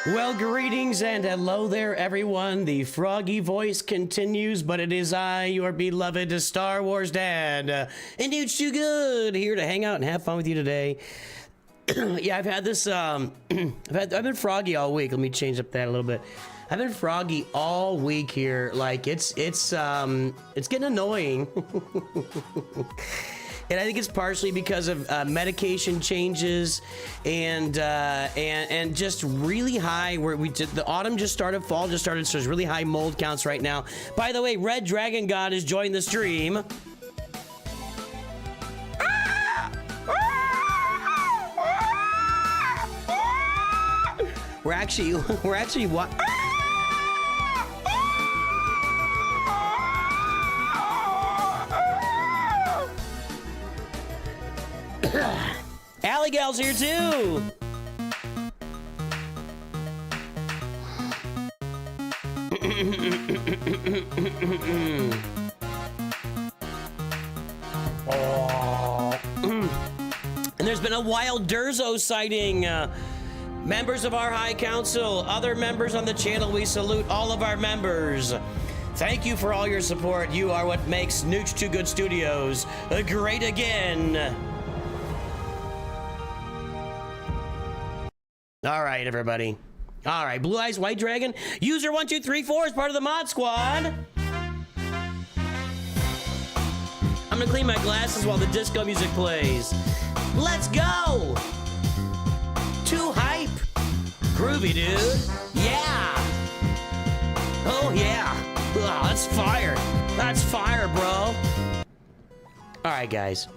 Well, greetings and hello there, everyone. The froggy voice continues, but it is I, your beloved Star Wars dad, and Nooch2Gud, here to hang out and have fun with you today. Yeah, I've had this, I've been froggy all week. Let me change up that a little bit. I've been froggy all week here. Like, it's getting annoying. And I think it's partially because of medication changes and just really high, where the autumn just started, fall just started, so there's really high mold counts right now. By the way, Red Dragon God has joined the stream. We're actually what? Alligal's here too. And there's been a wild Durzo sighting. Members of our High Council, other members on the channel, we salute all of our members. Thank you for all your support. You are what makes Nooch2Gud Studios great again. All right, everybody. All right, Blue Eyes White Dragon. User 1234 is part of the mod squad. I'm gonna clean my glasses while the disco music plays. Let's go! Too hype. Groovy, dude. Yeah. Oh, yeah. Ugh, that's fire. That's fire, bro. All right, guys.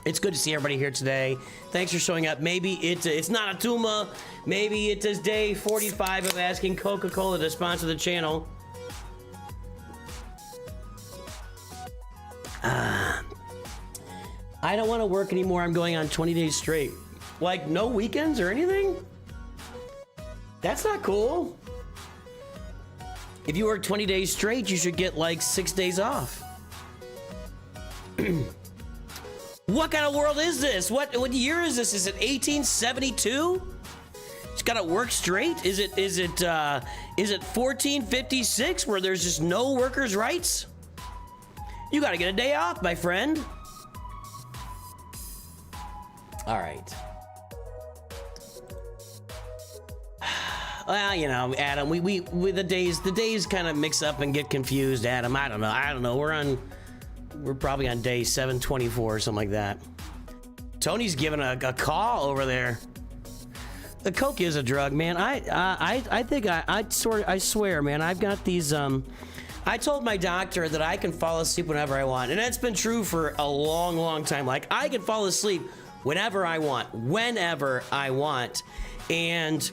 It's good to see everybody here today. Thanks for showing up. Maybe it's not a Tuma. Maybe it is day 45 of asking Coca-Cola to sponsor the channel. I don't want to work anymore. I'm going on 20 days straight. Like, no weekends or anything? That's not cool. If you work 20 days straight, you should get like 6 days off. What kind of world is this? What year is this? Is it 1872? It's gotta work straight? Is it 1456 where there's just no workers' rights? You gotta get a day off, my friend. All right. Well, you know, Adam, we the days kind of mix up and get confused, Adam. I don't know. We're probably on day 724 or something like that. Tony's giving a call over there. The coke is a drug, man. I think I swear, man, I've got these I told my doctor that I can fall asleep whenever I want, and that's been true for a long time. Like, I can fall asleep whenever I want, and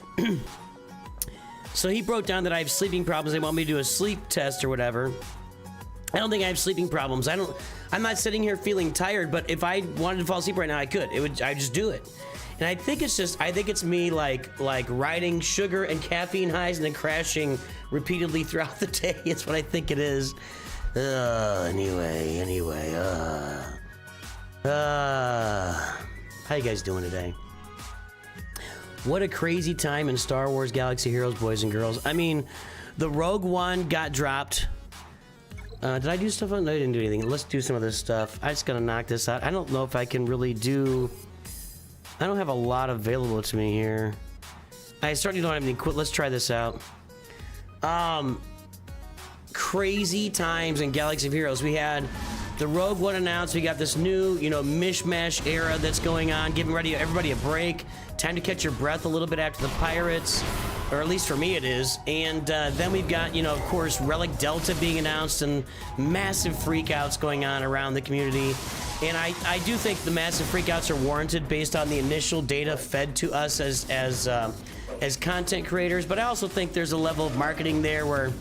so he broke down that I have sleeping problems. They want me to do a sleep test or whatever. I don't think I have sleeping problems. I'm not sitting here feeling tired, but if I wanted to fall asleep right now, I could. I'd just do it. And I think it's me like riding sugar and caffeine highs and then crashing repeatedly throughout the day. It's what I think it is. Anyway. How you guys doing today? What a crazy time in Star Wars Galaxy Heroes, boys and girls. I mean, the Rogue One got dropped. Did I do stuff on? No, I didn't do anything. Let's do some of this stuff. I just gotta knock this out. I don't know if I can really do... I don't have a lot available to me here. I certainly don't have any... Let's try this out. crazy times in Galaxy of Heroes. We had the Rogue One announced. We got this new, you know, mishmash era that's going on, giving everybody a break. Time to catch your breath a little bit after the Pirates, or at least for me it is. And then we've got, you know, of course, Relic Delta being announced and massive freakouts going on around the community. And I do think the massive freakouts are warranted based on the initial data fed to us as content creators. But I also think there's a level of marketing there where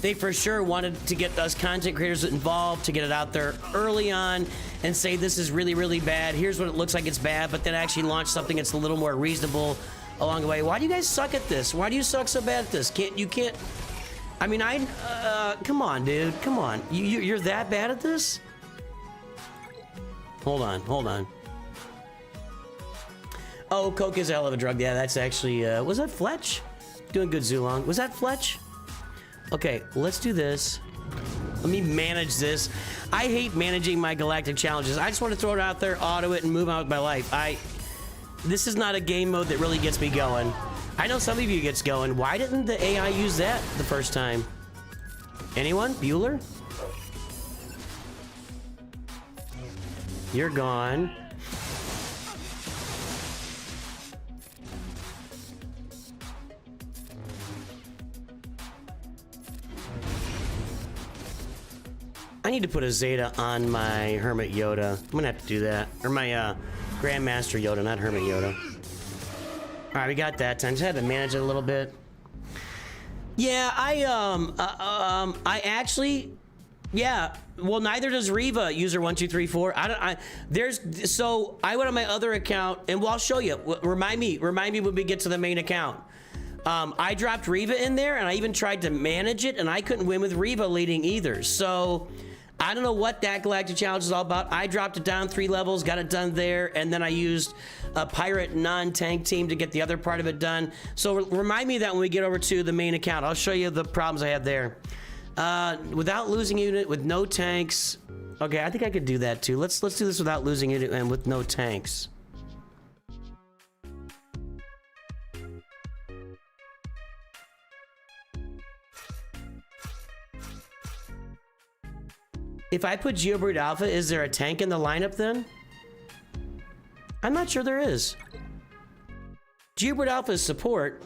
they for sure wanted to get us content creators involved, to get it out there early on and say this is really, really bad. Here's what it looks like it's bad, but then actually launch something that's a little more reasonable along the way. Why do you guys suck at this? Why do you suck so bad at this? You can't. I mean, come on, dude. Come on. You're that bad at this? Hold on. Oh, coke is a hell of a drug. Yeah, that's actually, was that Fletch? Doing good, Zulong. Was that Fletch? Okay, let's do this. Let me manage this. I hate managing my Galactic challenges. I just want to throw it out there, auto it, and move on with my life. This is not a game mode that really gets me going. I know some of you gets going. Why didn't the AI use that the first time? Anyone? Bueller? You're gone. I need to put a Zeta on my Hermit Yoda. I'm gonna have to do that. Or my Grandmaster Yoda, not Hermit Yoda. Alright, we got that time. Just had to manage it a little bit. Yeah, I actually, yeah. Well, neither does Reva, user 1234. So I went on my other account, and well, I'll show you. Remind me when we get to the main account. I dropped Reva in there, and I even tried to manage it, and I couldn't win with Reva leading either. So I don't know what that Galactic Challenge is all about. I dropped it down 3 levels, got it done there, and then I used a pirate non-tank team to get the other part of it done. So remind me of that when we get over to the main account. I'll show you the problems I had there. Without losing unit, with no tanks. Okay, I think I could do that too. Let's do this without losing unit and with no tanks. If I put Geobreed Alpha, is there a tank in the lineup then? I'm not sure there is. Geobreed Alpha is support.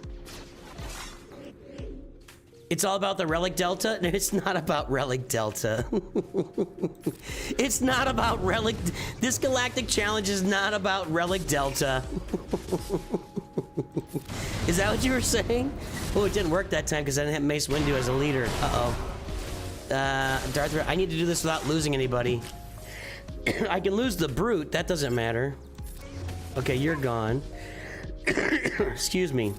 It's all about the Relic Delta? No, it's not about Relic Delta. It's not about Relic... This Galactic Challenge is not about Relic Delta. Is that what you were saying? Oh, it didn't work that time because I didn't have Mace Windu as a leader. Uh-oh. Darth Vader, I need to do this without losing anybody. I can lose the Brute, that doesn't matter. Okay, you're gone. Excuse me.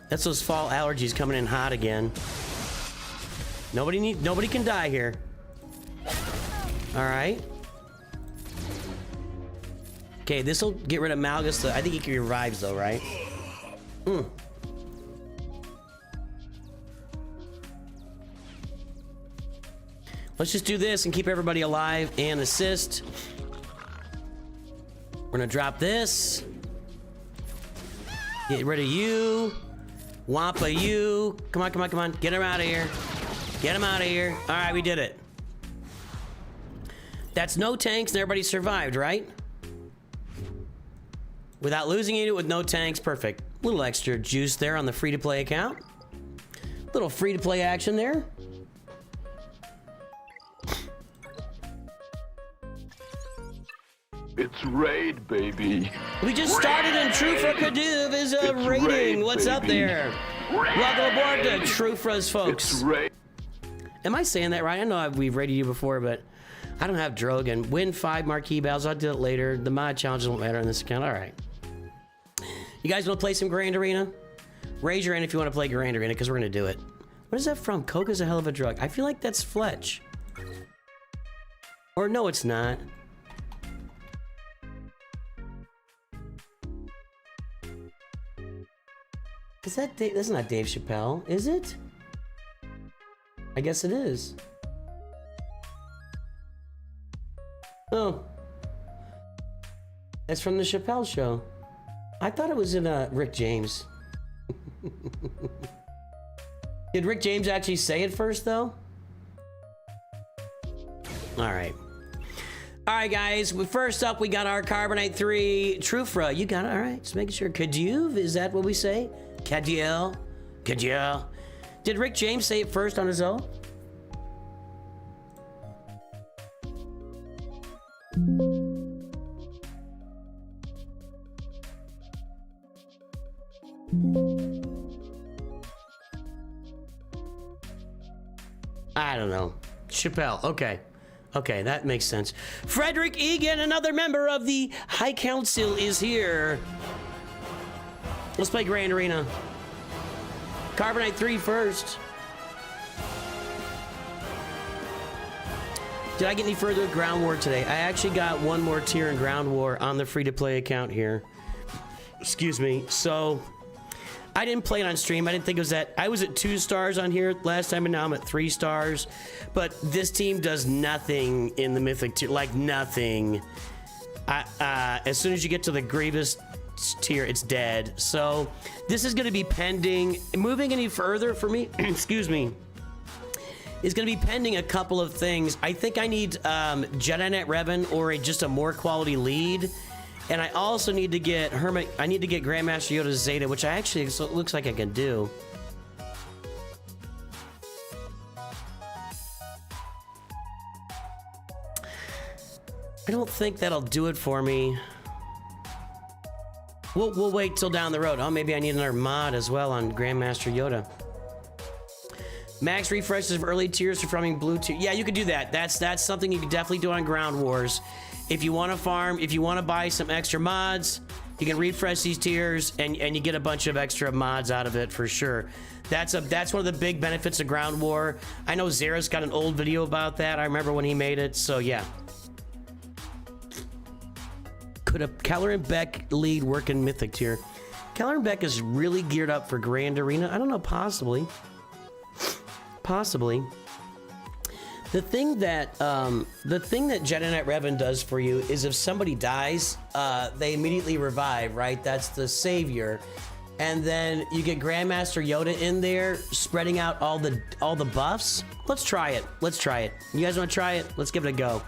That's those fall allergies coming in hot again. Nobody can die here. All right. Okay, this will get rid of Malgus. I think he revives though, right? Let's just do this and keep everybody alive and assist. We're gonna drop this. Get rid of you. Wampa you. Come on, come on, come on. Get him out of here. Get him out of here. All right, we did it. That's no tanks and everybody survived, right? Without losing it with no tanks, perfect. Little extra juice there on the free-to-play account. Little free-to-play action there. It's raid, baby. We just started and Trufra is raiding. Raid, what's baby. Up there? Raid. Welcome aboard to Trufra's, folks. It's raid. Am I saying that right? I know we've raided you before, but I don't have Drogon. Win 5 marquee battles. I'll do it later. The mod challenges won't matter on this account. All right. You guys want to play some Grand Arena? Raise your hand if you want to play Grand Arena, because we're going to do it. What is that from? Coke is a hell of a drug. I feel like that's Fletch. Or no, it's not. Is that Dave? That's not Dave Chappelle, is it? I guess it is. Oh. That's from the Chappelle show. I thought it was in Rick James. Did Rick James actually say it first, though? All right. All right, guys. First up, we got our Carbonite 3 Trufra. You got it. All right. Just making sure. Kaduv, is that what we say? Kadiel? Kadiel? Did Rick James say it first on his own? I don't know. Chappelle. Okay. Okay, that makes sense. Frederick Egan, another member of the High Council, is here. Let's play Grand Arena. Carbonite 3 first. Did I get any further with Ground War today? I actually got one more tier in Ground War on the free-to-play account here. Excuse me. So, I didn't play it on stream. I didn't think it was that. I was at 2 stars on here last time, and now I'm at 3 stars. But this team does nothing in the Mythic tier. Like, nothing. As soon as you get to the Grievous tier, it's dead. So, this is going to be pending. Moving any further for me, excuse me, is going to be pending a couple of things. I think I need Jedi Knight Revan or just a more quality lead. And I also need to get I need to get Grandmaster Yoda Zeta, which I actually, so it looks like I can do. I don't think that'll do it for me. We'll wait till down the road. Oh, maybe I need another mod as well on Grandmaster Yoda. Max refreshes of early tiers from blue tier. Yeah, you could do that. That's something you can definitely do on Ground Wars. If you want to farm, if you want to buy some extra mods, you can refresh these tiers and you get a bunch of extra mods out of it for sure. That's one of the big benefits of Ground War. I know Zera's got an old video about that. I remember when he made it, so yeah. Could a Keller and Beck lead work in Mythic tier? Keller and Beck is really geared up for Grand Arena. I don't know, possibly. Possibly. The thing that Jedi Knight Revan does for you is if somebody dies, they immediately revive, right? That's the savior. And then you get Grandmaster Yoda in there, spreading out all the buffs. Let's try it. Let's try it. You guys want to try it? Let's give it a go.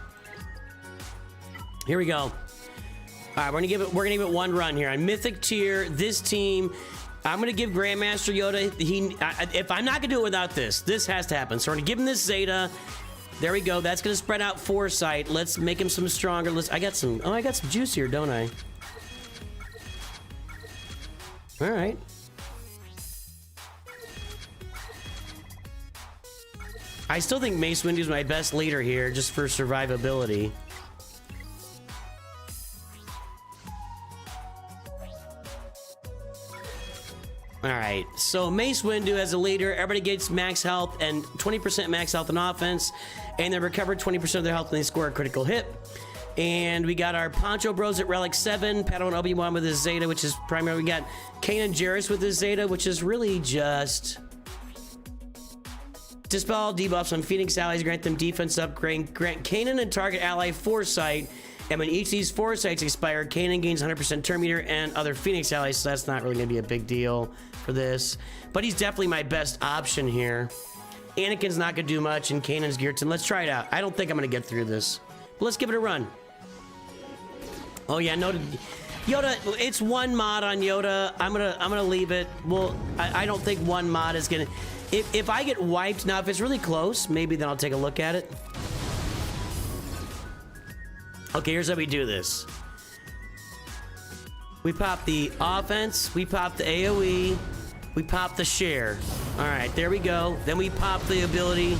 Here we go. All right, we're gonna give it one run here on Mythic tier. This team, I'm gonna give Grandmaster Yoda. If I'm not gonna do it without this has to happen. So we're gonna give him this Zeta. There we go. That's gonna spread out Foresight. Let's make him some stronger. I got some juice here, don't I? All right. I still think Mace Windu is my best leader here, just for survivability. All right, so Mace Windu as a leader, everybody gets max health and 20% max health in offense, and they recover 20% of their health when they score a critical hit. And we got our Poncho Bros at Relic 7, Padawan Obi-Wan with his Zeta, which is primarily, we got Kanan Jarrus with his Zeta, which is really just dispel all debuffs on Phoenix allies, grant them defense upgrade, grant Kanan and target ally Foresight, and when each of these Foresights expire, Kanan gains 100% turn meter and other Phoenix allies, so that's not really going to be a big deal for this. But he's definitely my best option here. Anakin's not going to do much, and Kanan's geared to. Let's try it out. I don't think I'm going to get through this. But let's give it a run. Oh, yeah, no. Yoda, it's one mod on Yoda. I'm gonna leave it. Well, I don't think one mod is going to... If I get wiped, now if it's really close, maybe then I'll take a look at it. Okay, here's how we do this. We pop the offense, we pop the AoE, we pop the share. All right, there we go. Then we pop the ability,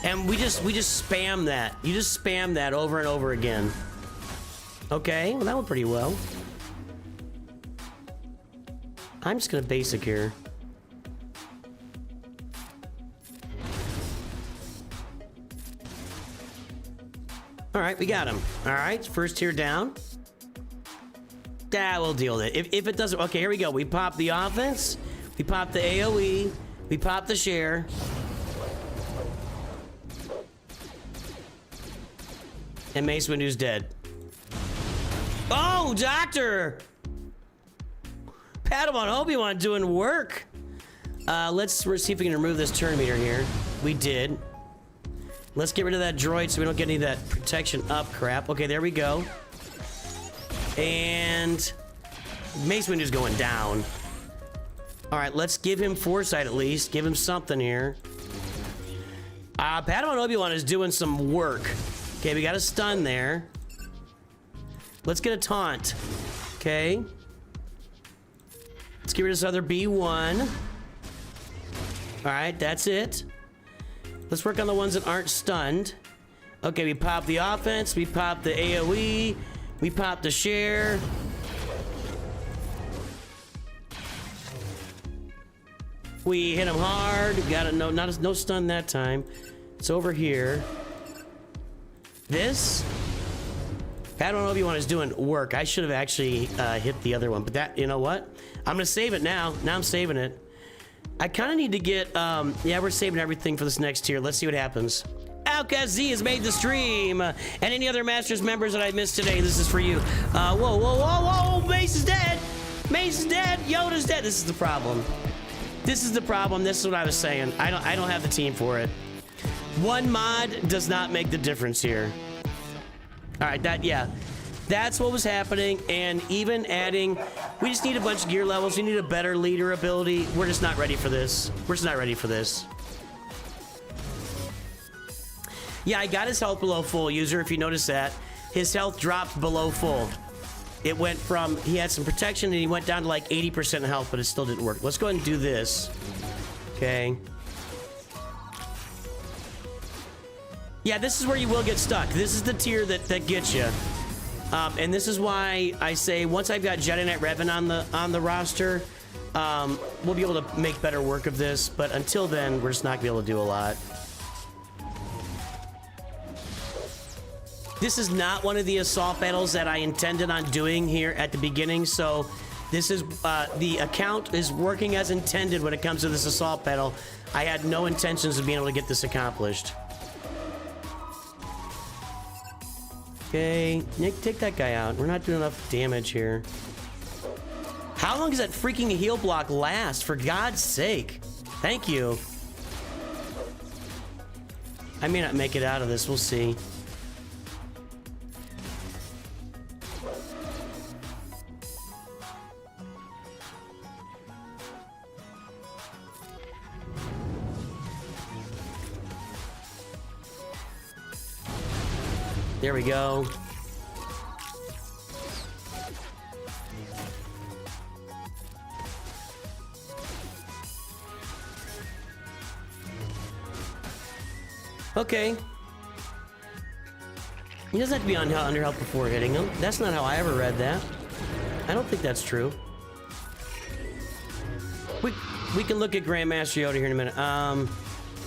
and we just spam that. You just spam that over and over again. Okay, well that went pretty well. I'm just gonna basic here. All right, we got him. All right, first tier down. We'll deal with it. If it doesn't, okay, here we go. We pop the offense, we pop the AoE, we pop the share. And Mace Windu's dead. Oh, Doctor! Padawan Obi-Wan doing work. Let's see if we can remove this turn meter here. We did. Let's get rid of that droid so we don't get any of that protection up crap. Okay, there we go. And Mace Windu's going down. All right, let's give him foresight at least. Give him something here. Padawan Obi-Wan is doing some work. Okay, we got a stun there. Let's get a taunt. Okay. Let's get rid of this other B1. All right, that's it. Let's work on the ones that aren't stunned. Okay, we pop the offense. We pop the AoE. We pop the share. We hit him hard. Got it. No stun that time. It's over here. This Padawan Obi-Wan is doing work. I should have actually hit the other one, but that, you know what? I'm gonna save it now. Now I'm saving it. I kind of need to get. Yeah, we're saving everything for this next tier. Let's see what happens. Outcast Z has made the stream, and any other Masters members that I missed today, this is for you. Whoa! Mace is dead. Mace is dead. Yoda's dead. This is the problem. This is the problem. This is what I was saying. I don't have the team for it. One mod does not make the difference here. All right, that's what was happening. And even adding, we just need a bunch of gear levels. We need a better leader ability. We're just not ready for this. We're just not ready for this. Yeah, I got his health below full, user, if you notice that. His health dropped below full. It went from, he had some protection and he went down to like 80% health, but it still didn't work. Let's go ahead and do this. Okay. Yeah, this is where you will get stuck. This is the tier that gets you. And this is why I say once I've got Jedi Knight Revan on the roster, we'll be able to make better work of this. But until then, we're just not gonna be able to do a lot. This is not one of the assault battles that I intended on doing here at the beginning, so this is the account is working as intended when it comes to this assault battle. I had no intentions of being able to get this accomplished. Okay, Nick, take that guy out. We're not doing enough damage here. How long does that freaking heal block last? For God's sake. Thank you. I may not make it out of this. We'll see. There we go. Okay. He doesn't have to be on under health before hitting him. That's not how I ever read that. I don't think that's true. We can look at Grandmaster Yoda here in a minute.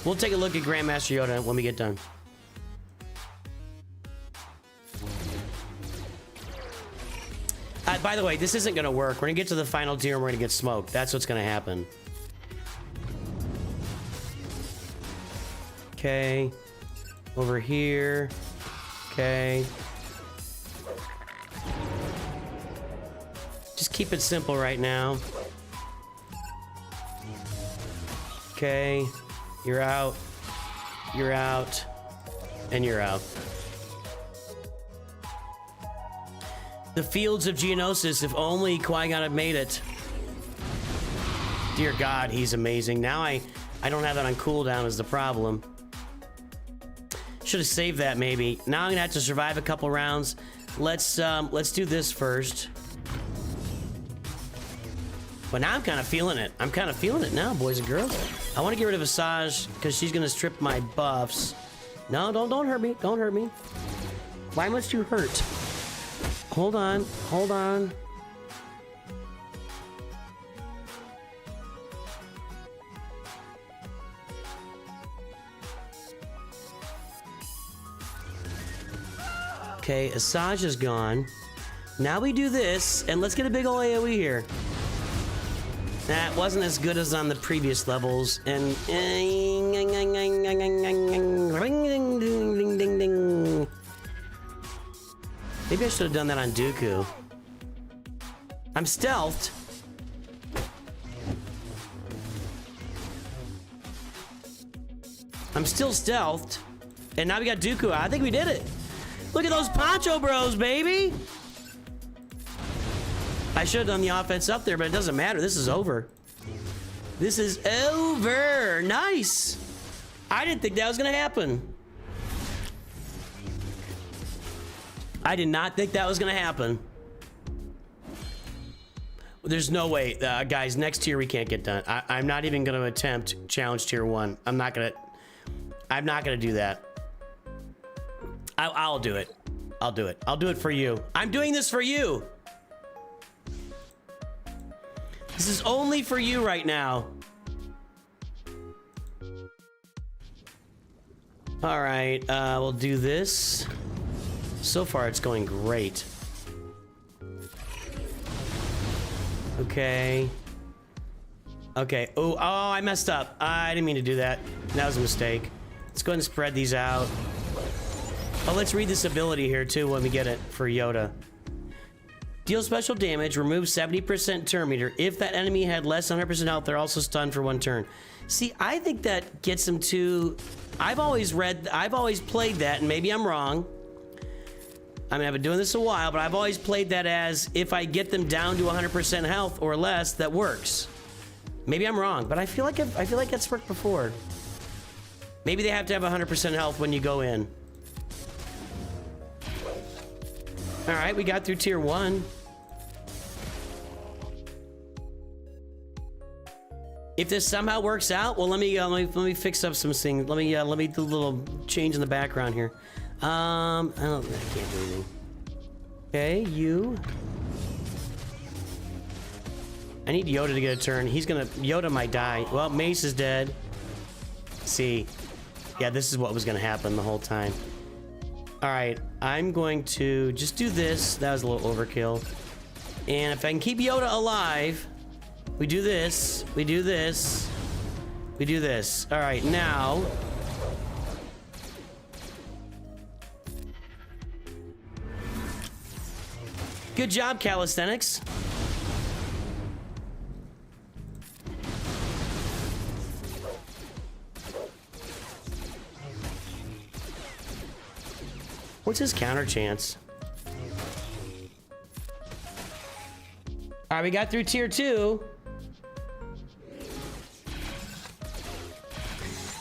We'll take a look at Grandmaster Yoda when we get done. By the way, this isn't going to work. We're going to get to the final tier and we're going to get smoked. That's what's going to happen. Okay. Over here. Okay. Just keep it simple right now. Okay. You're out. You're out. And you're out. The fields of Geonosis, if only Qui-Gon had made it. Dear God, he's amazing. Now I don't have that on cooldown is the problem. Should have saved that maybe. Now I'm gonna have to survive a couple rounds. Let's do this first. But now I'm kind of feeling it. I'm kind of feeling it now, boys and girls. I want to get rid of Asajj because she's gonna strip my buffs. No, don't hurt me. Don't hurt me. Why must you hurt? Hold on, hold on. Okay, Asajj is gone. Now we do this, and let's get a big ol' AoE here. That wasn't as good as on the previous levels, and maybe I should have done that on Dooku. I'm stealthed. I'm still stealthed. And now we got Dooku. I think we did it. Look at those Poncho Bros, baby. I should have done the offense up there, but it doesn't matter. This is over. This is over. Nice. I didn't think that was going to happen. I did not think that was going to happen. There's no way. Guys, next tier we can't get done. I'm not even going to attempt challenge tier 1. I'm not going to do that. I'll do it. I'll do it. I'll do it for you. I'm doing this for you. This is only for you right now. All right, we'll do this. So far, it's going great. Okay. Okay. Oh, I messed up. I didn't mean to do that. That was a mistake. Let's go ahead and spread these out. Oh, let's read this ability here, too, when we get it for Yoda. Deal special damage, remove 70% turn meter. If that enemy had less than 100% health, they're also stunned for 1 turn. See, I think that gets them to... I've always played that, and maybe I'm wrong. I mean, I've been doing this a while, but I've always played that as if I get them down to 100% health or less, that works. Maybe I'm wrong, but I feel like it's worked before. Maybe they have to have 100% health when you go in. All right, we got through tier 1. If this somehow works out, well, let me fix up some things. Let me do a little change in the background here. I can't do anything. Okay, you. I need Yoda to get a turn. Yoda might die. Well, Mace is dead. See, yeah, this is what was gonna happen the whole time. All right, I'm going to just do this. That was a little overkill. And if I can keep Yoda alive, we do this, we do this, we do this. All right, now. Good job, calisthenics. What's his counter chance? All right, we got through tier 2.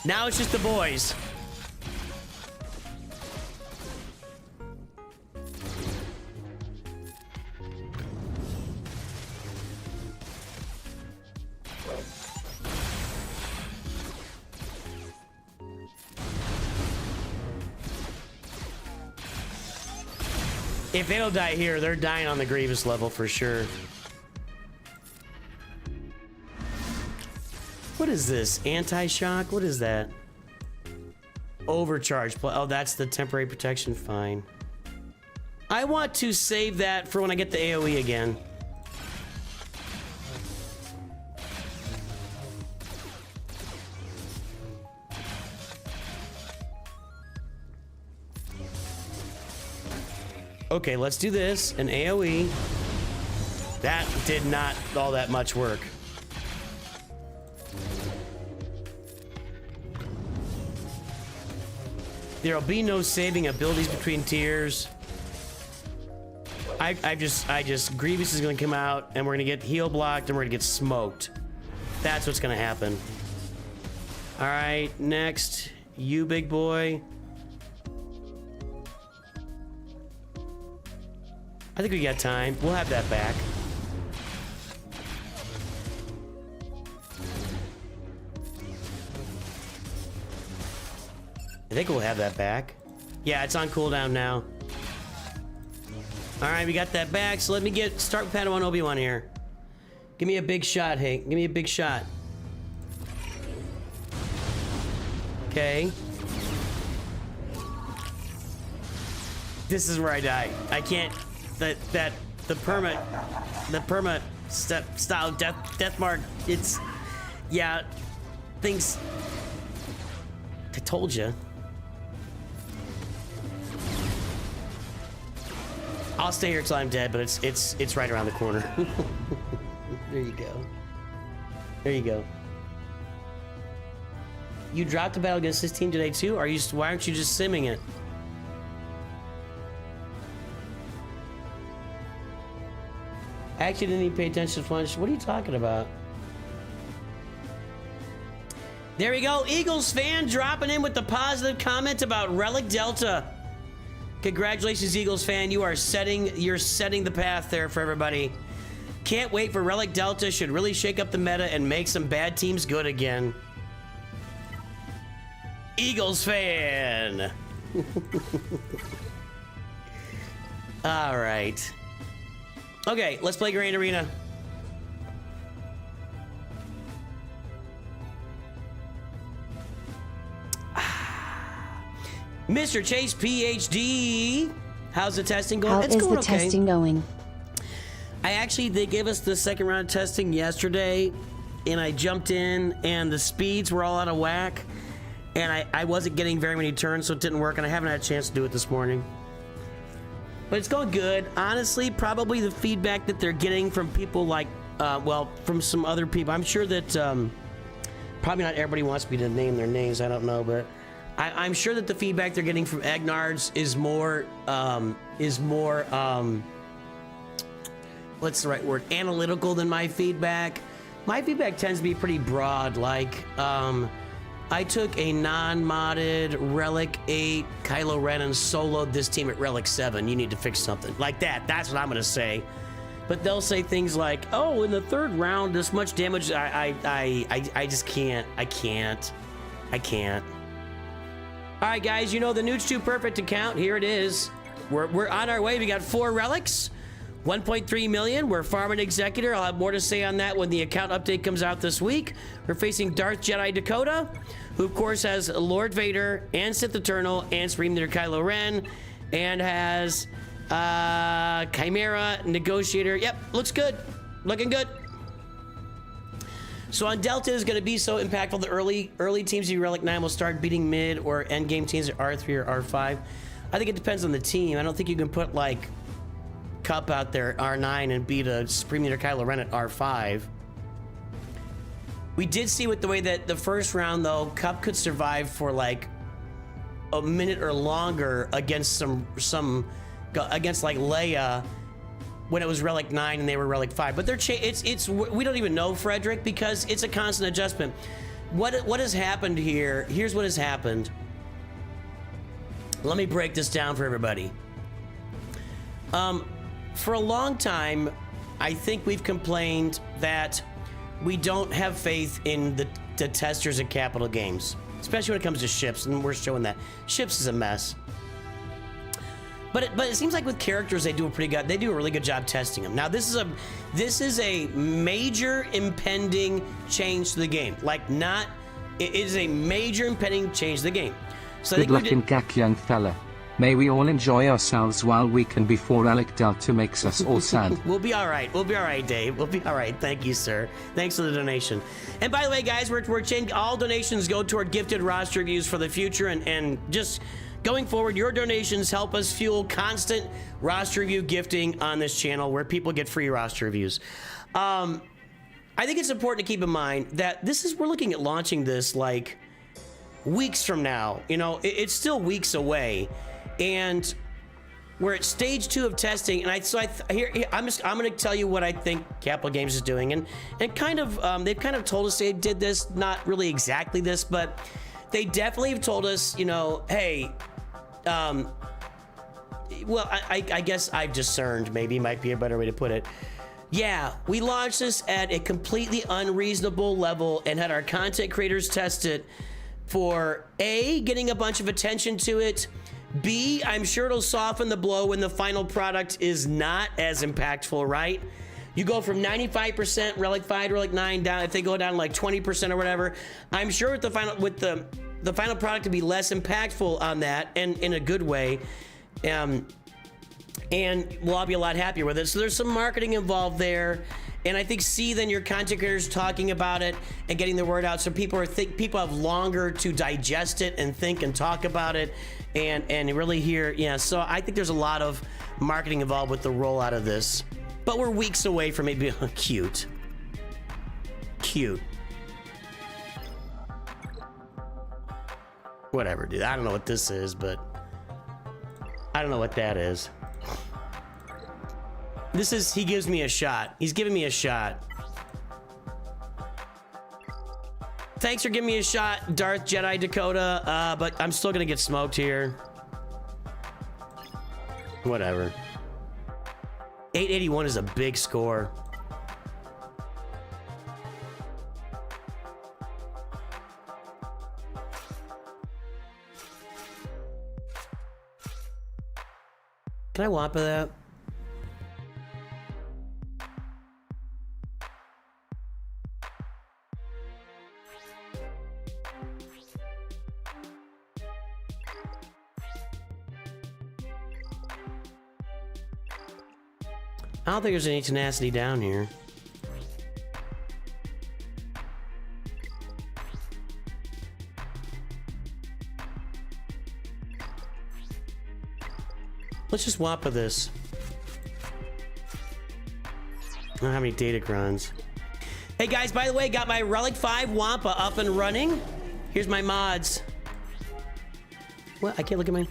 Now it's just the boys. If they don't die here, they're dying on the Grievous level for sure. What is this? Anti-shock? What is that? Overcharge. Oh, that's the temporary protection. Fine. I want to save that for when I get the AoE again. Okay, let's do this. An AoE. That did not all that much work. There'll be no saving abilities between tiers. I just Grievous is gonna come out and we're gonna get heal blocked and we're gonna get smoked. That's what's gonna happen. All right, next, you big boy. I think we got time. We'll have that back. I think we'll have that back. Yeah, it's on cooldown now. All right, we got that back. So let me start with Padawan Obi-Wan here. Give me a big shot, Hank. Give me a big shot. Okay. This is where I die. I can't. The perma style death mark. It's, yeah, things. I told you. I'll stay here till I'm dead, but it's right around the corner. There you go. There you go. you dropped a battle against this team today too? Why aren't you just simming it? I actually didn't even pay attention to lunch. What are you talking about? There we go. Eagles fan dropping in with the positive comment about Relic Delta. Congratulations, Eagles fan. You're setting the path there for everybody. Can't wait for Relic Delta. Should really shake up the meta and make some bad teams good again. Eagles fan. All right. Okay, let's play Grand Arena. Mr. Chase PhD, how's the testing going? How is the testing going? They gave us the second round of testing yesterday, and I jumped in, and the speeds were all out of whack, and I wasn't getting very many turns, so it didn't work, and I haven't had a chance to do it this morning. But it's going good. Honestly, probably the feedback that they're getting from people like, from some other people. I'm sure that probably not everybody wants me to name their names. I don't know, but I'm sure that the feedback they're getting from Egnards is more, what's the right word? Analytical than my feedback. My feedback tends to be pretty broad. Like, I took a non-modded Relic 8 Kylo Ren and soloed this team at Relic 7. You need to fix something. Like that. That's what I'm going to say. But they'll say things like, oh, in the third round, this much damage. I just can't. I can't. All right, guys, you know the Nooch2 Perfect account. Here it is. We're on our way. We got 4 relics, 1.3 million. We're farming Executor. I'll have more to say on that when the account update comes out this week. We're facing Darth Jedi Dakota, who of course has Lord Vader and Sith Eternal and Supreme Leader Kylo Ren, and has Chimera, Negotiator. Yep, looks good. Looking good. So on Delta is going to be so impactful. The early teams of Relic 9 will start beating mid or end game teams at R3 or R5. I think it depends on the team. I don't think you can put like Cup out there at R9 and beat a Supreme Leader Kylo Ren at R5. We did see with the way that the first round though, Cup could survive for like a minute or longer against against like Leia when it was Relic 9 and they were Relic 5. But we don't even know, Frederick, because it's a constant adjustment. What has happened here? Here's what has happened. Let me break this down for everybody. For a long time, I think we've complained that we don't have faith in the testers at Capital Games, especially when it comes to ships, and we're showing that. Ships is a mess. But it seems like with characters they do a really good job testing them. Now this is a major impending change to the game. It is a major impending change to the game. So good luck in GAC, young fella. May we all enjoy ourselves while we can before Relic Delta makes us all sad. We'll be all right. We'll be all right, Dave. We'll be all right. Thank you, sir. Thanks for the donation. And by the way, guys, we're changing. All donations go toward gifted roster reviews for the future, and just going forward, your donations help us fuel constant roster review gifting on this channel where people get free roster reviews. I think it's important to keep in mind that we're looking at launching this like weeks from now. You know, it's still weeks away, and we're at stage 2 of testing. And I'm going to tell you what I think Capital Games is doing, and kind of they've kind of told us they did this, not really exactly this, but they definitely have told us, you know, hey. Well, I guess I've discerned, maybe might be a better way to put it. Yeah, we launched this at a completely unreasonable level and had our content creators test it for A, getting a bunch of attention to it, B, I'm sure it'll soften the blow when the final product is not as impactful, right? You go from 95% Relic 5 to Relic 9 down, if they go down like 20% or whatever, I'm sure with the final product to be less impactful on that, and in a good way, and we'll all be a lot happier with it. So there's some marketing involved there, and I think then your content creators talking about it and getting the word out, so people have longer to digest it and think and talk about it, and really hear. Yeah, so I think there's a lot of marketing involved with the rollout of this, but we're weeks away from maybe cute. Whatever, dude. I don't know what this is, but I don't know what that is. This is, he gives me a shot. He's giving me a shot. Thanks for giving me a shot, Darth Jedi Dakota, but I'm still gonna get smoked here. Whatever. 881 is a big score. Can I wampa that? I don't think there's any tenacity down here. Let's just wampa this. I don't have any datacrons. Hey guys, by the way, got my Relic 5 wampa up and running. Here's my mods. What? I can't look at my...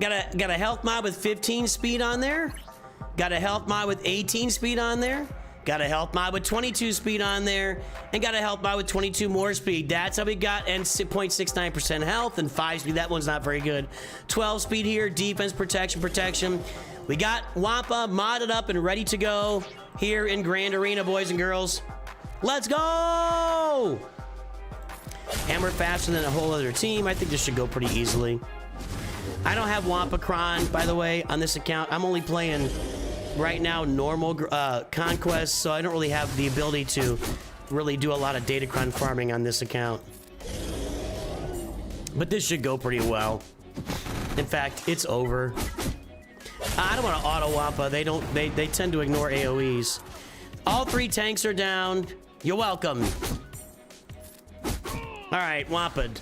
Got a health mod with 15 speed on there. Got a health mod with 18 speed on there. Got a health mod with 22 speed on there. And got a health mod with 22 more speed. That's how we got, and 0.69% health and 5 speed. That one's not very good. 12 speed here, defense, protection. We got wampa modded up and ready to go here in Grand Arena, boys and girls. Let's go! And we're faster than a whole other team. I think this should go pretty easily. I don't have Wampacron, by the way, on this account. I'm only playing right now normal Conquest, so I don't really have the ability to really do a lot of datacron farming on this account. But this should go pretty well. In fact, it's over. I don't want to auto wampa. They tend to ignore AoEs. All 3 tanks are down. You're welcome. All right, wampa'd.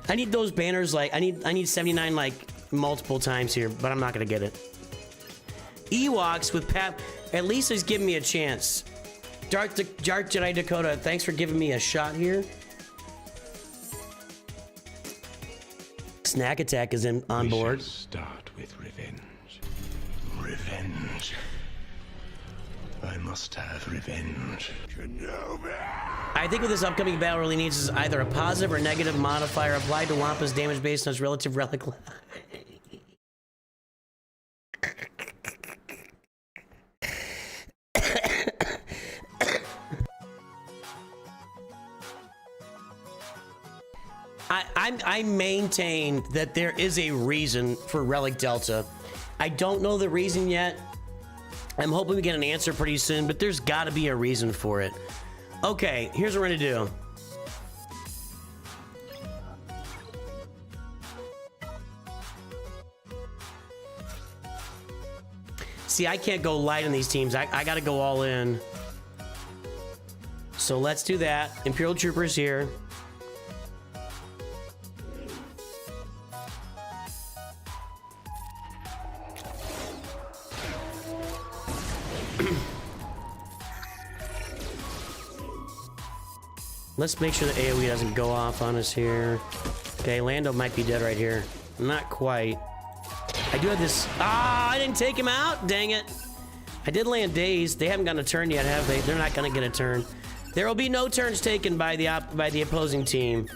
I need those banners, like I need 79 like multiple times here, but I'm not gonna get it. Ewoks with Pap, at least he's giving me a chance. Darth Jedi Dakota, thanks for giving me a shot here. Snack Attack is on board. Start with revenge. Revenge. I must have revenge. I think what this upcoming battle really needs is either a positive or negative modifier applied to Wampa's damage based on its relative relic. I maintain that there is a reason for Relic Delta. I don't know the reason yet. I'm hoping we get an answer pretty soon, but there's got to be a reason for it. Okay, here's what we're gonna do. See, I can't go light on these teams. I gotta go all in. So let's do that. Imperial Troopers here. Let's make sure the AoE doesn't go off on us here. Okay, Lando might be dead right here. Not quite. I do have this. Ah, I didn't take him out. Dang it. I did land dazed. They haven't gotten a turn yet, have they? They're not going to get a turn. There will be no turns taken by the opposing team.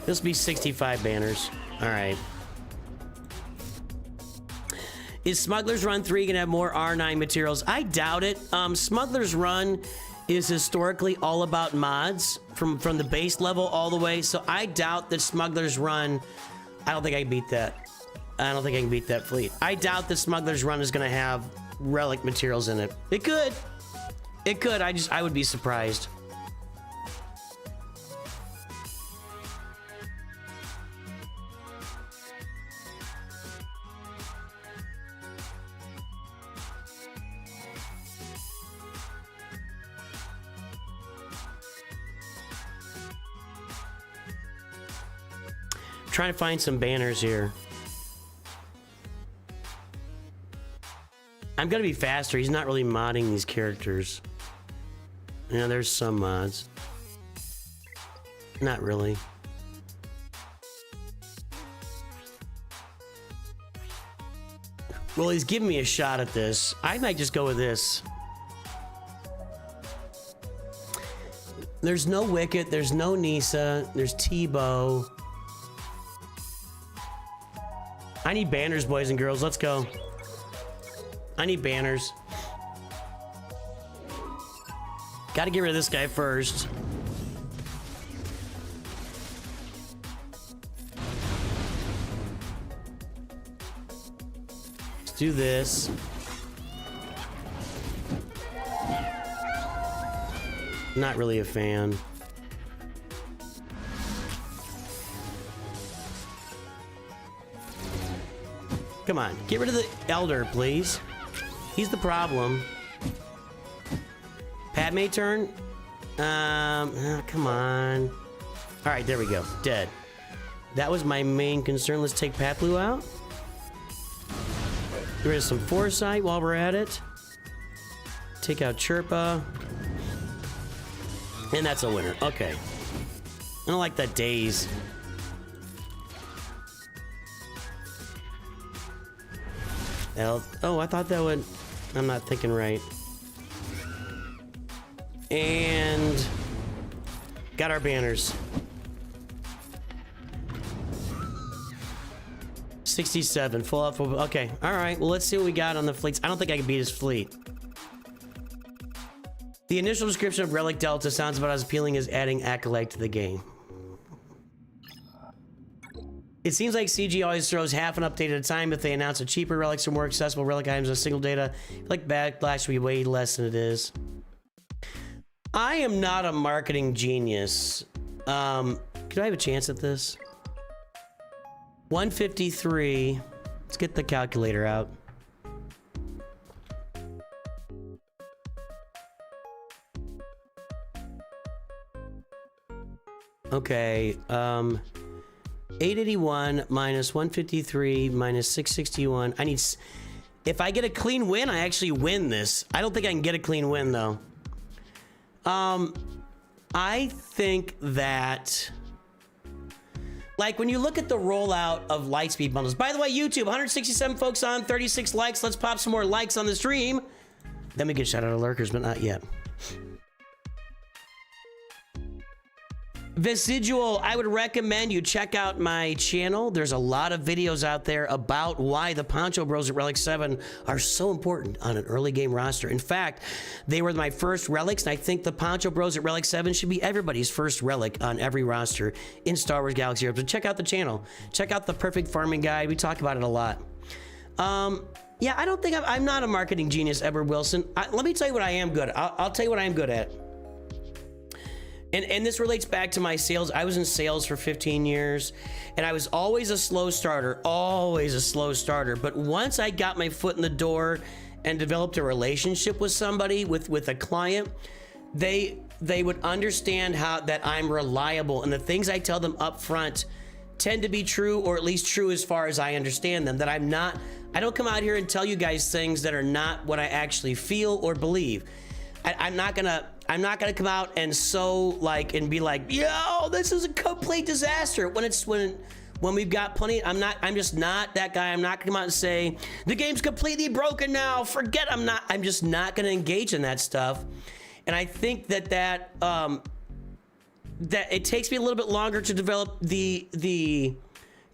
This will be 65 banners. All right. Is Smuggler's Run 3 going to have more R9 materials? I doubt it. Smuggler's Run is historically all about mods from the base level all the way. So I doubt that Smuggler's Run, I don't think I can beat that. I don't think I can beat that fleet. I doubt that Smuggler's Run is going to have relic materials in it. It could. It could. I would be surprised. Trying to find some banners here. I'm gonna be faster. He's not really modding these characters. Yeah, there's some mods. Not really. Well, he's giving me a shot at this. I might just go with this. There's no Wicket, there's no Nisa, there's T-Bow. I need banners, boys and girls. Let's go. I need banners. Gotta get rid of this guy first. Let's do this. Not really a fan. Come on, get rid of the Elder, please. He's the problem. Padme turn? Come on. All right, there we go. Dead. That was my main concern. Let's take Patblue out. Get rid of some Foresight while we're at it. Take out Chirpa. And that's a winner. Okay. I don't like that Daze. Oh, I thought that would... I'm not thinking right. And... got our banners. 67. Full up. Okay. All right. Well, let's see what we got on the fleets. I don't think I can beat his fleet. The initial description of Relic Delta sounds about as appealing as adding Acolyte to the game. It seems like CG always throws half an update at a time. If they announce a cheaper relics or more accessible relic items on single data, I feel like Backlash will be way less than it is. I am not a marketing genius. Could I have a chance at this? 153. Let's get the calculator out. Okay, 881 minus 153 minus 661. I need... If I get a clean win, I actually win this. I don't think I can get a clean win, though. I think that... Like, when you look at the rollout of Lightspeed bundles... By the way, YouTube, 167 folks on, 36 likes. Let's pop some more likes on the stream. Then we can shout out to lurkers, but not yet. Vesidual, I would recommend you check out my channel. There's a lot of videos out there about why the Poncho Bros at Relic 7 are so important on an early game roster. In fact, they were my first relics, and I think the Poncho Bros at Relic 7 should be everybody's first relic on every roster in Star Wars Galaxy Heroes. So check out the channel. Check out the Perfect Farming Guide. We talk about it a lot. Yeah, I don't think I'm not a marketing genius, Edward Wilson. Let me tell you what I am good at. I'll tell you what I am good at. And this relates back to my sales. I was in sales for 15 years, and I was always a slow starter, always a slow starter. But once I got my foot in the door and developed a relationship with somebody, with a client, they would understand how that I'm reliable, and the things I tell them up front tend to be true, or at least true as far as I understand them. That I don't come out here and tell you guys things that are not what I actually feel or believe. I'm not gonna come out and and be like, yo, this is a complete disaster when we've got plenty. I'm just not that guy. I'm not gonna come out and say the game's completely broken now. I'm just not gonna engage in that stuff. And I think that it takes me a little bit longer to develop the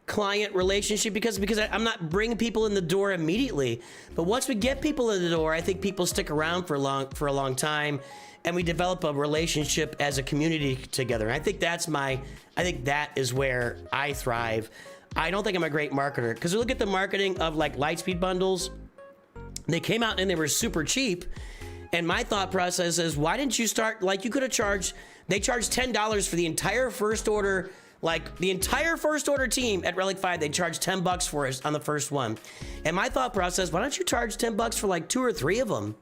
client relationship because I'm not bringing people in the door immediately. But once we get people in the door, I think people stick around for a long time, and we develop a relationship as a community together. And I think that is where I thrive. I don't think I'm a great marketer, because we look at the marketing of like Lightspeed bundles. They came out and they were super cheap. And my thought process is, why didn't you start, like, you could have charged, they charged $10 for the entire first order. Like, the entire first order team at Relic 5, they charged $10 for us on the first one. And my thought process, why don't you charge $10 for like 2 or 3 of them?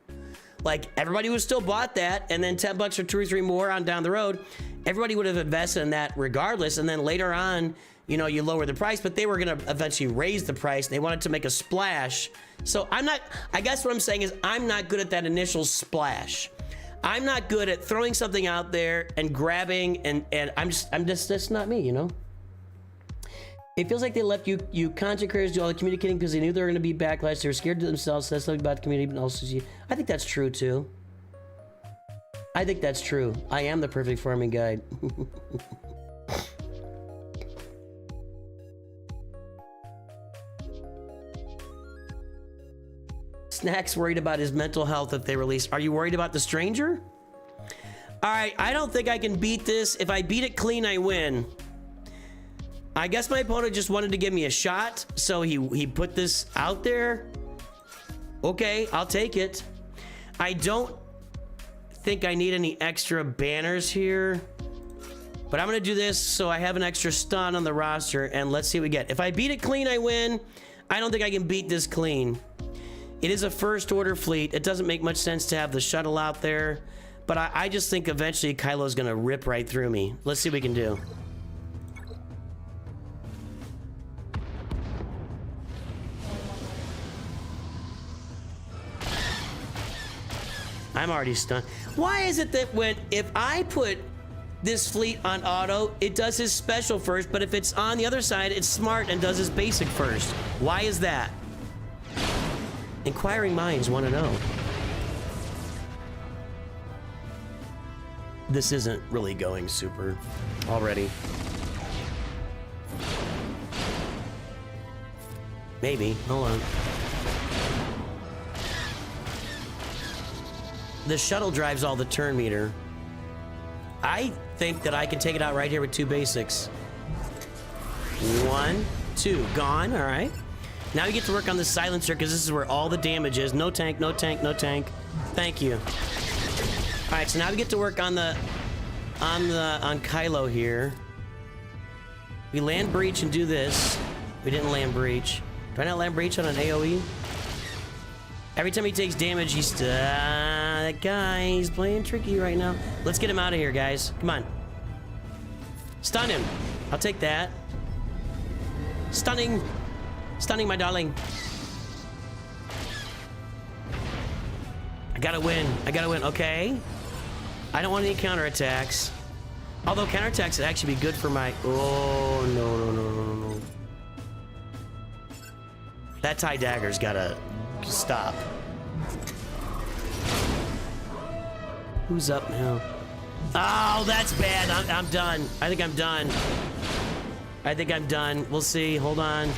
Like, everybody would still bought that, and then $10 for 2 or 3 more on down the road. Everybody would have invested in that regardless. And then later on, you know, you lower the price, but they were going to eventually raise the price. They wanted to make a splash. So I guess what I'm saying is I'm not good at that initial splash. I'm not good at throwing something out there and grabbing, and I'm just that's not me, you know? It feels like they left you content creators do all the communicating because they knew they were going to be backlash. They were scared to themselves. So that's something about the community, but also you. I think that's true too. I think that's true. I am the perfect farming guide. Snack's worried about his mental health if they release. Are you worried about the stranger? All right, I don't think I can beat this. If I beat it clean, I win. I guess my opponent just wanted to give me a shot, so he put this out there. Okay, I'll take it. I don't think I need any extra banners here, but I'm gonna do this so I have an extra stun on the roster, and let's see what we get. If I beat it clean, I win. I don't think I can beat this clean. It is a first order fleet. It doesn't make much sense to have the shuttle out there, but I just think eventually Kylo's gonna rip right through me. Let's see what we can do. I'm already stunned. Why is it that if I put this fleet on auto, it does his special first, but if it's on the other side, it's smart and does his basic first? Why is that? Inquiring minds want to know. This isn't really going super already. Maybe. Hold on. The shuttle drives all the turn meter. I think that I can take it out right here with 2 basics. 1, 2, gone. All right. Now we get to work on the silencer because this is where all the damage is. No tank, no tank, no tank. Thank you. All right, so now we get to work on Kylo here. We land breach and do this. We didn't land breach. Do I not land breach on an AoE? Every time he takes damage, he's that guy. He's playing tricky right now. Let's get him out of here, guys. Come on. Stun him. I'll take that. Stunning. Stunning, my darling. I gotta win. I gotta win. Okay. I don't want any counterattacks. Although counterattacks would actually be good for my... Oh, no, no, no, no, no. That TIE dagger's gotta stop. Who's up now? Oh, that's bad. I'm done. I think I'm done. I think I'm done. We'll see. Hold on.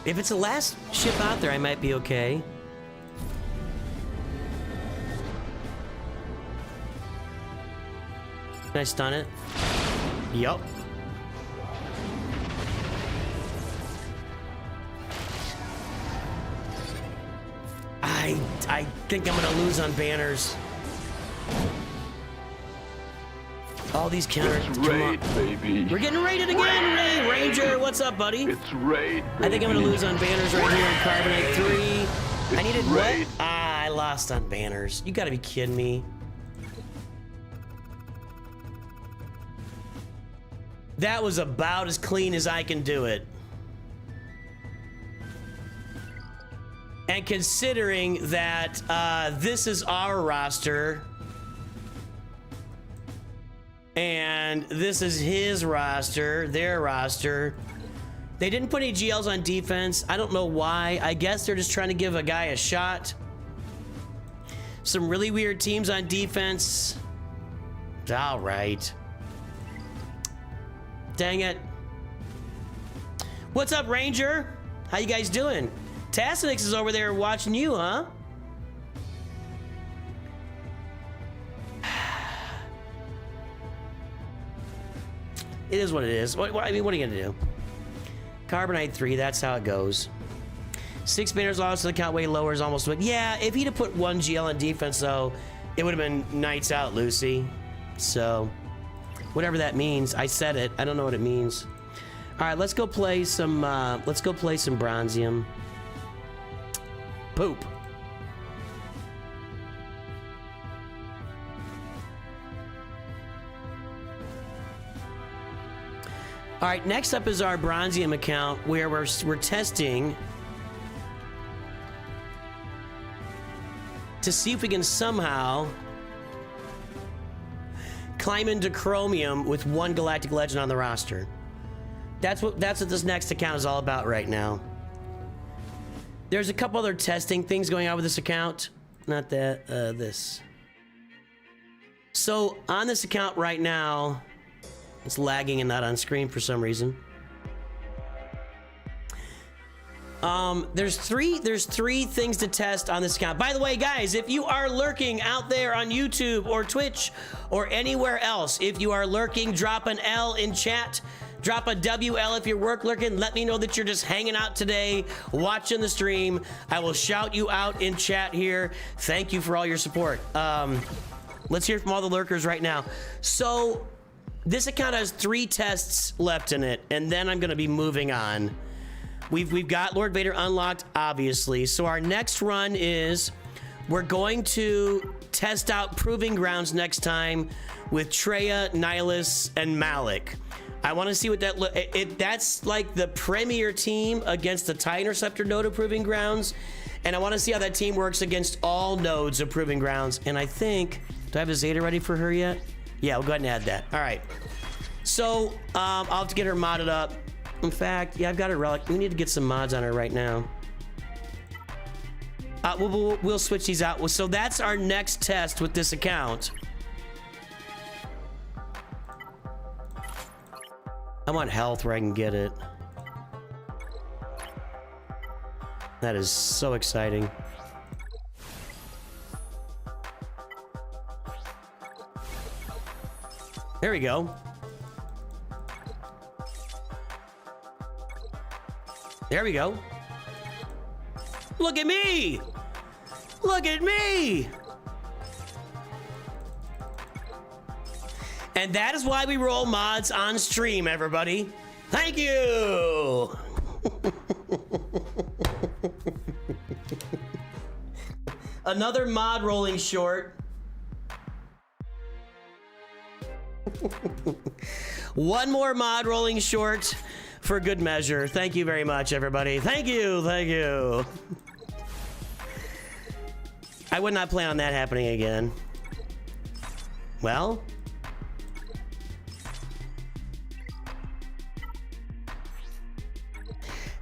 If it's the last ship out there, I might be okay. Can I stun it? Yup. I think I'm gonna lose on banners. All these counters. It's raid, baby. We're getting raided again, Ranger. What's up, buddy? It's raid, baby. I think I'm gonna lose on banners right here in Carbonite 3. I needed raid. what? Ah, I lost on banners. You gotta be kidding me. That was about as clean as I can do it. And considering that this is our roster and this is his roster, their roster, they didn't put any GLs on defense. I don't know why. I guess they're just trying to give a guy a shot. Some really weird teams on defense. All right. Dang it. What's up, Ranger? How you guys doing? Tassinix is over there watching you, huh? It is what it is. I mean, what are you gonna do? Carbonite 3, that's how it goes. 6 banners lost, so the count way lower is almost what. Yeah, if he'd have put 1 GL on defense, though, it would have been Knights Out, Lucy. So, whatever that means, I said it. I don't know what it means. All right, let's go play some. Let's go play some Bronzium. Poop. All right, next up is our Bronzium account where we're testing to see if we can somehow climb into Chromium with 1 Galactic Legend on the roster. That's what this next account is all about right now. There's a couple other testing things going on with this account. Not that, this. So on this account right now, it's lagging and not on screen for some reason. There's three things to test on this account. By the way, guys, if you are lurking out there on YouTube or Twitch or anywhere else, if you are lurking, drop an L in chat. Drop a WL if you're lurking. Let me know that you're just hanging out today, watching the stream. I will shout you out in chat here. Thank you for all your support. Let's hear from all the lurkers right now. So this account has 3 tests left in it, and then I'm going to be moving on. We've got Lord Vader unlocked, obviously. So our next run is we're going to test out Proving Grounds next time with Treya, Nihilus, and Malik. I want to see what that that's like the premier team against the TIE Interceptor node of Proving Grounds, and I want to see how that team works against all nodes of Proving Grounds. And I think, do I have a Zeta ready for her yet? Yeah, we'll go ahead and add that. All right. So I'll have to get her modded up. In fact, yeah, I've got her Relic. We need to get some mods on her right now. We'll switch these out. So that's our next test with this account. I want health where I can get it. That is so exciting. There we go. There we go. Look at me! Look at me! And that is why we roll mods on stream, everybody. Thank you! Another mod rolling short. One more mod rolling short for good measure. Thank you very much, everybody. Thank you, thank you. I would not plan on that happening again. Well,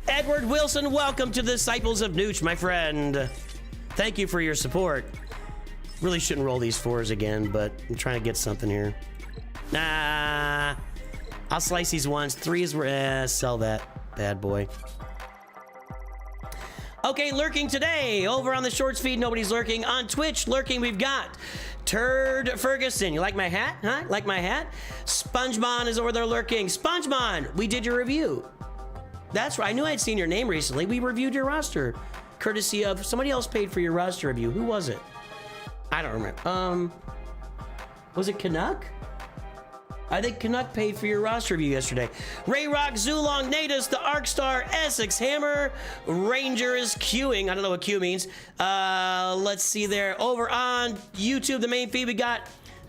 Edward Wilson, welcome to the Disciples of Nooch, my friend. Thank you for your support. Really shouldn't roll these 4s again, but I'm trying to get something here. Nah, I'll slice these 1s. 3s, sell that bad boy. Okay, lurking today over on the shorts feed. Nobody's lurking on Twitch. Lurking, we've got Turd Ferguson. You like my hat? Huh? Like my hat? SpongeBon is over there lurking. SpongeBon, we did your review. That's right. I knew I'd seen your name recently. We reviewed your roster, courtesy of somebody else paid for your roster review. Who was it? I don't remember. Was it Canuck? I think Canuck paid for your roster review yesterday. Ray Rock, Zulong, Natus, the Arkstar, Essex, Hammer, Ranger is queuing. I don't know what Q means. Let's see there. Over on YouTube, the main feed, we got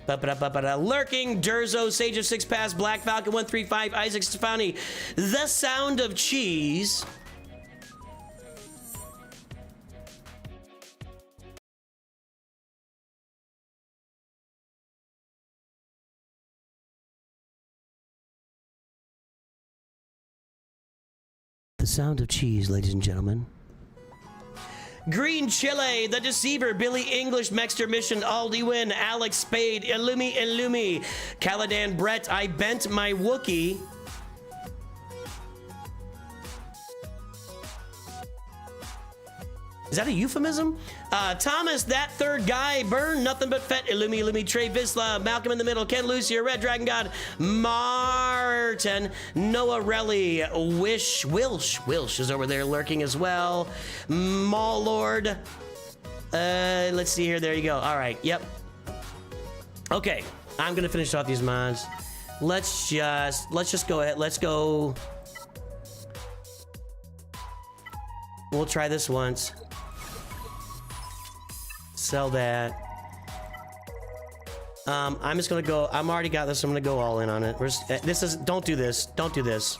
Lurking, Durzo, Sage of 6 Pass, Black Falcon 135, Isaac Stefani, The Sound of Cheese. The Sound of Cheese, ladies and gentlemen. Green Chile, The Deceiver, Billy English, Mexter Mission, Aldi Win, Alex Spade, Illumi, Caladan Brett, I Bent My Wookie. Is that a euphemism? Thomas, That Third Guy, Burn, Nothing But Fet, Illumi, Trey Visla, Malcolm in the Middle, Ken Lucia, Red Dragon God, Martin, Noah Relly, Wilsh is over there lurking as well. Mall Lord. Let's see here. There you go. All right. Yep. Okay. I'm gonna finish off these mods. Let's just go ahead. Let's go. We'll try this once. Sell that. I'm just gonna go. I'm already got this. I'm gonna go all in on it. Don't do this. Don't do this.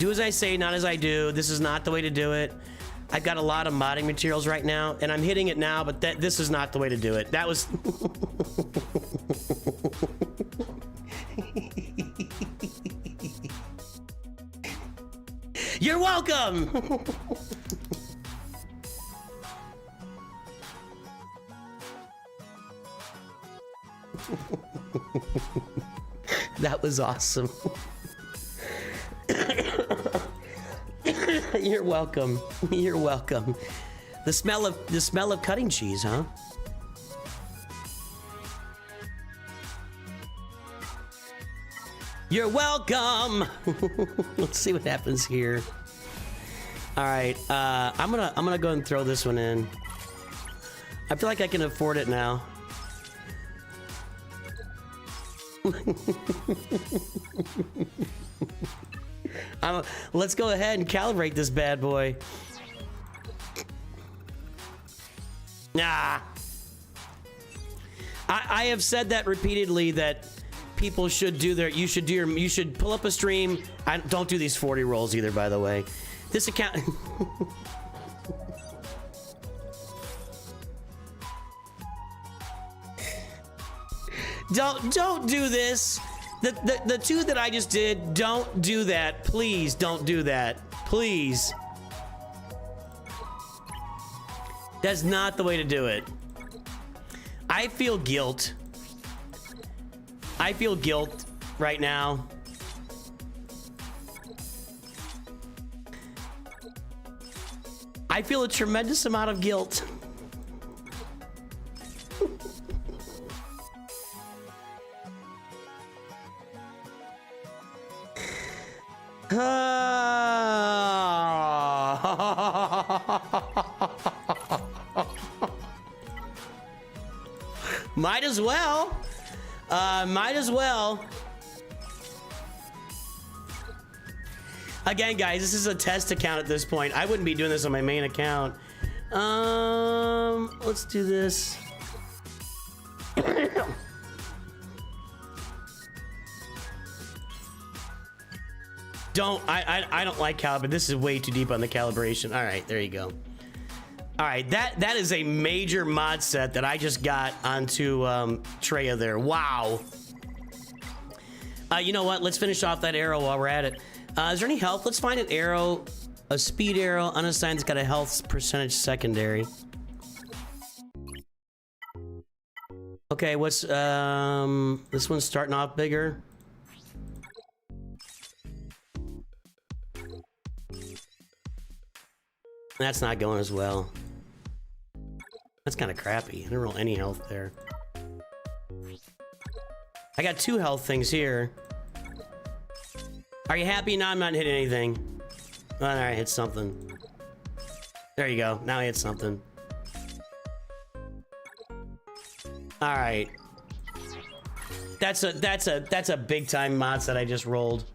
Do as I say, not as I do. This is not the way to do it. I've got a lot of modding materials right now, and I'm hitting it now, but this is not the way to do it. That was. You're welcome. That was awesome. You're welcome. You're welcome. The smell of cutting cheese, huh? You're welcome. Let's see what happens here. All right, I'm gonna go and throw this one in. I feel like I can afford it now. Let's go ahead and calibrate this bad boy. Nah. I have said that repeatedly, that people should do their, you should pull up a stream. Don't do these 40 rolls either, by the way. This account. Don't do this. The two that I just did, don't do that. Please don't do that. Please. That's not the way to do it. I feel guilt. I feel guilt right now. I feel a tremendous amount of guilt. Might as well. Might as well. Again, guys, this is a test account at this point. I wouldn't be doing this on my main account. Let's do this. I don't like calibration. This is way too deep on the calibration. All right, there you go. All right, that is a major mod set that I just got onto Treya there. Wow. You know what? Let's finish off that arrow while we're at it. Is there any health? Let's find an arrow, a speed arrow, unassigned. It's got a health percentage secondary. Okay, what's this one's starting off bigger. That's not going as well. That's kind of crappy. I didn't roll any health there. I got 2 health things here. Are you happy? No, I'm not hitting anything. Oh, all right, hit something. There you go. Now I hit something. All right. That's a big time mod that I just rolled.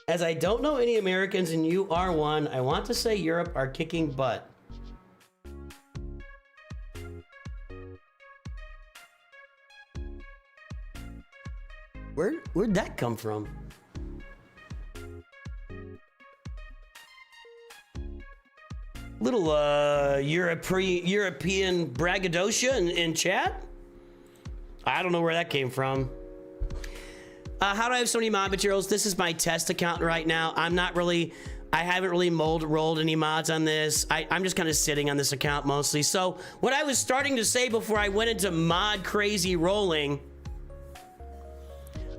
As I don't know any Americans and you are one, I want to say Europe are kicking butt. Where'd that come from? Little European braggadocio in chat? I don't know where that came from. How do I have so many mod materials? This is my test account right now. I haven't really rolled any mods on this. I'm just kind of sitting on this account mostly. So what I was starting to say before I went into mod crazy rolling,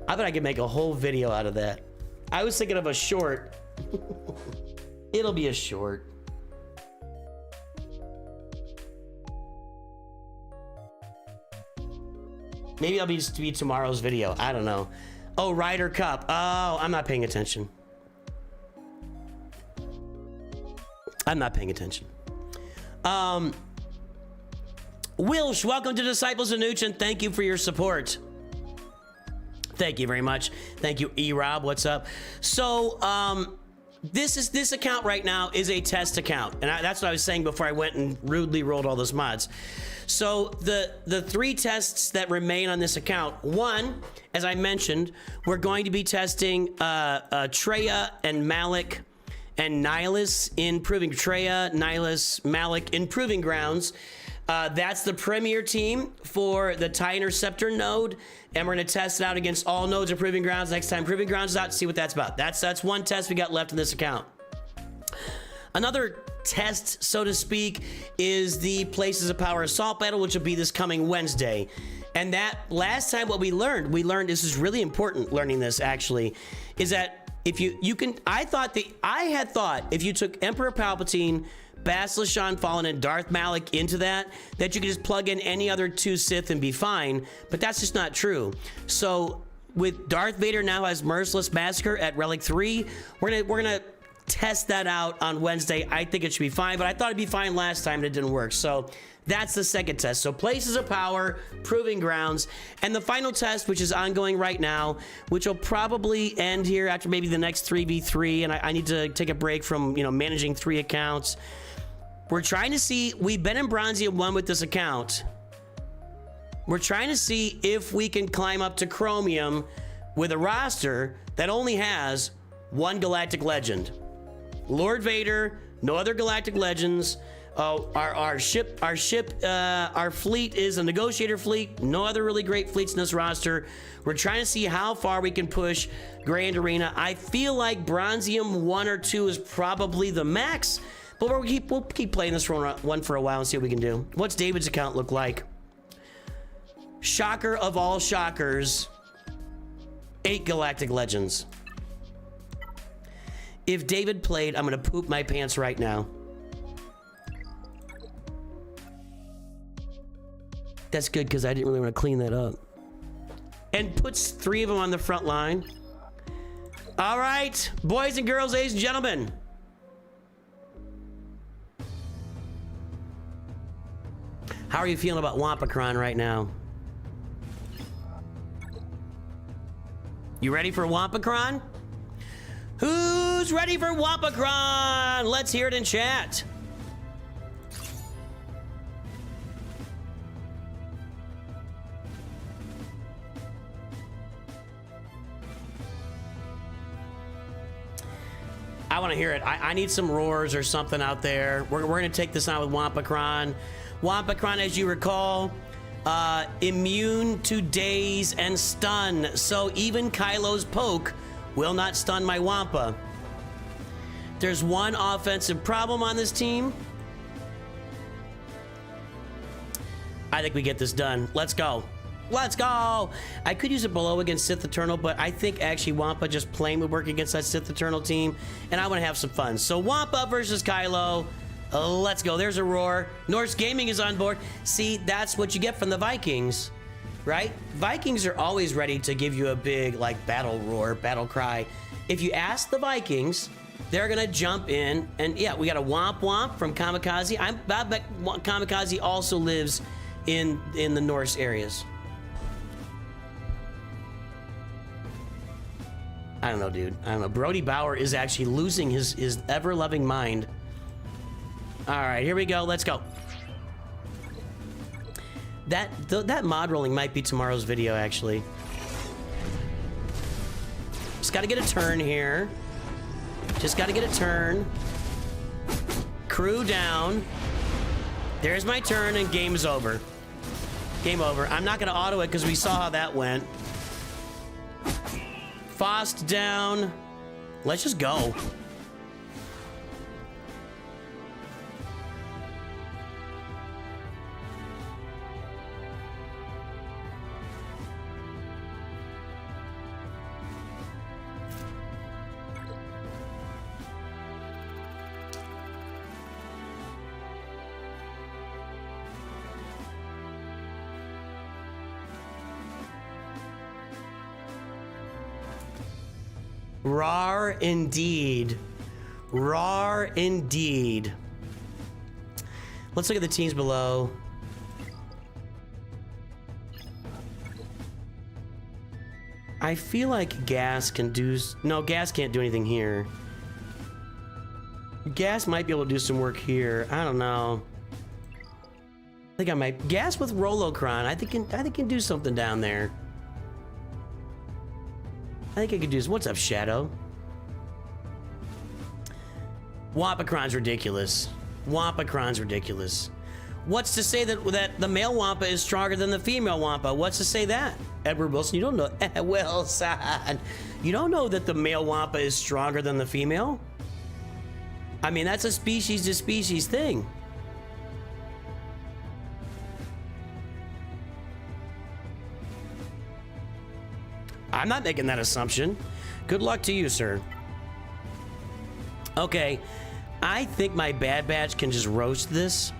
I bet I could make a whole video out of that. I was thinking of a short. It'll be a short. Maybe it'll just be tomorrow's video. I don't know. Oh, Ryder Cup. Oh, I'm not paying attention. I'm not paying attention. Wilsh, welcome to Disciples of Nooch, and thank you for your support. Thank you very much. Thank you, E-Rob. What's up? So, this account right now is a test account, and that's what I was saying before I went and rudely rolled all those mods. So the 3 tests that remain on this account, one, as I mentioned, we're going to be testing Treya and Malik and Nihilus in Proving Treya, Nihilus, Malik in Proving Grounds. That's the premier team for the TIE Interceptor node, and we're gonna test it out against all nodes of Proving Grounds next time Proving Grounds is out to see what that's about. That's one test we got left in this account. Another test, so to speak, is the Places of Power Assault Battle, which will be this coming Wednesday. And that last time what we learned, this is really important learning this actually, is that if you can, I had thought if you took Emperor Palpatine, Basilisk Shan Fallen, and Darth Malak into that you could just plug in any other 2 Sith and be fine, but that's just not true. So with Darth Vader now has Merciless Massacre at Relic 3, we're gonna test that out on Wednesday. I think it should be fine, but I thought it'd be fine last time and it didn't work. So that's the second test. So Places of Power, Proving Grounds, and the final test, which is ongoing right now, which will probably end here after maybe the next 3v3, and I need to take a break from, managing 3 accounts. We're trying to see, we've been in Bronzium 1 with this account. We're trying to see if we can climb up to Chromium with a roster that only has 1 Galactic Legend. Lord Vader, no other Galactic Legends. Our fleet is a negotiator fleet. No other really great fleets in this roster. We're trying to see how far we can push Grand Arena. I feel like Bronzium 1 or 2 is probably the max, but we'll keep playing this one for a while and see what we can do. What's David's account look like? Shocker of all shockers, 8 Galactic Legends. If David played, I'm gonna poop my pants right now. That's good because I didn't really want to clean that up. And puts 3 of them on the front line. All right, boys and girls, ladies and gentlemen. How are you feeling about Wampacron right now? You ready for Wampacron? Who's ready for Wampacron? Let's hear it in chat. I want to hear it. I need some roars or something out there. We're going to take this on with Wampacron. Wampacron, as you recall, immune to daze and stun. So even Kylo's poke will not stun my Wampa. There's one offensive problem on this team. I think we get this done. Let's go. Let's go. I could use it below against Sith Eternal, but I think actually Wampa just plain would work against that Sith Eternal team, and I want to have some fun. So Wampa versus Kylo. Let's go. There's a roar. Norse Gaming is on board. See, that's what you get from the Vikings, right? Vikings are always ready to give you a big, like, battle roar, battle cry. If you ask the Vikings, they're going to jump in, and yeah, we got a Womp Womp from Kamikaze. I bet Kamikaze also lives in the Norse areas. I don't know, dude. I don't know. Brody Bauer is actually losing his ever-loving mind. All right, here we go. Let's go. That mod rolling might be tomorrow's video, actually. Just got to get a turn here. Just got to get a turn. Crew down. There's my turn, and game is over. Game over. I'm not going to auto it because we saw how that went. Fost down. Let's just go. Rar indeed. Rar indeed. Let's look at the teams below. I feel like Gas can do... No, Gas can't do anything here. Gas might be able to do some work here. I don't know. I think I might... Gas with Rolocron. I think can do something down there. I think I could do this. What's up, Shadow? Wampacron's ridiculous. Wampacron's ridiculous. What's to say that the male Wampa is stronger than the female Wampa? What's to say that? Edward Wilson, you don't know. Wilson, you don't know that the male Wampa is stronger than the female? I mean, that's a species to species thing. I'm not making that assumption. Good luck to you, sir. Okay, I think my Bad Batch can just roast this.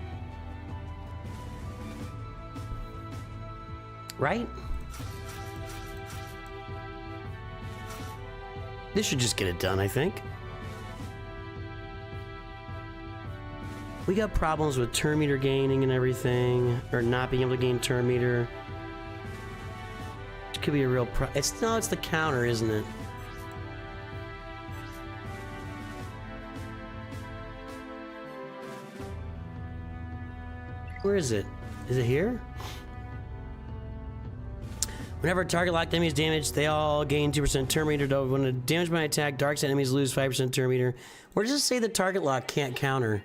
Right? This should just get it done, I think. We got problems with turn meter gaining and everything, or not being able to gain turn meter. It could be a real it's the counter, isn't it? Where is it? Is it here? Whenever a target locked enemy is damaged, they all gain 2% turn meter. When a damaged by attack, dark side enemies lose 5% turn meter. Where does it say the target lock can't counter?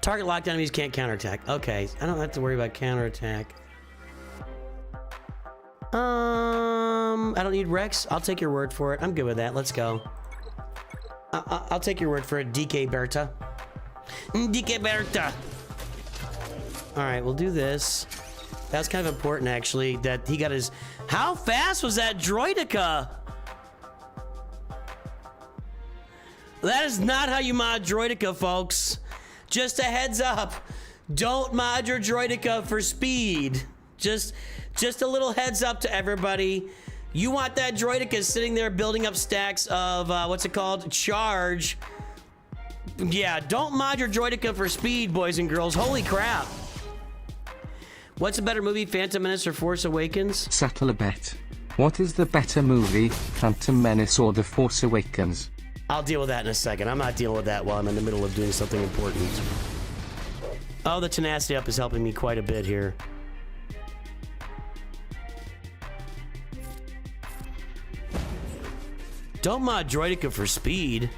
Target locked enemies can't counterattack. Okay, I don't have to worry about counterattack. I don't need Rex. I'll take your word for it. I'm good with that. Let's go. I'll take your word for it, DK Berta. DK Berta. All right, we'll do this. That's kind of important, actually, that he got his... How fast was that droidica? That is not how you mod droidica, folks. Just a heads up. Don't mod your droidica for speed. Just a little heads up to everybody. You want that droidica sitting there building up stacks of, what's it called? Charge. Yeah, don't mod your droidica for speed, boys and girls. Holy crap. What's a better movie, Phantom Menace or Force Awakens? Settle a bet. What is the better movie, Phantom Menace or The Force Awakens? I'll deal with that in a second. I'm not dealing with that while I'm in the middle of doing something important. Oh, the tenacity up is helping me quite a bit here. Don't mod droidica for speed.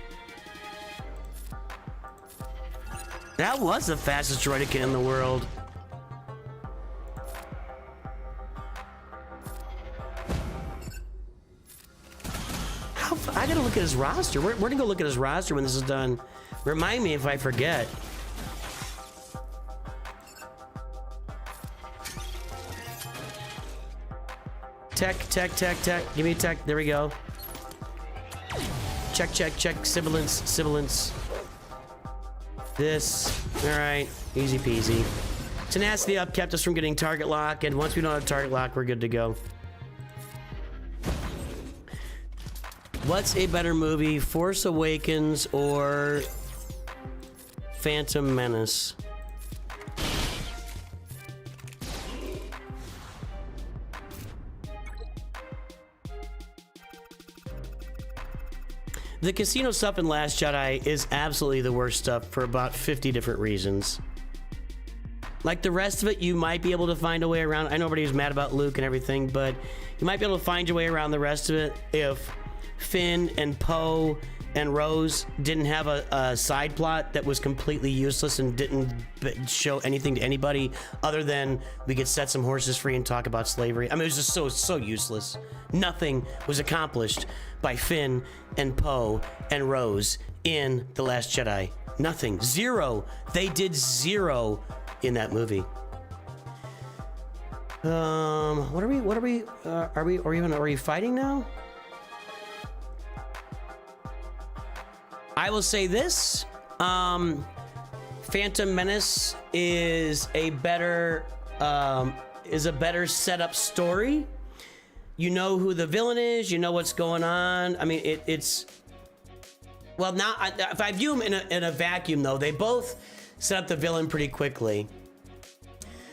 That was the fastest droidica in the world. I gotta look at his roster. We're gonna go look at his roster when this is done. Remind me if I forget. Tech. Give me tech. There we go. Check. Sibilance. This. All right. Easy peasy. Tenacity up kept us from getting target lock, and once we don't have target lock, we're good to go. What's a better movie, Force Awakens or Phantom Menace? The casino stuff in Last Jedi is absolutely the worst stuff for about 50 different reasons. Like the rest of it, you might be able to find a way around. I know everybody's mad about Luke and everything, but you might be able to find your way around the rest of it if Finn and Poe and Rose didn't have a side plot that was completely useless and didn't show anything to anybody other than we could set some horses free and talk about slavery. I mean, it was just so useless. Nothing was accomplished by Finn and Poe and Rose in The Last Jedi. Nothing. Zero. They did zero in that movie. What are we fighting now? I will say this, Phantom Menace is a better setup story. You know who the villain is, you know what's going on. I mean, it's well, now if I view them in a vacuum though, they both set up the villain pretty quickly.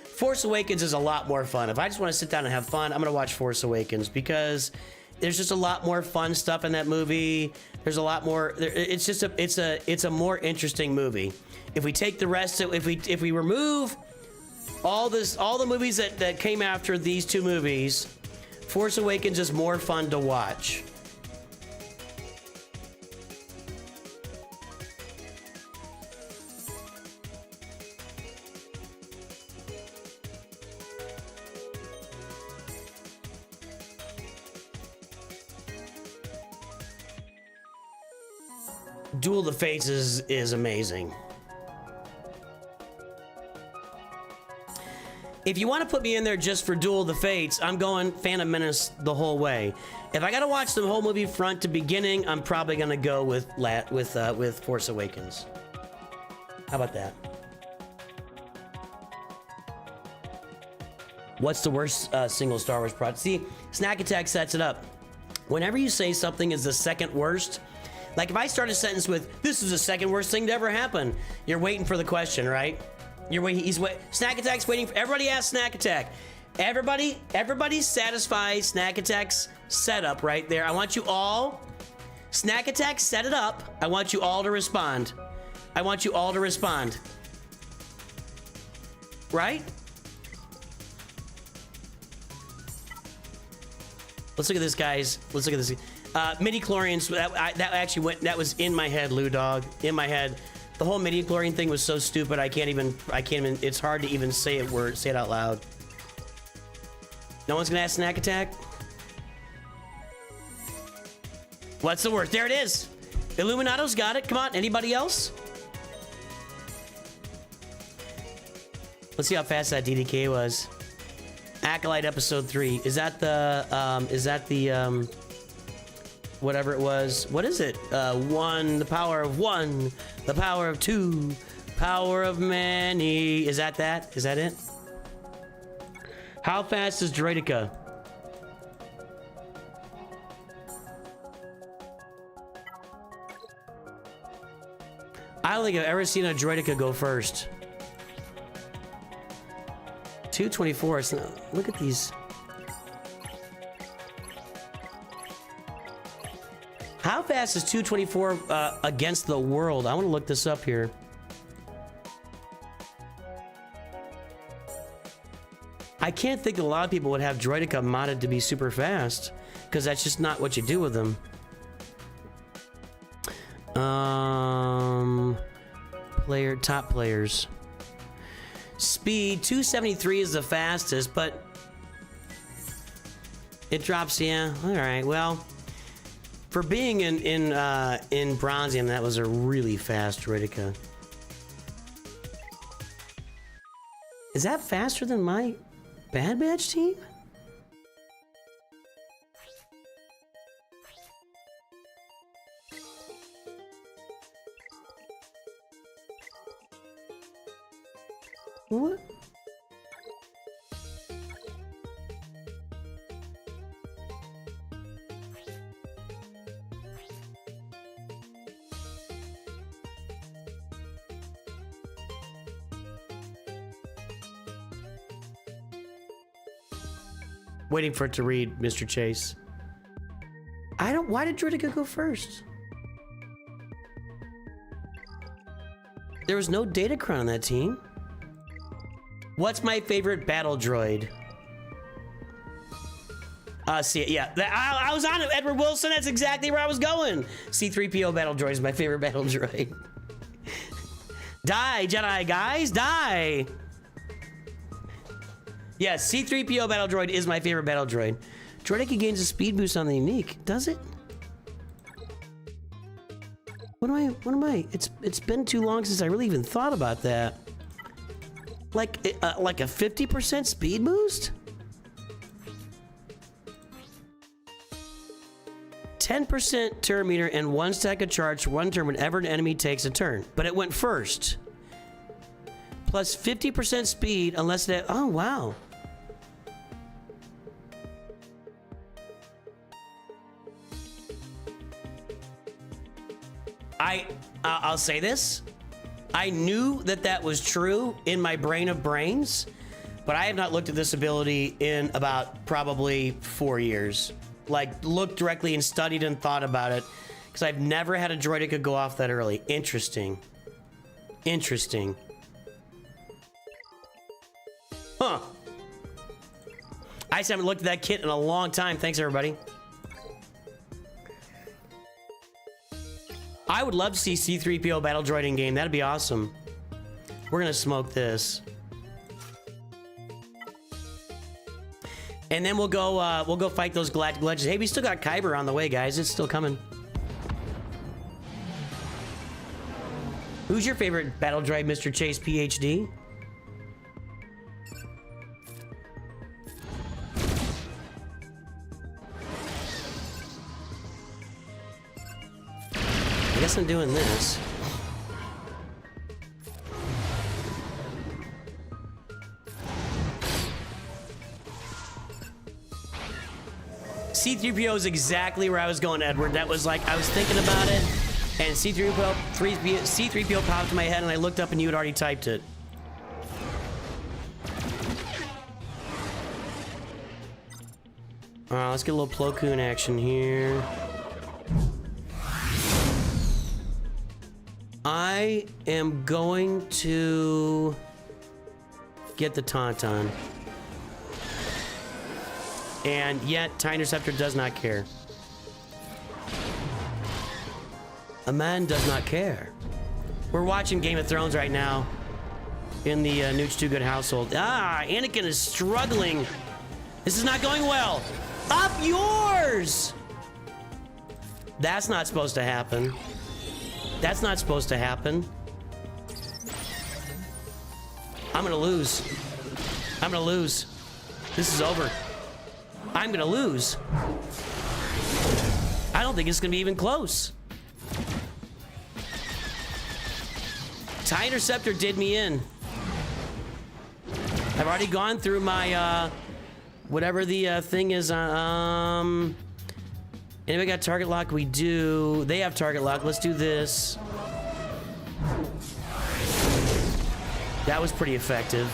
Force Awakens is a lot more fun. If I just want to sit down and have fun, I'm gonna watch Force Awakens because there's just a lot more fun stuff in that movie. There's a lot more. It's just it's a more interesting movie. If we take the rest of, if we remove all the movies that came after these two movies, Force Awakens is more fun to watch. Duel of the Fates is amazing. If you want to put me in there just for Duel of the Fates, I'm going Phantom Menace the whole way. If I gotta watch the whole movie front to beginning, I'm probably gonna go with Force Awakens. How about that? What's the worst single Star Wars project? See, Snack Attack sets it up. Whenever you say something is the second worst, like if I start a sentence with, this is the second worst thing to ever happen, you're waiting for the question, right? You're waiting, Snack Attack's waiting for, everybody ask Snack Attack. Everybody satisfy Snack Attack's setup right there. I want you all, Snack Attack set it up. I want you all to respond. I want you all to respond. Right? Let's look at this, guys. Let's look at this. Midi-chlorians, that actually went, that was in my head, Lou Dog, in my head. The whole midi-chlorian thing was so stupid, I can't even, it's hard to even say it out loud. No one's gonna ask Snack Attack? What's the worst? There it is. Illuminato's got it. Come on, anybody else? Let's see how fast that DDK was. Acolyte episode 3. Is that the, whatever it was? What is it? 1, the power of 1, the power of 2, power of many. Is that that? Is that it? How fast is Droideka? I don't think I've ever seen a Droideka go first. 224. So look at these. How fast is 224 against the world? I want to look this up here. I can't think a lot of people would have Droideka modded to be super fast, because that's just not what you do with them. Top players. Speed 273 is the fastest, but it drops. Yeah, all right. Well, for being in Bronzium, that was a really fast Droideka. Is that faster than my Bad Batch team? What? Waiting for it to read, Mr. Chase. Why did Droideka go first? There was no Datacron on that team. What's my favorite battle droid? See, yeah, I was on it, Edward Wilson. That's exactly where I was going. C-3PO battle droid is my favorite battle droid. Die, Jedi guys, die. Yeah, C-3PO battle droid is my favorite battle droid. Droideka gains a speed boost on the unique. Does it? What am I? It's been too long since I really even thought about that. Like a 50% speed boost? 10% turn meter and 1 stack of charge for 1 turn whenever an enemy takes a turn. But it went first. Plus 50% speed unless it... Oh, wow. I'll say this. I knew that was true in my brain of brains, but I have not looked at this ability in about probably 4 years. Like, looked directly and studied and thought about it, because I've never had a Droideka go off that early. Interesting. Interesting. Huh. I just haven't looked at that kit in a long time. Thanks, everybody. I would love to see C-3PO battle droid in game. That'd be awesome. We're gonna smoke this, and then we'll go fight those Galactic Legends. Hey, we still got Kyber on the way, guys. It's still coming. Who's your favorite battle droid, Mr. Chase PhD? I guess I'm doing this. C-3PO is exactly where I was going, Edward. That was like, I was thinking about it, and C-3PO popped in my head, and I looked up and you had already typed it. Let's get a little Plo Koon action here. I am going to get the Tauntaun. And yet, TIE Interceptor does not care. A man does not care. We're watching Game of Thrones right now in the Nooch2Gud household. Anakin is struggling. This is not going well. Up yours! That's not supposed to happen. That's not supposed to happen. I'm gonna lose. I'm gonna lose. This is over. I'm gonna lose. I don't think it's gonna be even close. TIE Interceptor did me in. I've already gone through my, whatever the thing is, anybody got target lock? We do. They have target lock. Let's do this. That was pretty effective.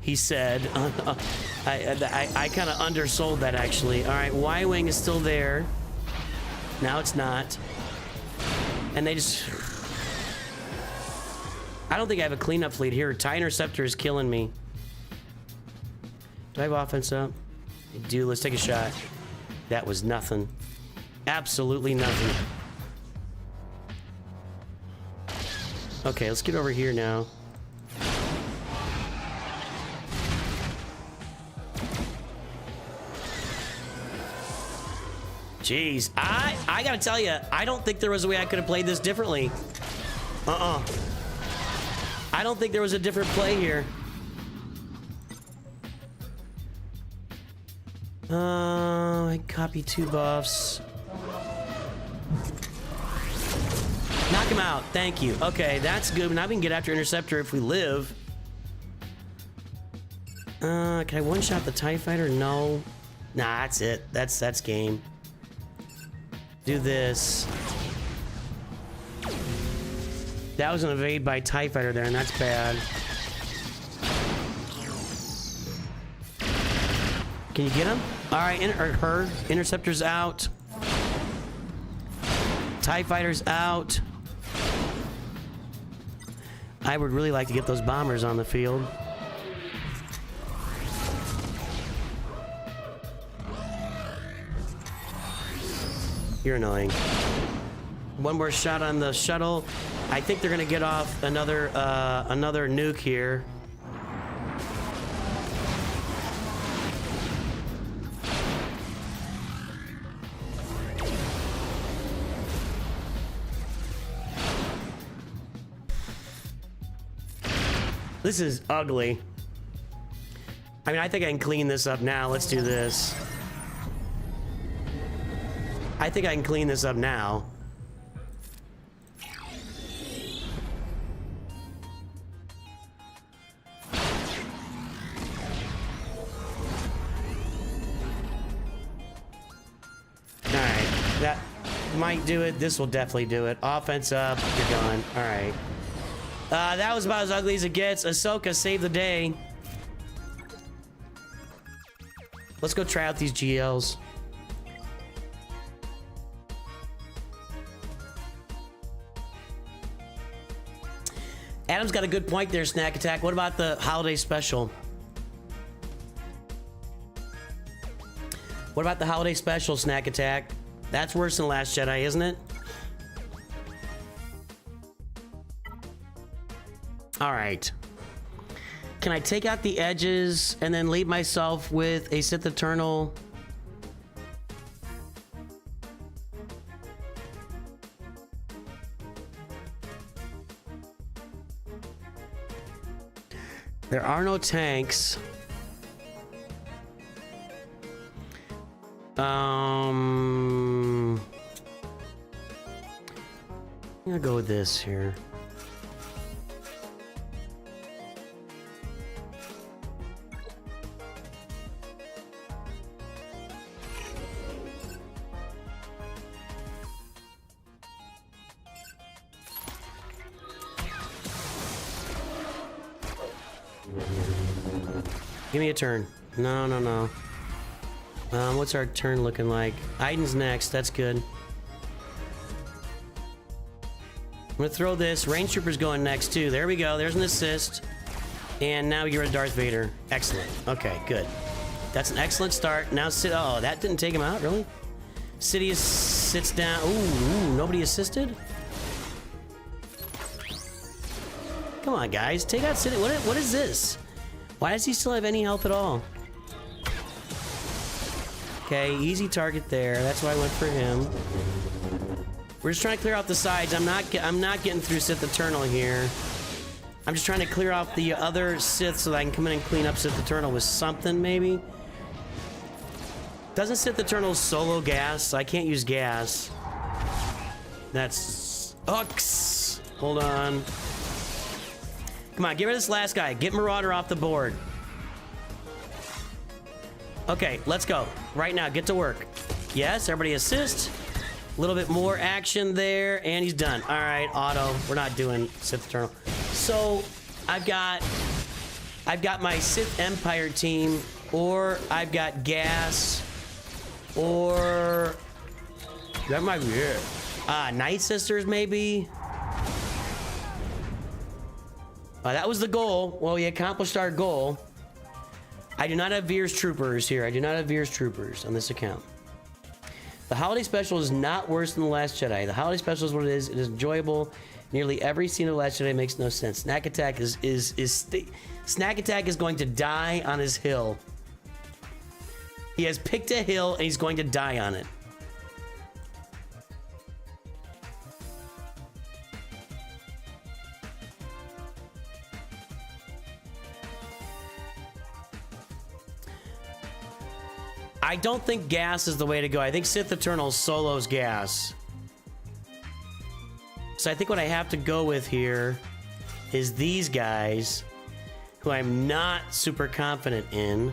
He said. I kind of undersold that, actually. All right, Y-Wing is still there. Now it's not. And they just... I don't think I have a cleanup fleet here. TIE Interceptor is killing me. Do I have offense up? I do. Let's take a shot. That was nothing. Absolutely nothing. Okay, let's get over here now. Jeez, I gotta tell you, I don't think there was a way I could have played this differently. I don't think there was a different play here. I copy 2 buffs. Knock him out, thank you. Okay, that's good. Now we can get after Interceptor if we live. Can I one-shot the TIE Fighter? No. Nah, that's it. That's game. Do this. That was an evade by TIE Fighter there, and that's bad. Can you get him? All right, her. Interceptor's out. TIE Fighter's out. I would really like to get those bombers on the field. You're annoying. One more shot on the shuttle. I think they're gonna get off another nuke here. This is ugly. I mean, I think I can clean this up now. Let's do this. I think I can clean this up now. Alright, that might do it. This will definitely do it. Offense up, you're gone. Alright. That was about as ugly as it gets. Ahsoka saved the day. Let's go try out these GLs. Adam's got a good point there, Snack Attack. What about the holiday special? What about the holiday special, Snack Attack? That's worse than Last Jedi, isn't it? All right. Can I take out the edges and then leave myself with a Sith Eternal? There are no tanks. I'm gonna go with this here. Give me a turn. No, no, no. What's our turn looking like? Aiden's next. That's good. I'm gonna throw this. Range Trooper's going next too. There we go. There's an assist. And now we get rid of Darth Vader. Excellent. Okay, good. That's an excellent start. Now sit. Oh, that didn't take him out, really? Sidious sits down. Ooh, nobody assisted? Come on, guys. Take out Sidious. What is this? Why does he still have any health at all? Okay, easy target there. That's why I went for him. We're just trying to clear out the sides. I'm not getting through Sith Eternal here. I'm just trying to clear out the other Sith so that I can come in and clean up Sith Eternal with something, maybe. Doesn't Sith Eternal solo gas? I can't use gas. That's Ux. Hold on. Come on, get rid of this last guy. Get Marauder off the board. Okay, let's go. Right now, get to work. Yes, everybody assist. A little bit more action there, and he's done. All right, auto. We're not doing Sith Eternal. So, I've got my Sith Empire team, or I've got gas, or that might be it. Night Sisters, maybe. That was the goal. Well, we accomplished our goal. I do not have Veer's Troopers here. I do not have Veer's Troopers on this account. The Holiday Special is not worse than The Last Jedi. The Holiday Special is what it is. It is enjoyable. Nearly every scene of The Last Jedi makes no sense. Snack Attack Snack Attack is going to die on his hill. He has picked a hill and he's going to die on it. I don't think gas is the way to go. I think Sith Eternal solos gas. So I think what I have to go with here is these guys, who I'm not super confident in.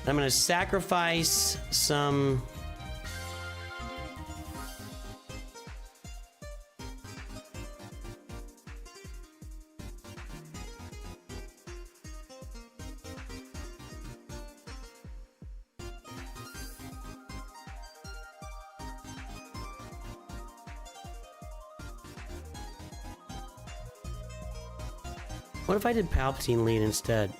I'm going to sacrifice some... What if I did Palpatine lead instead?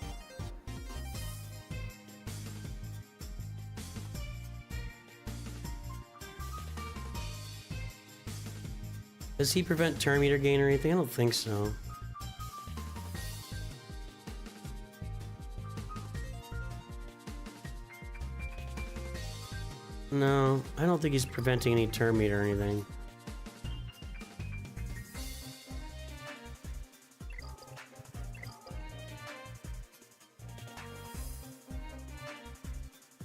Does he prevent turn meter gain or anything? I don't think so. No, I don't think he's preventing any turn meter or anything.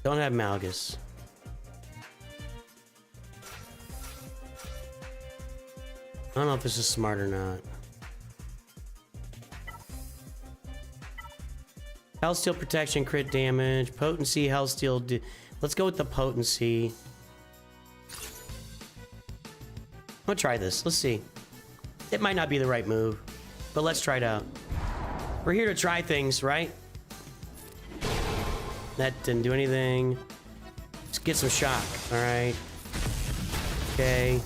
Don't have Malgus. I don't know if this is smart or not. Hellsteel protection, crit damage, potency, Hellsteel. Let's go with the potency. I'm gonna try this. Let's see. It might not be the right move, but let's try it out. We're here to try things, right? That didn't do anything. Let's get some shock. All right. Okay.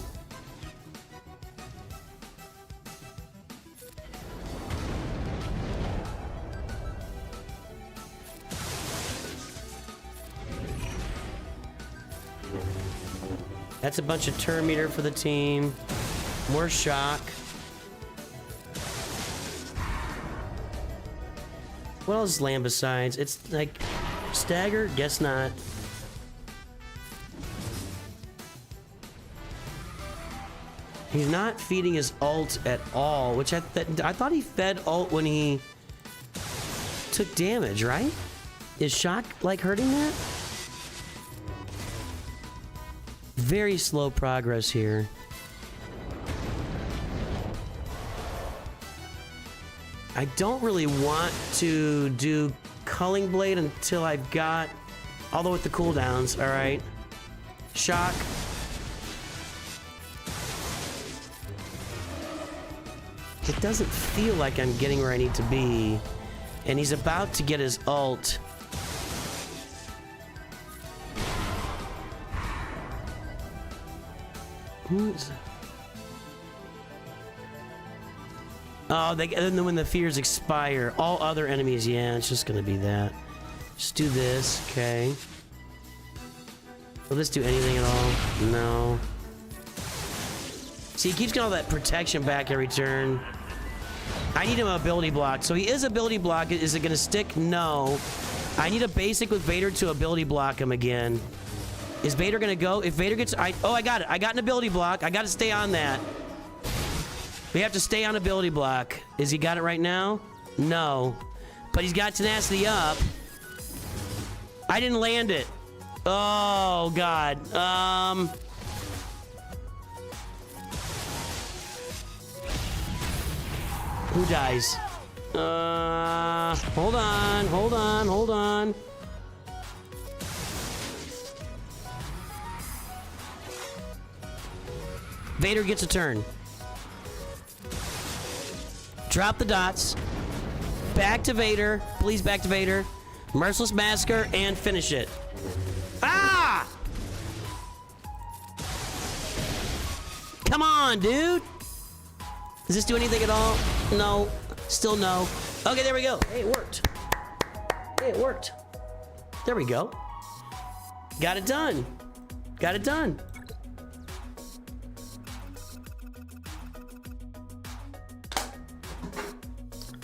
That's a bunch of turn meter for the team. More shock. What else is land besides? It's like stagger? Guess not. He's not feeding his ult at all, which I thought he fed ult when he took damage, right? Is shock like hurting that? Very slow progress here. I don't really want to do Culling Blade until I've got, although with the cooldowns, all right. Shock. It doesn't feel like I'm getting where I need to be. And he's about to get his ult. Oh, and then when the fears expire, all other enemies, yeah, it's just gonna be that. Just do this, okay. Will this do anything at all? No. See, he keeps getting all that protection back every turn. I need him ability block. So he is ability block. Is it gonna stick? No. I need a basic with Vader to ability block him again. Is Vader gonna go? If Vader gets, oh, I got it. I got an ability block. I gotta stay on that. We have to stay on ability block. Is he got it right now? No. But he's got tenacity up. I didn't land it. Oh, God. Who dies? Hold on, hold on, hold on. Vader gets a turn. Drop the dots. Back to Vader. Please, back to Vader. Merciless Massacre and finish it. Ah! Come on, dude. Does this do anything at all? No. Still no. Okay, there we go. Hey, it worked. Hey, it worked. There we go. Got it done. Got it done.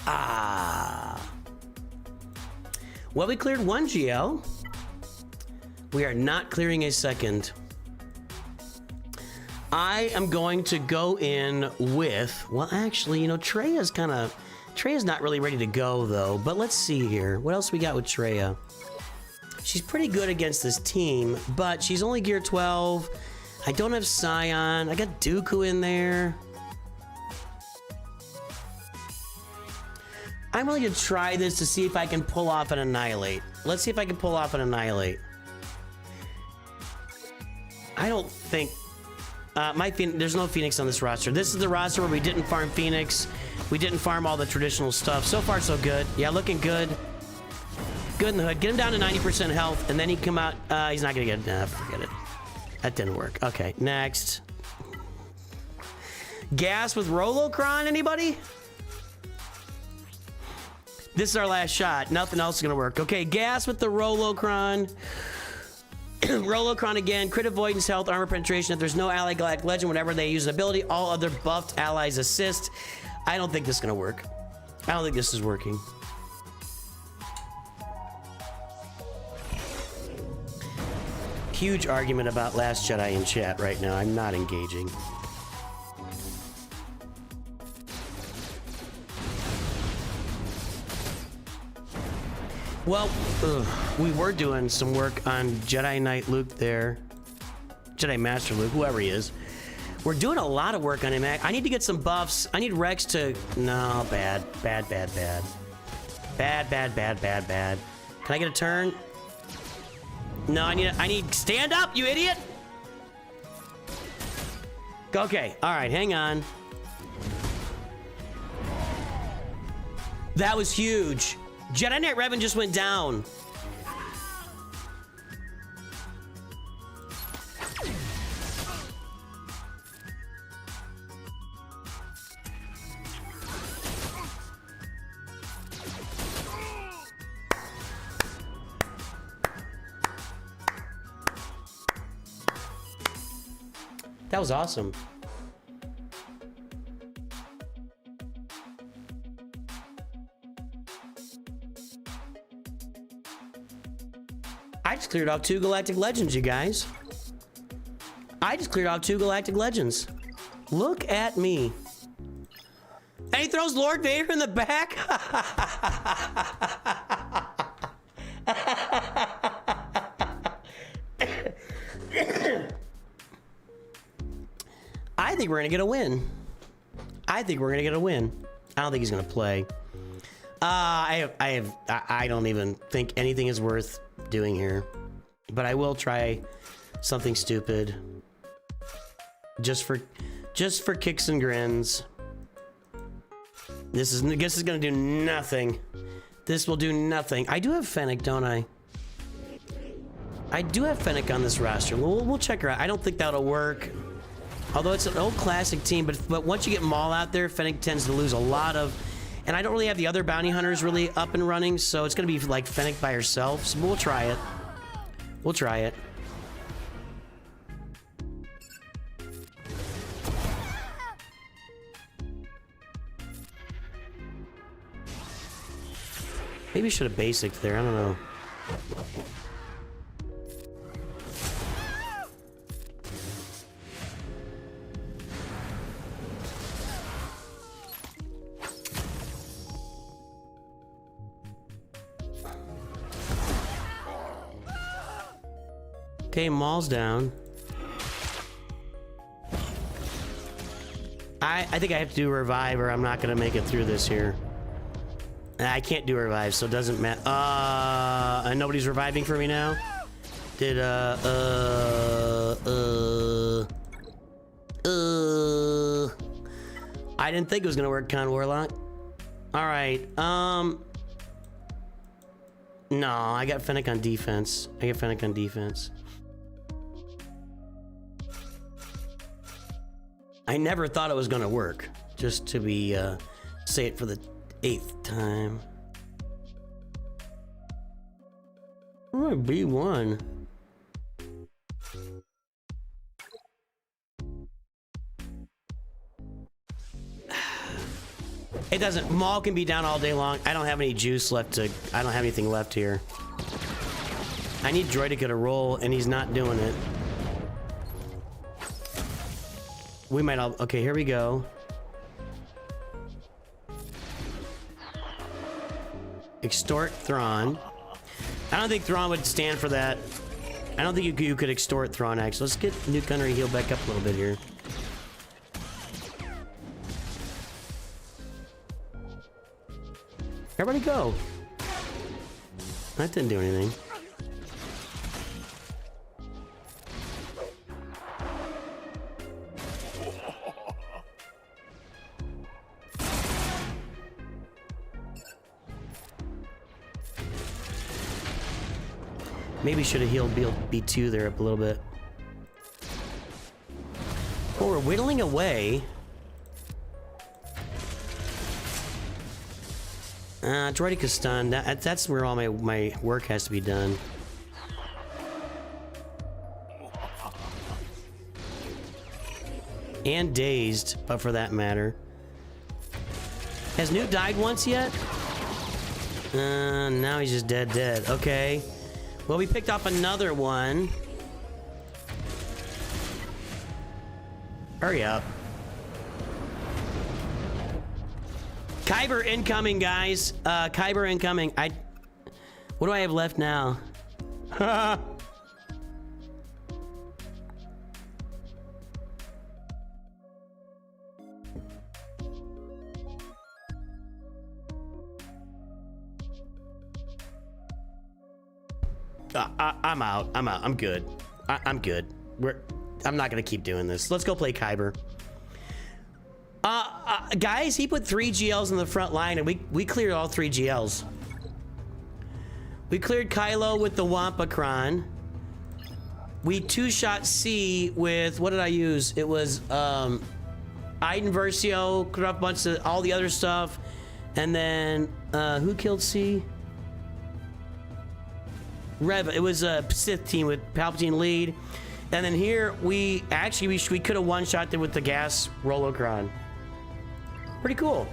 Ah. Well, we cleared one GL. We are not clearing a second. I am going to go in with, well, actually, you know, Treya's not really ready to go, though. But let's see here. What else we got with Treya? She's pretty good against this team, but she's only gear 12. I don't have Scion. I got Dooku in there. I'm willing to try this to see if I can pull off an Annihilate. Let's see if I can pull off an Annihilate. I don't think... there's no Phoenix on this roster. This is the roster where we didn't farm Phoenix. We didn't farm all the traditional stuff. So far, so good. Yeah, looking good. Good in the hood. Get him down to 90% health, and then he can come out. He's not going to get... Nah, forget it. That didn't work. Okay, next. Gas with Rolocron, anybody? This is our last shot. Nothing else is going to work. Okay, gas with the Rolocron. Rolocron again. Crit avoidance, health, armor penetration. If there's no ally Galactic Legend, whenever they use an ability, all other buffed allies assist. I don't think this is going to work. I don't think this is working. Huge argument about Last Jedi in chat right now. I'm not engaging. Well, we were doing some work on Jedi Knight Luke there. Jedi Master Luke, whoever he is. We're doing a lot of work on him. I need to get some buffs. I need Rex to... No, bad. Bad, bad, bad. Bad, bad, bad, bad, bad. Can I get a turn? No, I need... Stand up, you idiot! Okay, alright, hang on. That was huge. Jedi Knight Revan just went down. That was awesome. I just cleared off 2 Galactic Legends, you guys. I just cleared off 2 Galactic Legends. Look at me. And he throws Lord Vader in the back. I think we're gonna get a win. I think we're gonna get a win. I don't think he's gonna play. I don't even think anything is worth doing here, but I will try something stupid, just for kicks and grins. This is gonna do nothing. This will do nothing. I do have Fennec, don't I? I do have Fennec on this roster. We'll check her out. I don't think that'll work. Although it's an old classic team, but once you get Maul out there, Fennec tends to lose a lot of. And I don't really have the other bounty hunters really up and running, so it's gonna be like Fennec by herself. So we'll try it. We'll try it. Maybe should have basic there. I don't know. Okay, Maul's down. I think I have to do a revive or I'm not gonna make it through this here. I can't do a revive, so it doesn't matter. And nobody's reviving for me now? Did, I didn't think it was gonna work, Con Warlock. Alright, no, I got Fennec on defense. I got Fennec on defense. I never thought it was gonna work. Just to be, say it for the 8th time. Oh, B1. It doesn't. Maul can be down all day long. I don't have any juice left to. I don't have anything left here. I need Droidica to roll, and he's not doing it. We might all. Okay, here we go. Extort Thrawn. I don't think Thrawn would stand for that. I don't think you could extort Thrawn, actually. Let's get Nooch Gunner healed back up a little bit here. Everybody go. That didn't do anything. Maybe should have healed B2 there up a little bit. Well, we're whittling away. Droidica's stunned. That's where all my work has to be done. And dazed, but for that matter. Has Nooch died once yet? Now he's just dead. Okay. Well, we picked up another one. Hurry up. Kyber incoming, guys. Kyber incoming. What do I have left now? I'm out. I'm good. I'm good. I'm not gonna keep doing this. Let's go play Kyber. Guys, he put 3 GLs in the front line, and we cleared all 3 GLs. We cleared Kylo with the Wampakron. We 2-shot C with, what did I use? It was Iden Versio, cleared up a bunch of all the other stuff, and then who killed C? Rev. It was a Sith team with Palpatine lead, and then here we could have 1-shot them with the gas Rolocron. Pretty cool.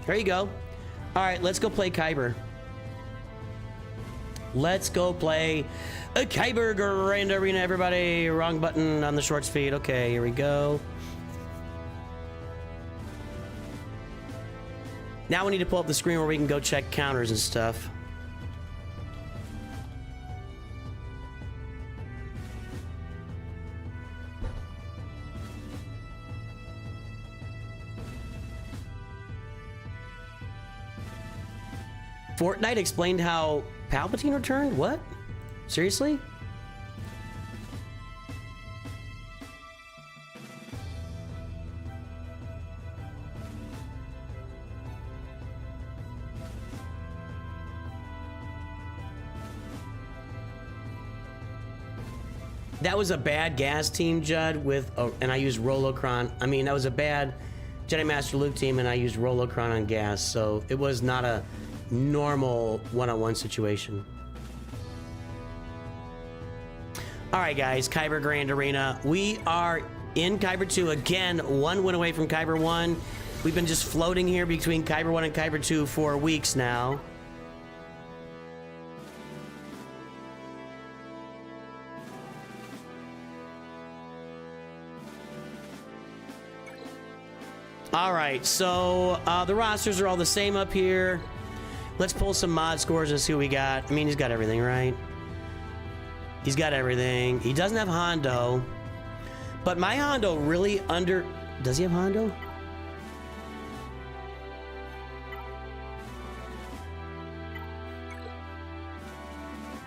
There you go. All right, let's go play Kyber. Let's go play a Kyber Grand Arena, everybody. Wrong button on the short speed. Okay, here we go. Now we need to pull up the screen where we can go check counters and stuff. Fortnite explained how Palpatine returned? What? Seriously? That was a bad gas team, Judd, and I used Rolocron. I mean, that was a bad Jedi Master Luke team, and I used Rolocron on gas, so it was not a normal one-on-one situation. All right, guys, Kyber Grand Arena. We are in Kyber 2 again, one win away from Kyber 1. We've been just floating here between Kyber 1 and Kyber 2 for weeks now. All right, so the rosters are all the same up here. Let's pull some mod scores and see what we got. I mean, he's got everything, right? He's got everything. He doesn't have Hondo, but my Hondo really under... Does he have Hondo?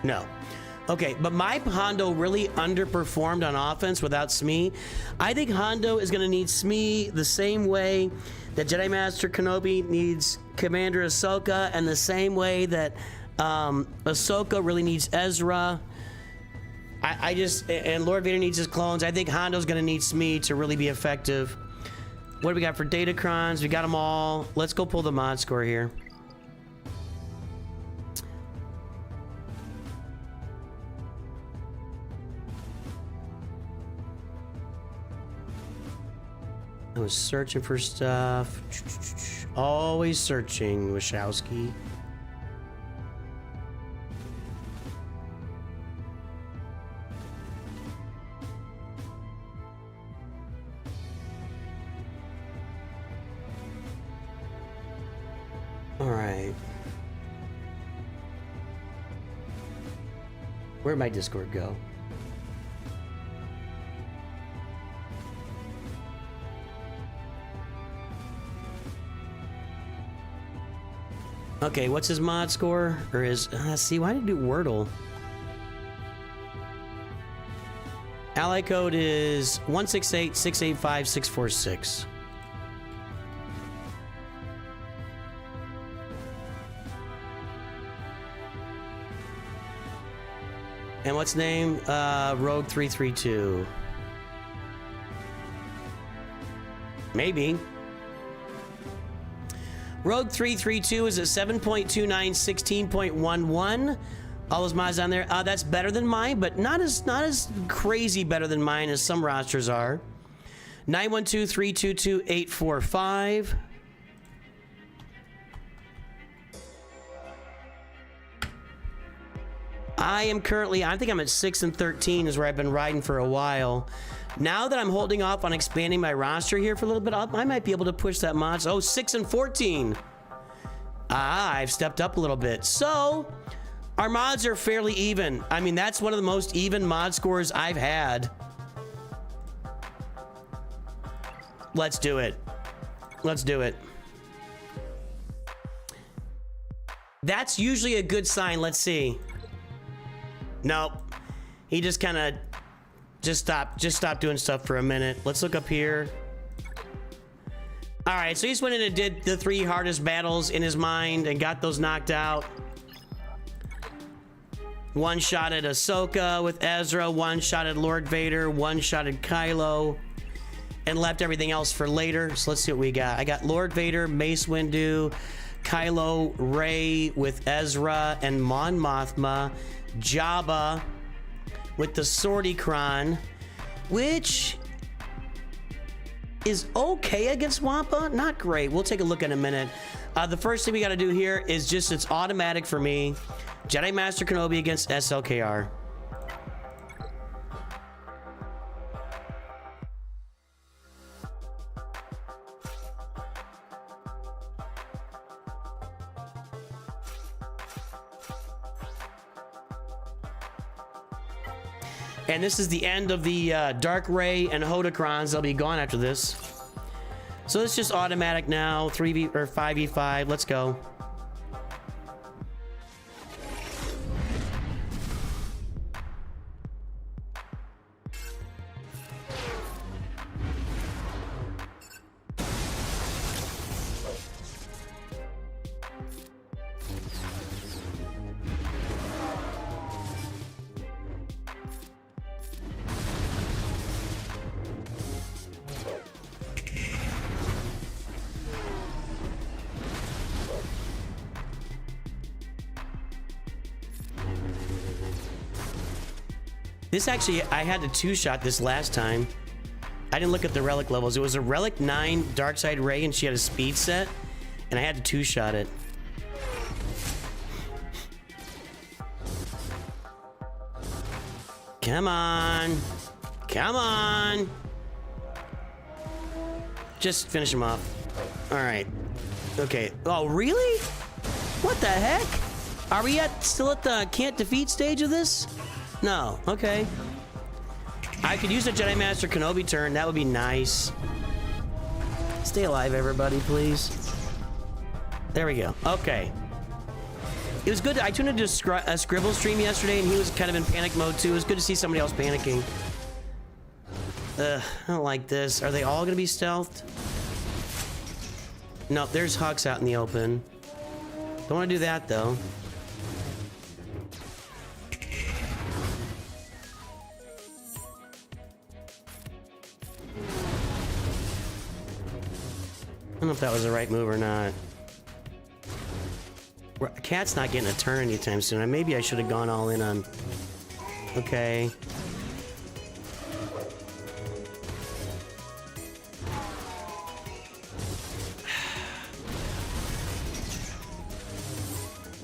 No. Okay, but my Hondo really underperformed on offense without Smee. I think Hondo is going to need Smee the same way that Jedi Master Kenobi needs Commander Ahsoka, and the same way that Ahsoka really needs Ezra. And Lord Vader needs his clones. I think Hondo's going to need Smee to really be effective. What do we got for Datacrons? We got them all. Let's go pull the mod score here. I was searching for stuff. Always searching, Wachowski. All right. Where'd my Discord go? Okay, what's his mod score? Or his... see, why did I do Wordle? Ally code is 168-685-646. And what's name? Rogue 332. Maybe. Rogue 332 is at 7.29, 16.11. All those mods on there. That's better than mine, but not as crazy better than mine as some rosters are. 912-322-845. I think I'm at 6 and 13 is where I've been riding for a while. Now that I'm holding off on expanding my roster here for a little bit, I might be able to push that mod. Oh, 6 and 14. I've stepped up a little bit. So our mods are fairly even. I mean, that's one of the most even mod scores I've had. Let's do it. Let's do it. That's usually a good sign. Let's see. Nope. He just kind of just stopped doing stuff for a minute. Let's look up here. All right, so he just went in and did the 3 hardest battles in his mind and got those knocked out. One shot at Ahsoka with Ezra, one shot at Lord Vader, one shot at Kylo, and left everything else for later. So let's see what we got. I got Lord Vader, Mace Windu, Kylo, Rey with Ezra and Mon Mothma, Jabba with the Swordicron, which is okay against Wampa. Not great. We'll take a look in a minute. The first thing we got to do here is just, it's automatic for me. Jedi Master Kenobi against SLKR. And this is the end of the Dark Ray and Hodocrons. They'll be gone after this. So it's just automatic now. 3v or 5v5. Let's go. This actually, I had to two-shot this last time. I didn't look at the relic levels. It was a relic 9 Dark Side Ray, and she had a speed set, and I had to two-shot it. Come on. Come on. Just finish him off. All right. Okay. Oh, really? What the heck? Are we still at the can't defeat stage of this? No. Okay. I could use a Jedi Master Kenobi turn. That would be nice. Stay alive, everybody, please. There we go. Okay. It was good. I tuned into a Scribble stream yesterday, and he was kind of in panic mode, too. It was good to see somebody else panicking. I don't like this. Are they all going to be stealthed? No, there's Hux out in the open. Don't want to do that, though. I don't know if that was the right move or not. Cat's not getting a turn anytime soon. Maybe I should have gone all in on... Okay.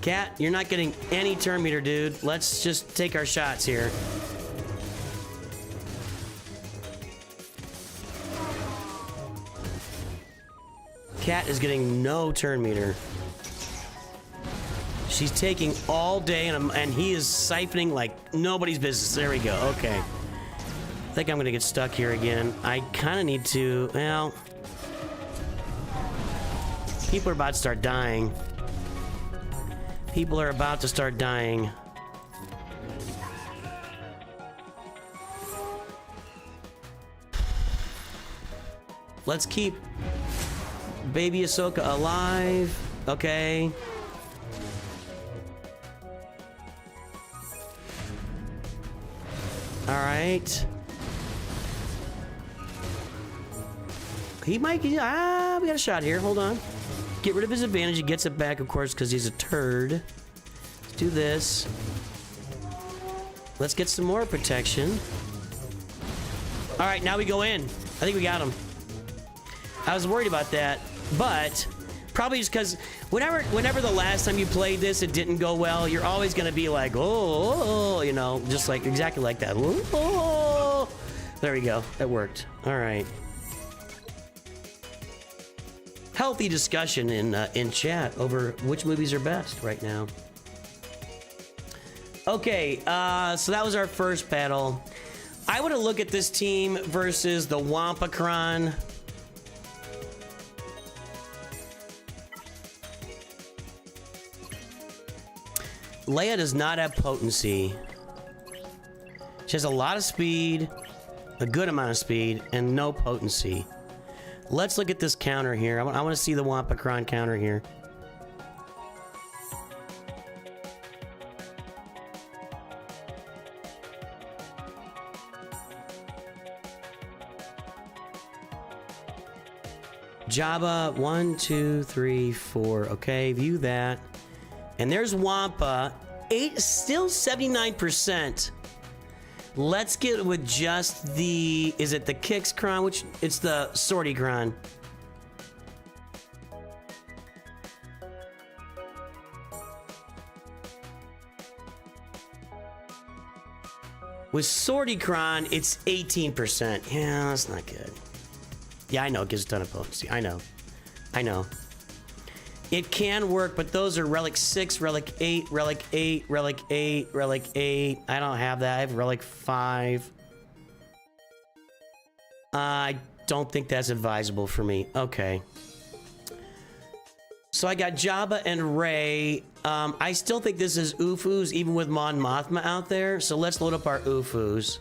Cat, you're not getting any turn meter, dude. Let's just take our shots here. Cat is getting no turn meter. She's taking all day, and he is siphoning like nobody's business. There we go. Okay. I think I'm gonna get stuck here again. I kind of need to. Well, people are about to start dying. People are about to start dying. Let's keep baby Ahsoka alive. Okay. All right. He might get... we got a shot here. Hold on. Get rid of his advantage. He gets it back, of course, because he's a turd. Let's do this. Let's get some more protection. All right, now we go in. I think we got him. I was worried about that, but probably just because whenever the last time you played this, it didn't go well, you're always going to be like, oh, you know, just like exactly like that. Oh. There we go. That worked. All right. Healthy discussion in chat over which movies are best right now. Okay, so that was our first battle. I want to look at this team versus the Wampacron. Leia does not have potency. She has a lot of speed, a good amount of speed, and no potency. Let's look at this counter here. I want to see the Wampacron counter here. Jabba, 1, 2, 3, 4. Okay, view that. And there's Wampa, still 79%. Let's get with just the, is it the Kix Cron? Which, it's the Sortie Cron. With Sortie Cron, it's 18%. Yeah, that's not good. Yeah, I know, it gives a ton of potency. I know. It can work, but those are Relic 6, Relic 8, Relic 8, Relic 8, Relic 8. I don't have that. I have Relic 5. I don't think that's advisable for me. Okay. So I got Jabba and Rey. I still think this is Ufus, even with Mon Mothma out there. So let's load up our Ufus.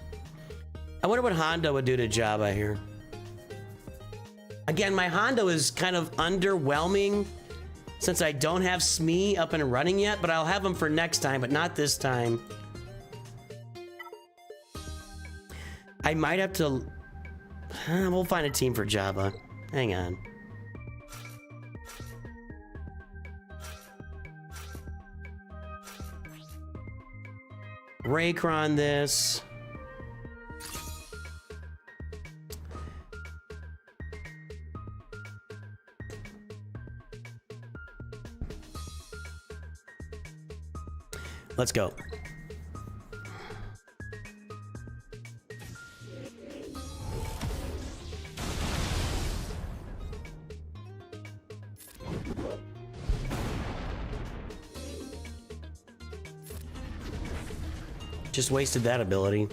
I wonder what Hondo would do to Jabba here. Again, my Hondo is kind of underwhelming since I don't have Smee up and running yet, but I'll have him for next time, but not this time. I might have to... we'll find a team for Jabba. Hang on. Raycron this. Let's go. Just wasted that ability.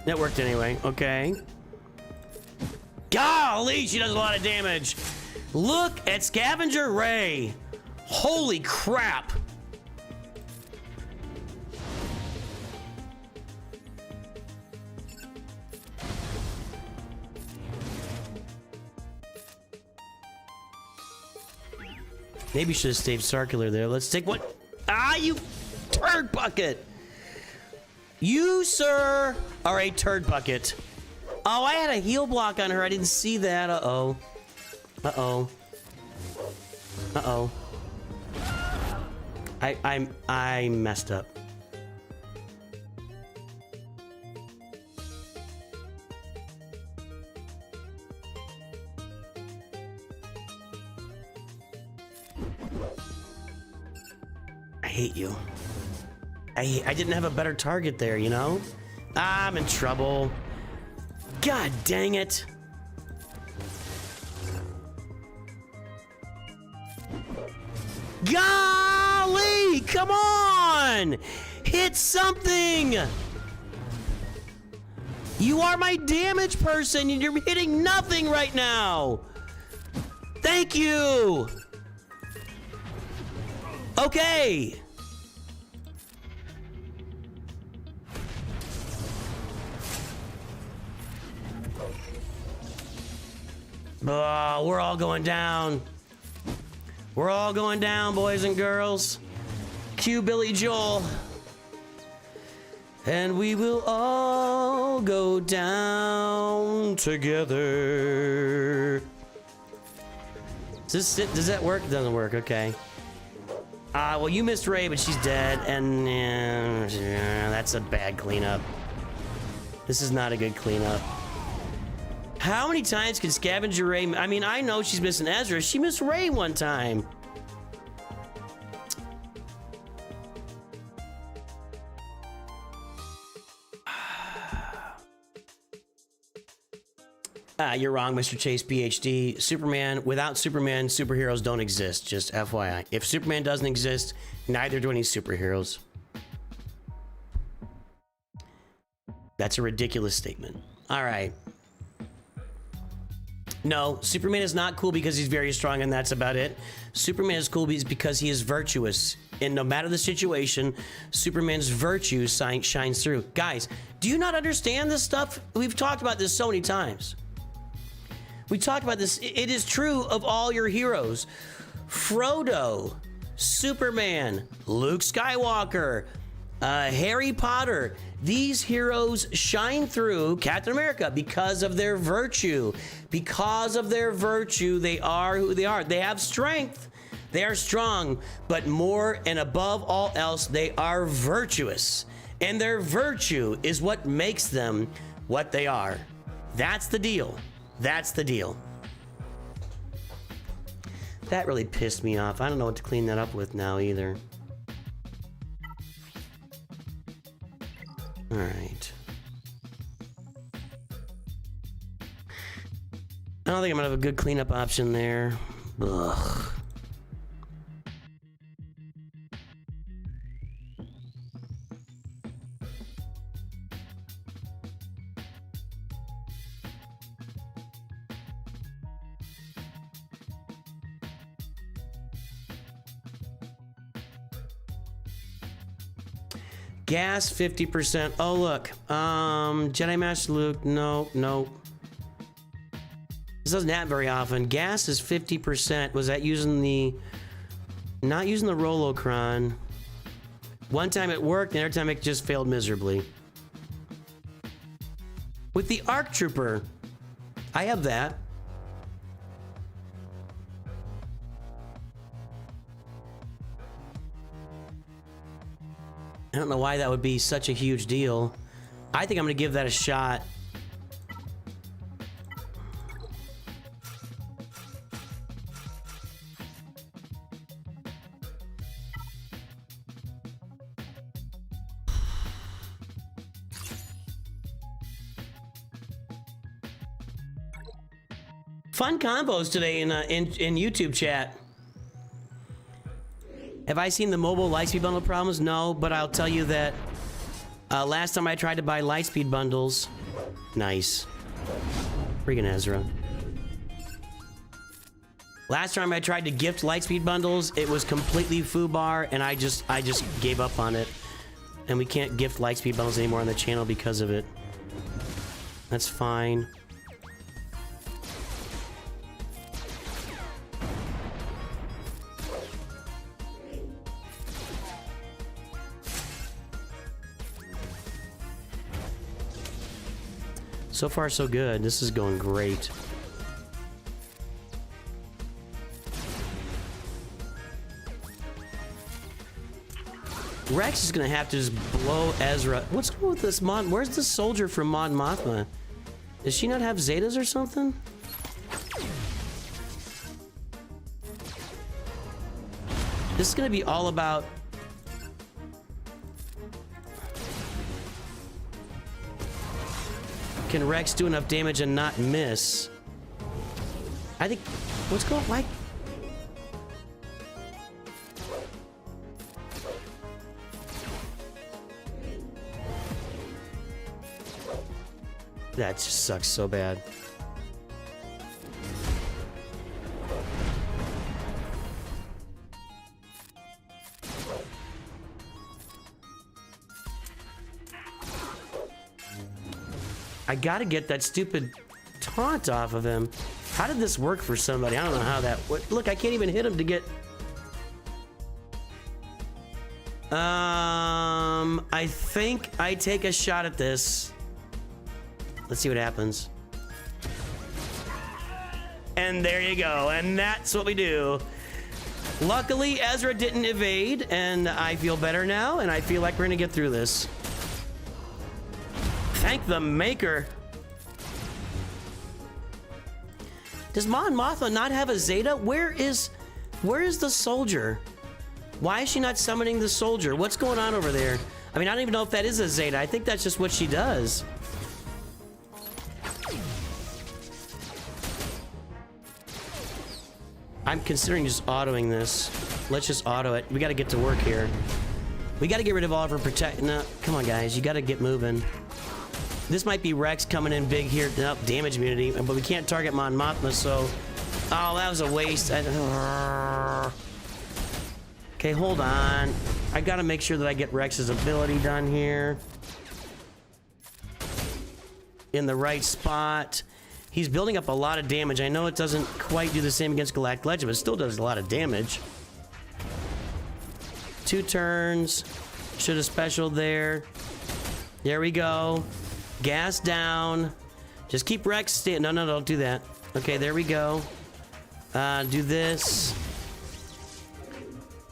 That worked anyway. Okay. Golly, she does a lot of damage. Look at Scavenger Rey. Holy crap. Maybe should have stayed circular there. Let's take one. Ah, you turd bucket. You, sir, are a turd bucket. Oh, I had a heal block on her. I didn't see that. Uh-oh. Uh-oh. Uh-oh. I messed up. I hate you. I didn't have a better target there, you know? I'm in trouble. God dang it. Golly, come on! Hit something! You are my damage person and you're hitting nothing right now! Thank you! Okay! Oh, we're all going down. We're all going down, boys and girls. Cue Billy Joel. And we will all go down together. Does that work? It doesn't work, okay. Well, you missed Rey, but she's dead, and that's a bad cleanup. This is not a good cleanup. How many times can Scavenger Rey... I mean, I know she's missing Ezra. She missed Rey one time. You're wrong, Mr. Chase PhD. Superman, without Superman, superheroes don't exist. Just FYI. If Superman doesn't exist, neither do any superheroes. That's a ridiculous statement. All right. No, Superman is not cool because he's very strong and that's about it. Superman is cool because he is virtuous. And no matter the situation, Superman's virtue shines through. Guys, do you not understand this stuff? We've talked about this so many times. We talked about this. It is true of all your heroes. Frodo, Superman, Luke Skywalker, Harry Potter. These heroes shine through Captain America because of their virtue. Because of their virtue, they are who they are. They have strength. They are strong. But more and above all else, they are virtuous. And their virtue is what makes them what they are. That's the deal. That's the deal. That really pissed me off. I don't know what to clean that up with now either. Alright. I don't think I'm gonna have a good cleanup option there. Ugh. Gas 50%. Oh look, Jedi Master Luke. No, no. This doesn't happen very often. Gas is 50%. Was that using the? Not using the Rolocron. One time it worked, the other time it just failed miserably. With the ARC Trooper, I have that. I don't know why that would be such a huge deal. I think I'm gonna give that a shot. Fun combos today in YouTube chat. Have I seen the mobile Lightspeed bundle problems? No, but I'll tell you that last time I tried to buy Lightspeed bundles, nice. Freaking Ezra. Last time I tried to gift Lightspeed bundles, it was completely foobar, and I just gave up on it. And we can't gift Lightspeed bundles anymore on the channel because of it. That's fine. So far, so good. This is going great. Rex is gonna have to just blow Ezra. What's going on with this Mon? Where's the soldier from Mon Mothma? Does she not have Zetas or something? This is gonna be all about. Can Rex do enough damage and not miss? I think. What's going on? Why? That just sucks so bad. I gotta get that stupid taunt off of him. How did this work for somebody? I don't know how that... Look, I can't even hit him to get... I think I take a shot at this. Let's see what happens. And there you go. And that's what we do. Luckily, Ezra didn't evade, and I feel better now, and I feel like we're gonna get through this. Thank the maker. Does Mon Mothma not have a Zeta? Where is the soldier? Why is she not summoning the soldier? What's going on over there? I mean, I don't even know if that is a Zeta. I think that's just what she does. I'm considering just autoing this. Let's just auto it. We got to get to work here. We got to get rid of all of her protect. No, come on, guys. You got to get moving. This might be Rex coming in big here. Nope, damage immunity. But we can't target Mon Mothma, so... Oh, that was a waste. Okay, hold on. I gotta make sure that I get Rex's ability done here. In the right spot. He's building up a lot of damage. I know it doesn't quite do the same against Galactic Legend, but it still does a lot of damage. 2 turns. Should have specialed there. There we go. Gas down. Just keep Rex stay. No, don't do that. Okay, there we go. Do this.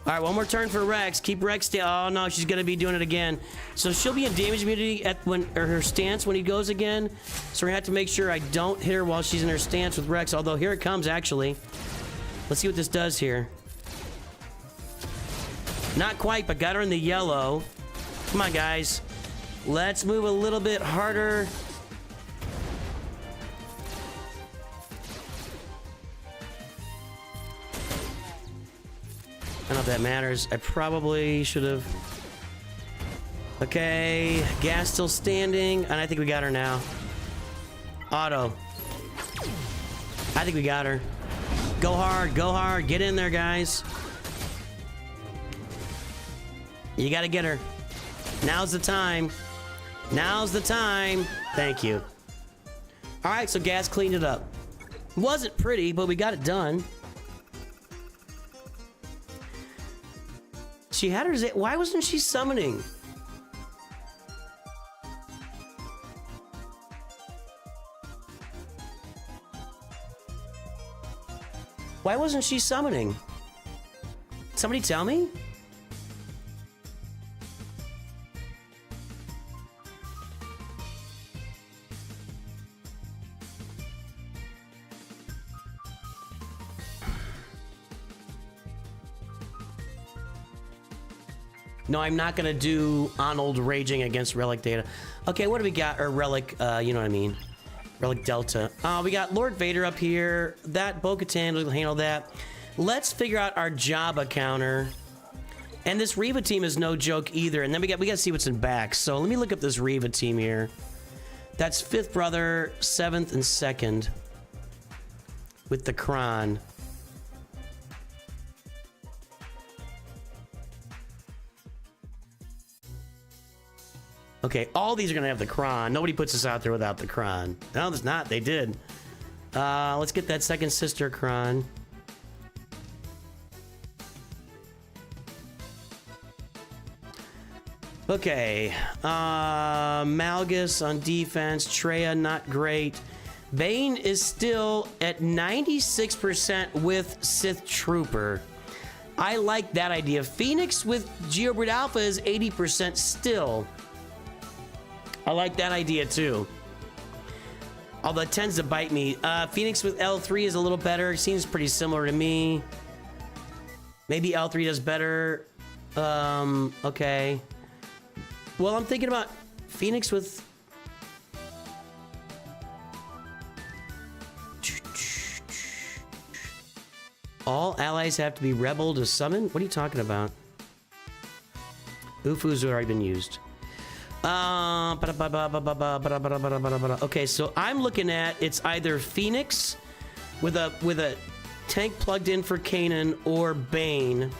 All right, one more turn for Rex. Keep Rex stay. Oh no, she's gonna be doing it again. So she'll be in damage immunity at her stance when he goes again. So we have to make sure I don't hit her while she's in her stance with Rex. Although here it comes actually. Let's see what this does here. Not quite, but got her in the yellow. Come on, guys. Let's move a little bit harder. I don't know if that matters. I probably should have... Okay, gas still standing, and I think we got her now. Auto. I think we got her. Go hard, get in there, guys. You gotta get her. Now's the time. Now's the time. Thank you. All right, so gas cleaned it up. Wasn't pretty, but we got it done. She had her... Why wasn't she summoning? Why wasn't she summoning? Somebody tell me? No, I'm not gonna do Arnold raging against Relic Data. Okay, what do we got? Or Relic, you know what I mean. Relic Delta. We got Lord Vader up here. That Bo-Katan will handle that. Let's figure out our Jabba counter. And this Reva team is no joke either. And then we got to see what's in back. So let me look up this Reva team here. That's 5th brother, 7th, and 2nd. With the Kron. Okay, all these are gonna have the Kron. Nobody puts this out there without the Kron. No, there's not. They did. Let's get that second sister Kron. Okay. Malgus on defense. Treya, not great. Bane is still at 96% with Sith Trooper. I like that idea. Phoenix with Geobrid Alpha is 80% still. I like that idea too. Although it tends to bite me. Phoenix with L3 is a little better. Seems pretty similar to me. Maybe L3 does better. Okay. Well, I'm thinking about Phoenix with... All allies have to be rebel to summon? What are you talking about? Ufu's already been used. Okay, so I'm looking at it's either Phoenix with a tank plugged in for Kanan or Bane.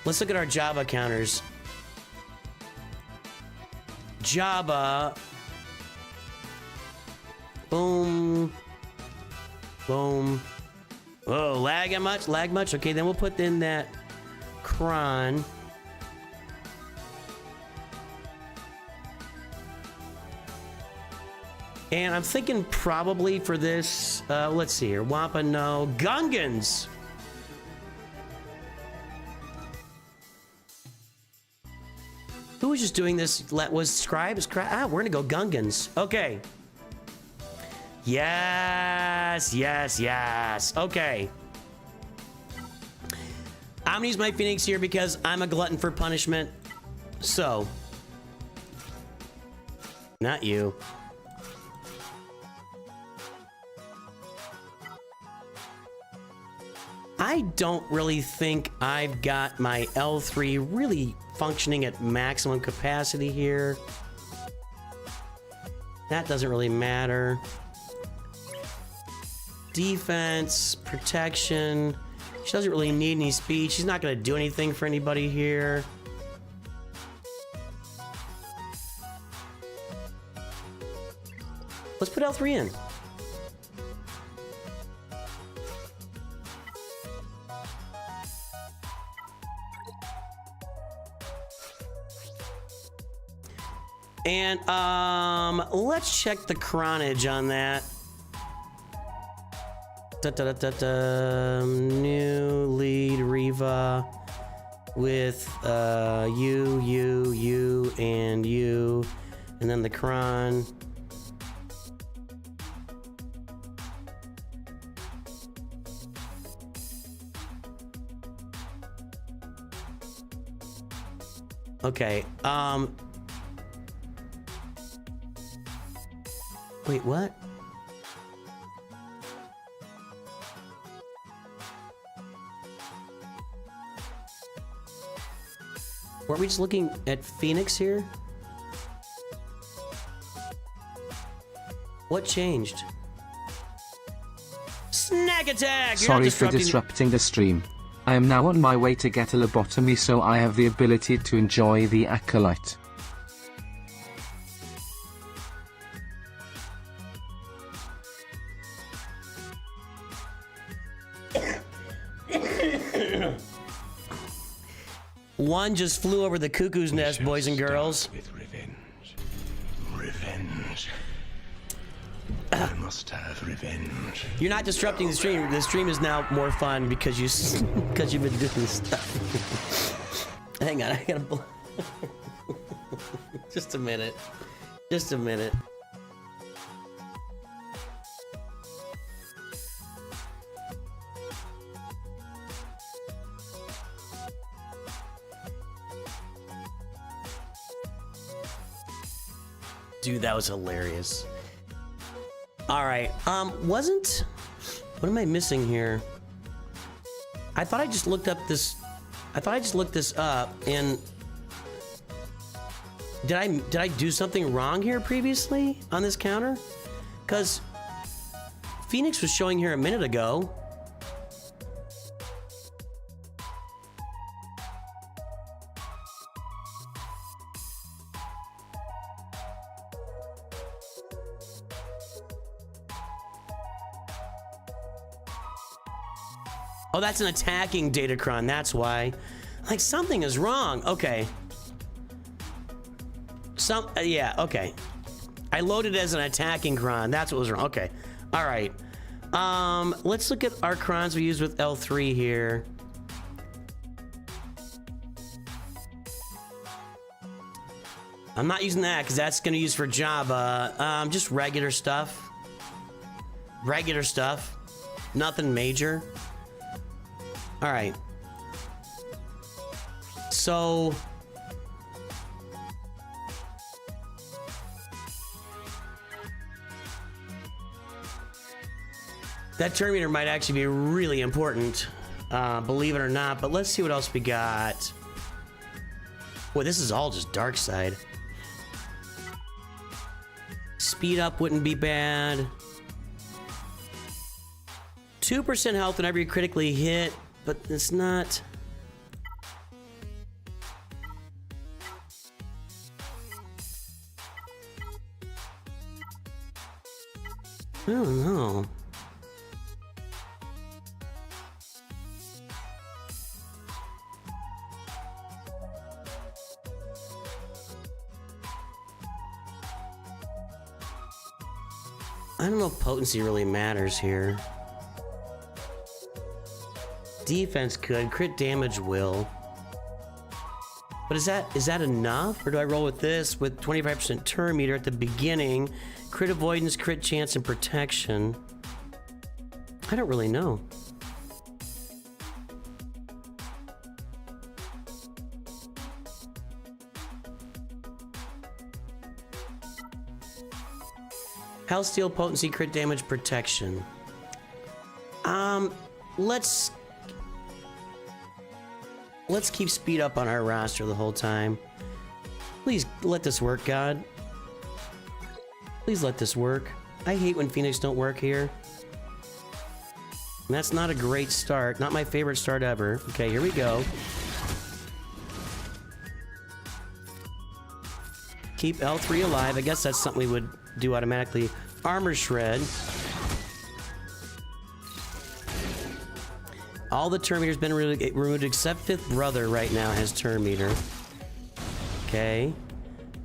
Let's look at our Jabba counters. Jabba. Boom. Boom. Oh, lag much? Lag much? Okay, then we'll put in that Kron. And I'm thinking probably for this, let's see here. Wampa, no. Gungans! Who was just doing this? Was Scribe? Ah, we're gonna go Gungans. Okay. Yes, yes, yes. Okay. I'm gonna use my Phoenix here because I'm a glutton for punishment. So. Not you. I don't really think I've got my L3 really functioning at maximum capacity here. That doesn't really matter. Defense, protection. She doesn't really need any speed. She's not going to do anything for anybody here. Let's put L3 in. And let's check the chronage on that. New lead Reva with you, and you, and then the Kron. Okay, wait, what? Weren't we just looking at Phoenix here? What changed? Snack attack! You're Sorry not for disrupting the stream. I am now on my way to get a lobotomy, so I have the ability to enjoy the acolyte. One just flew over the cuckoo's nest, boys and girls. With revenge. Revenge. I must have revenge. You're not disrupting the stream. The stream is now more fun because you've been doing this stuff. Hang on, I gotta. Just a minute. Just a minute. Dude, that was hilarious. All right, what am I missing here? I thought I just looked up this, and did I do something wrong here previously on this counter? Because Phoenix was showing here a minute ago. Oh, that's an attacking Datacron, that's why. Like, something is wrong. Okay. Yeah, okay. I loaded as an attacking cron. That's what was wrong. Okay. All right. Let's look at our crons we use with L3 here. I'm not using that because that's going to use for Java. Just regular stuff. Regular stuff. Nothing major. All right. So that turn meter might actually be really important, believe it or not. But let's see what else we got. Boy, this is all just dark side. Speed up wouldn't be bad. 2% health whenever you critically hit, but it's not. I don't know. I don't know if potency really matters here. Defense could, crit damage will. But is that enough? Or do I roll with this with 25% turn meter at the beginning? Crit avoidance, crit chance, and protection. I don't really know. Health, steal, potency, crit damage, protection. Let's keep speed up on our roster the whole time. Please let this work, God. Please let this work. I hate when Phoenix don't work here. And that's not a great start. Not my favorite start ever. Okay, here we go. Keep L3 alive. I guess that's something we would do automatically. Armor shred. All the turn meter's been removed except Fifth Brother right now has turn meter. Okay.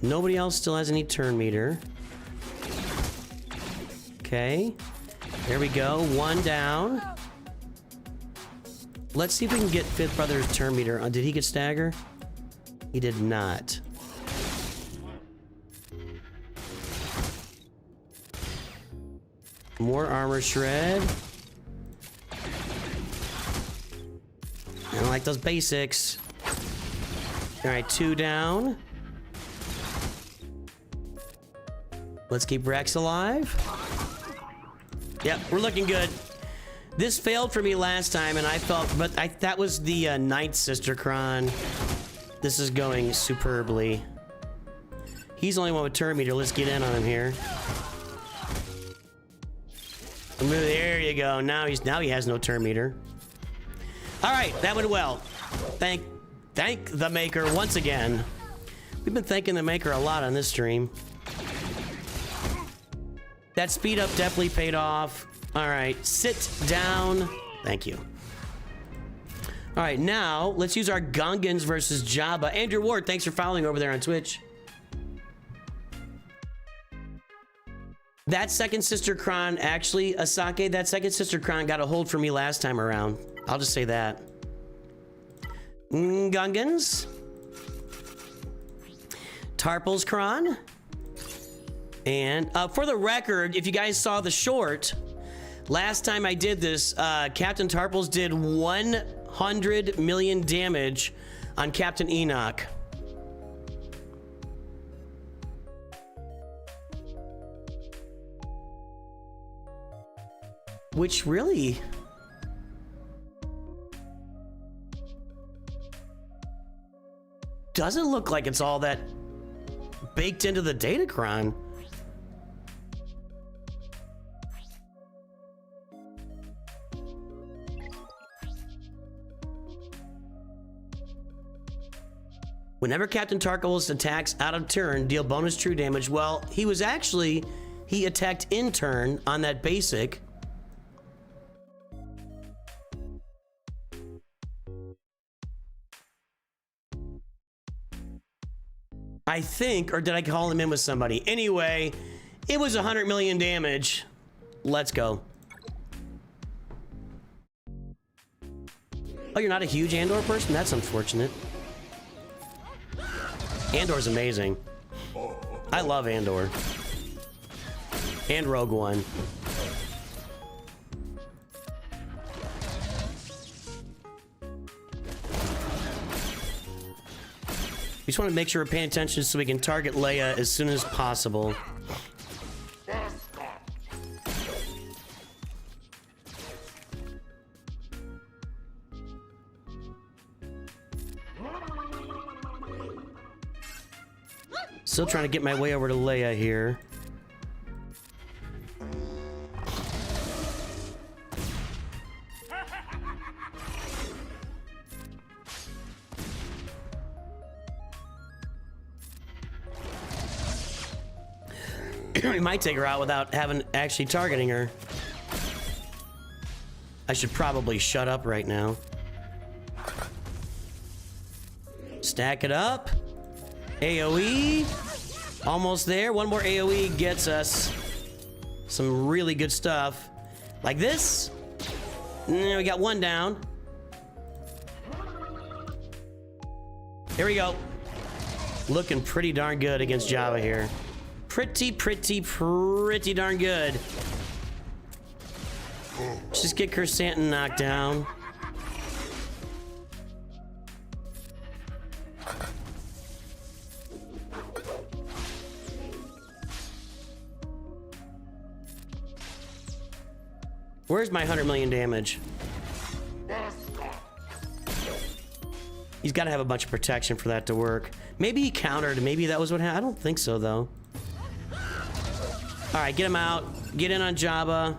Nobody else still has any turn meter. Okay. There we go. One down. Let's see if we can get Fifth Brother's turn meter. Did he get stagger? He did not. More armor shred. I don't like those basics. All right, 2 down. Let's keep Rex alive. Yep, we're looking good. This failed for me last time, and I felt, but that was the ninth Sister Kron. This is going superbly. He's the only one with turn meter. Let's get in on him here. There you go. Now he has no turn meter. All right, that went well. Thank the Maker once again. We've been thanking the Maker a lot on this stream. That speed up definitely paid off. All right, sit down. Thank you. All right, now let's use our Gungans versus Jabba. Andrew Ward, thanks for following over there on Twitch. That second Sister Kron, actually, Asake, that second Sister Kron got a hold for me last time around. I'll just say that. Gungans. Tarpals Kron. And for the record, if you guys saw the short, last time I did this, Captain Tarpals did 100 million damage on Captain Enoch. Which really... doesn't look like it's all that baked into the Datacron. Whenever Captain Tarkles attacks out of turn, deal bonus true damage. Well, he attacked in turn on that basic. I think, or did I call him in with somebody? Anyway, it was 100 million damage. Let's go. Oh, you're not a huge Andor person? That's unfortunate. Andor's amazing. I love Andor. And Rogue One. We just want to make sure we're paying attention so we can target Leia as soon as possible. Still trying to get my way over to Leia here. We might take her out without actually targeting her. I should probably shut up right now. Stack it up. AoE. Almost there. One more AoE gets us some really good stuff. Like this. We got one down. Here we go. Looking pretty darn good against Jabba here. Pretty darn good. Let's just get Kersantin knocked down. Where's my 100 million damage? He's got to have a bunch of protection for that to work. Maybe he countered. Maybe that was what happened. I don't think so, though. All right, get him out. Get in on Jabba.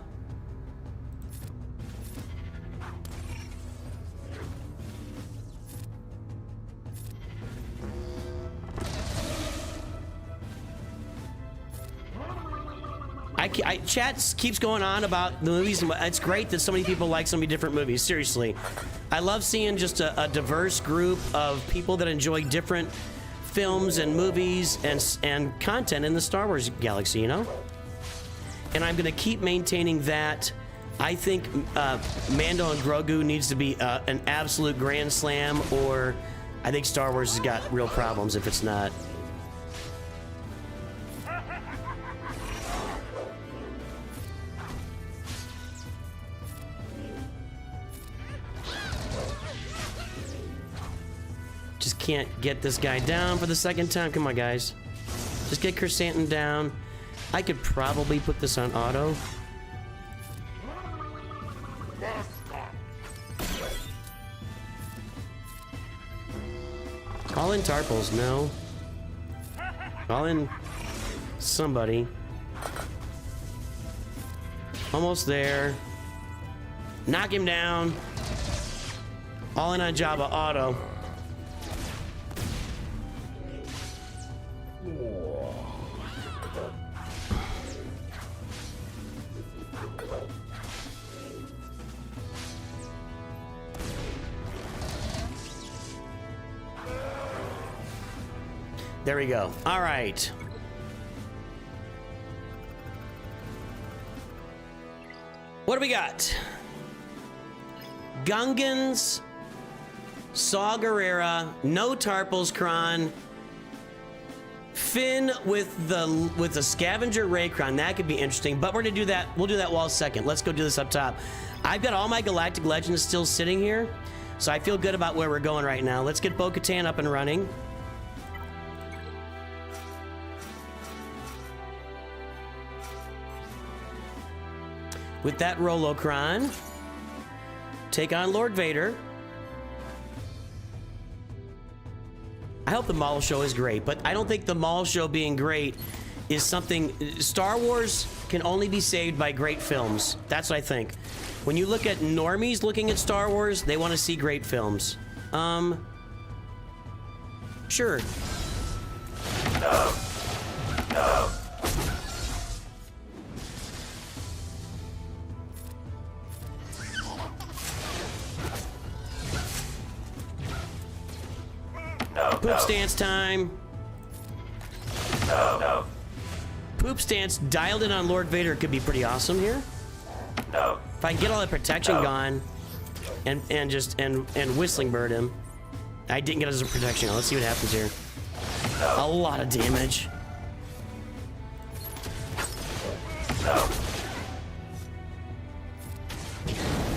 Chat keeps going on about the movies. It's great that so many people like so many different movies. Seriously. I love seeing just a diverse group of people that enjoy different films and movies and content in the Star Wars galaxy, you know? And I'm going to keep maintaining that. I think Mando and Grogu needs to be an absolute grand slam, or I think Star Wars has got real problems if it's not. can't get this guy down for the second time. Come on, guys. Just get Chrysanthemum down. I could probably put this on auto. Call in Tarples, no. Call in somebody. Almost there. Knock him down. All in on Jabba auto. There we go. All right. What do we got? Gungans, Saw Gerrera, no Tarples Kron, Finn with the Scavenger Raycron. That could be interesting, but we're gonna do that. We'll do that wall second. Let's go do this up top. I've got all my Galactic Legends still sitting here, so I feel good about where we're going right now. Let's get Bo-Katan up and running. With that Rolocron, take on Lord Vader. I hope the mall show is great, but I don't think the mall show being great is something... Star Wars can only be saved by great films. That's what I think. When you look at normies looking at Star Wars, they want to see great films. Sure. No. No. Poop stance time. No. Poop stance dialed in on Lord Vader could be pretty awesome here. No. If I can get all that protection gone and Whistling Bird him. I didn't get as a protection. Let's see what happens here. A lot of damage.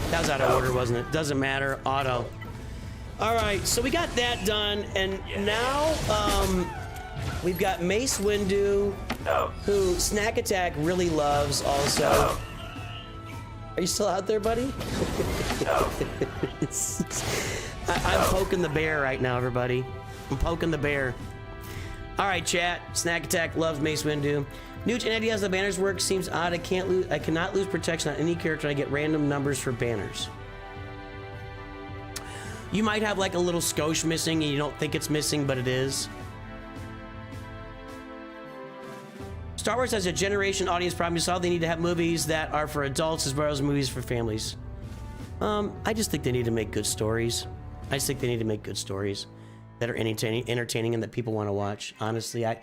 That was out of order, wasn't it? Doesn't matter. Auto. All right, so we got that done, and now we've got Mace Windu, who Snack Attack really loves also. Are you still out there, buddy? I'm poking the bear right now, everybody. I'm poking the bear. All right, chat. Snack Attack loves Mace Windu. Nooch, any ideas how the banners work? Seems odd. I cannot lose protection on any character. I get random numbers for banners. You might have like a little skosh missing and you don't think it's missing, but it is. Star Wars has a generation audience problem. You saw they need to have movies that are for adults as well as movies for families. I just think they need to make good stories. I just think they need to make good stories that are entertaining and that people want to watch. Honestly, I've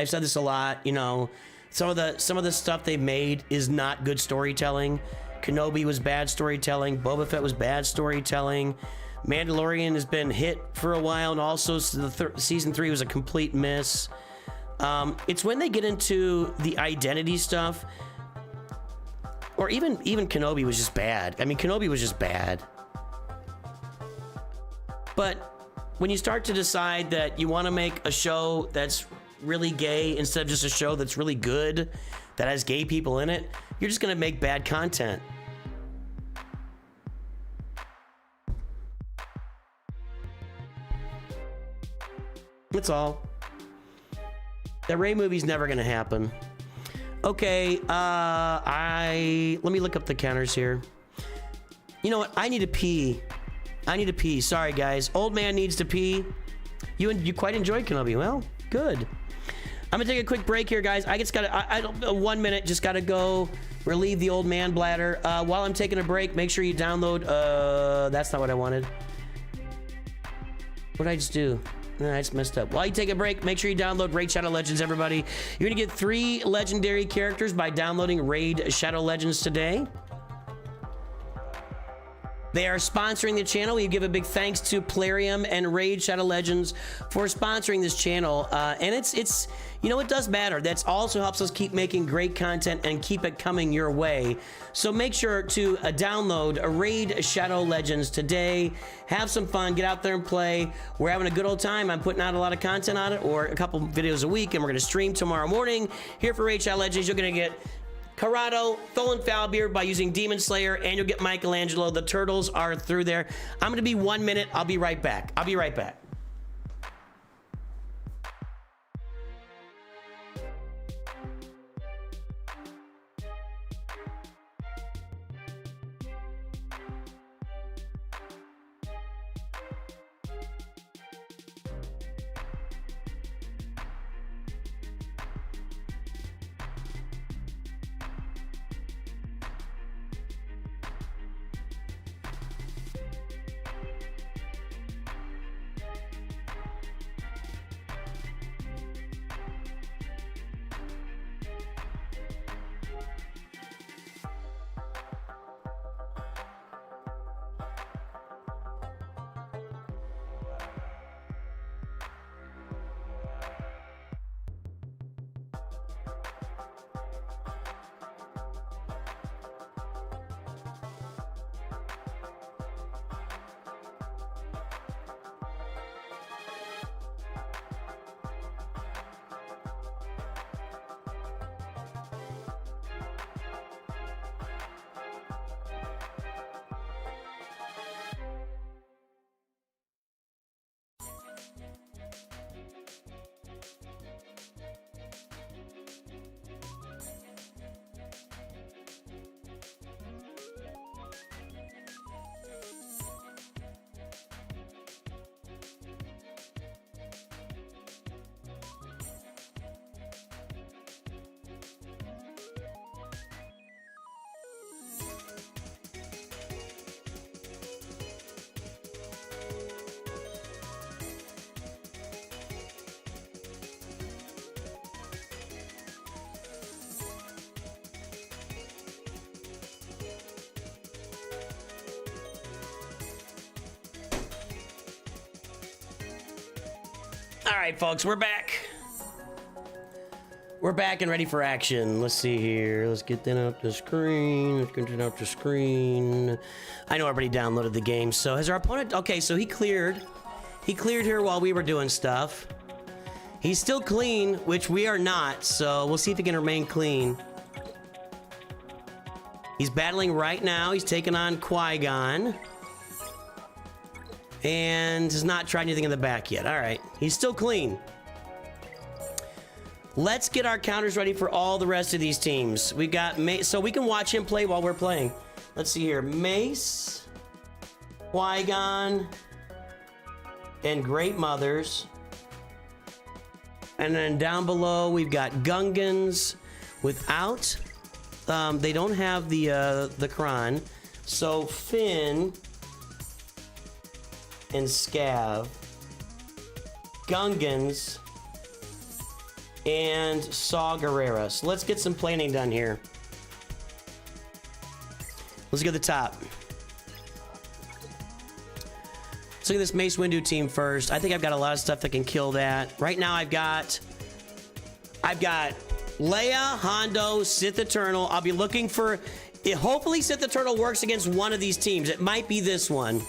said this a lot. You know, some of the stuff they made is not good storytelling. Kenobi was bad storytelling. Boba Fett was bad storytelling. Mandalorian has been hit for a while, and also season 3 was a complete miss. It's when they get into the identity stuff, or even Kenobi was just bad. I mean, Kenobi was just bad. But when you start to decide that you want to make a show that's really gay instead of just a show that's really good, that has gay people in it, you're just gonna make bad content. That's all. That Rey movie's never gonna happen. Okay, let me look up the counters here. You know what? I need to pee. I need to pee. Sorry, guys. Old man needs to pee. You quite enjoyed Kenobi. Well, good. I'm gonna take a quick break here, guys. I just gotta, I don't, 1 minute, just gotta go relieve the old man bladder. While I'm taking a break, make sure you download, that's not what I wanted. What did I just do? I just messed up. While you take a break, make sure you download Raid Shadow Legends, everybody. You're gonna get 3 legendary characters by downloading Raid Shadow Legends today. They are sponsoring the channel. We give a big thanks to Plarium and Raid Shadow Legends for sponsoring this channel. And it's you know, it does matter. That also helps us keep making great content and keep it coming your way. So make sure to download Raid Shadow Legends today. Have some fun. Get out there and play. We're having a good old time. I'm putting out a lot of content on it, or a couple videos a week, and we're going to stream tomorrow morning here for Raid Shadow Legends. You're going to get Corrado, Tholin Foulbeard by using Demon Slayer, and you'll get Michelangelo. The turtles are through there. I'm going to be 1 minute. I'll be right back. I'll be right back. All right, folks, we're back. We're back and ready for action. Let's see here. Let's get that out the screen. Let's get it out the screen. I know everybody downloaded the game. So has our opponent... Okay, so he cleared. He cleared here while we were doing stuff. He's still clean, which we are not. So we'll see if he can remain clean. He's battling right now. He's taking on Qui-Gon. And has not tried anything in the back yet. All right. He's still clean. Let's get our counters ready for all the rest of these teams. We got Mace, so we can watch him play while we're playing. Let's see here. Mace, Qui-Gon, and Great Mothers. And then down below, we've got Gungans without... they don't have the Kron. So Finn... and Scav, Gungans, and Saw Gerrera. So let's get some planning done here. Let's go to the top. Let's look at this Mace Windu team first. I think I've got a lot of stuff that can kill that. Right now I've got Leia, Hondo, Sith Eternal. I'll be looking for... hopefully Sith Eternal works against one of these teams. It might be this one.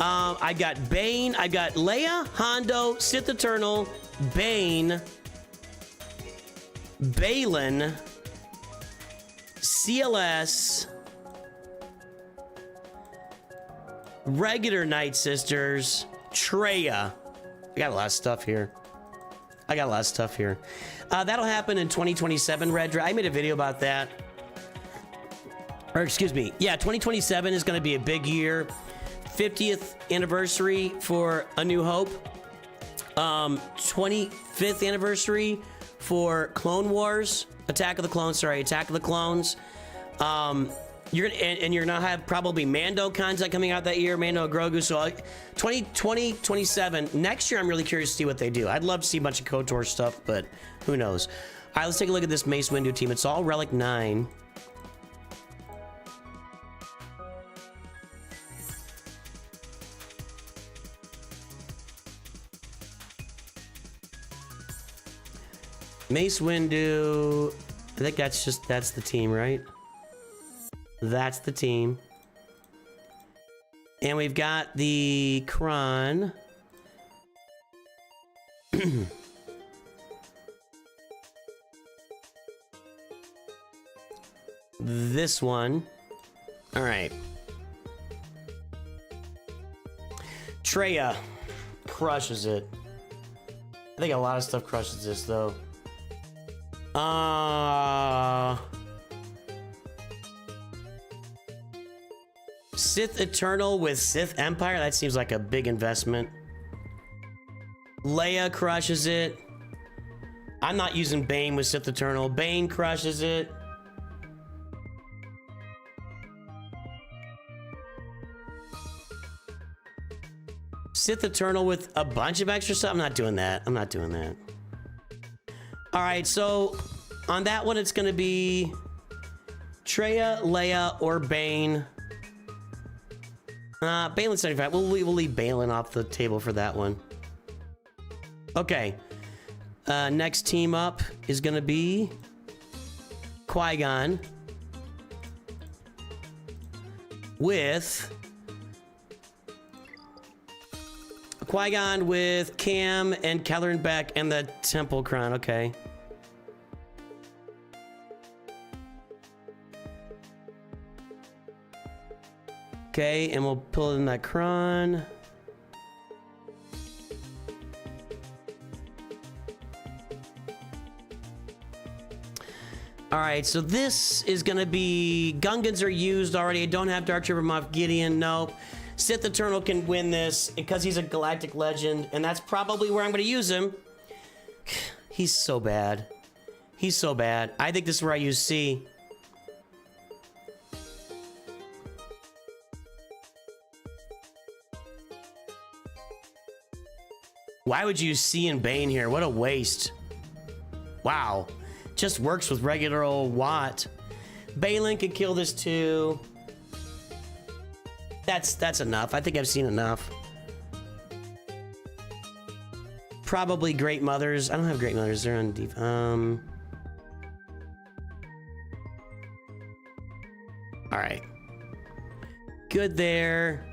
I got Bane. I got Leia, Hondo, Sith Eternal, Bane, Balin, CLS, regular Night Sisters, Traya. I got a lot of stuff here. That'll happen in 2027, Red Dra. I made a video about that. Or excuse me. Yeah, 2027 is going to be a big year. 50th anniversary for A New Hope, 25th anniversary for Clone Wars, Attack of the Clones. You're gonna have probably Mando content coming out that year, Mando Grogu. So 2027 next year, I'm really curious to see what they do. I'd love to see a bunch of KOTOR stuff, but who knows? All right, let's take a look at this Mace Windu team. It's all Relic 9. Mace Windu. I think that's the team, right? That's the team. And we've got the Kron. This one. All right. Treya crushes it. I think a lot of stuff crushes this though. Sith Eternal with Sith Empire. That seems like a big investment. Leia crushes it. I'm not using Bane with Sith Eternal. Bane crushes it. Sith Eternal with a bunch of extra stuff. I'm not doing that. I'm not doing that. All right, so on that one, it's going to be Treya, Leia, or Bane. Balin 75. We'll leave Balin off the table for that one. Okay. Next team up is going to be Qui-Gon with Cam and Kelleran Beck and the Temple Crown. Okay. Okay, and we'll pull in that Kron. All right, so this is gonna be Gungans are used already. I don't have Dark Trooper Moff Gideon. Nope. Sith Eternal can win this because he's a Galactic Legend, and that's probably where I'm gonna use him. He's so bad. He's so bad. I think this is where I use C. Why would you use C and Bane here? What a waste. Wow. Just works with regular old Watt. Balin can kill this too. That's enough. I think I've seen enough. Probably Great Mothers. I don't have Great Mothers. They're on deep. All right. Good there.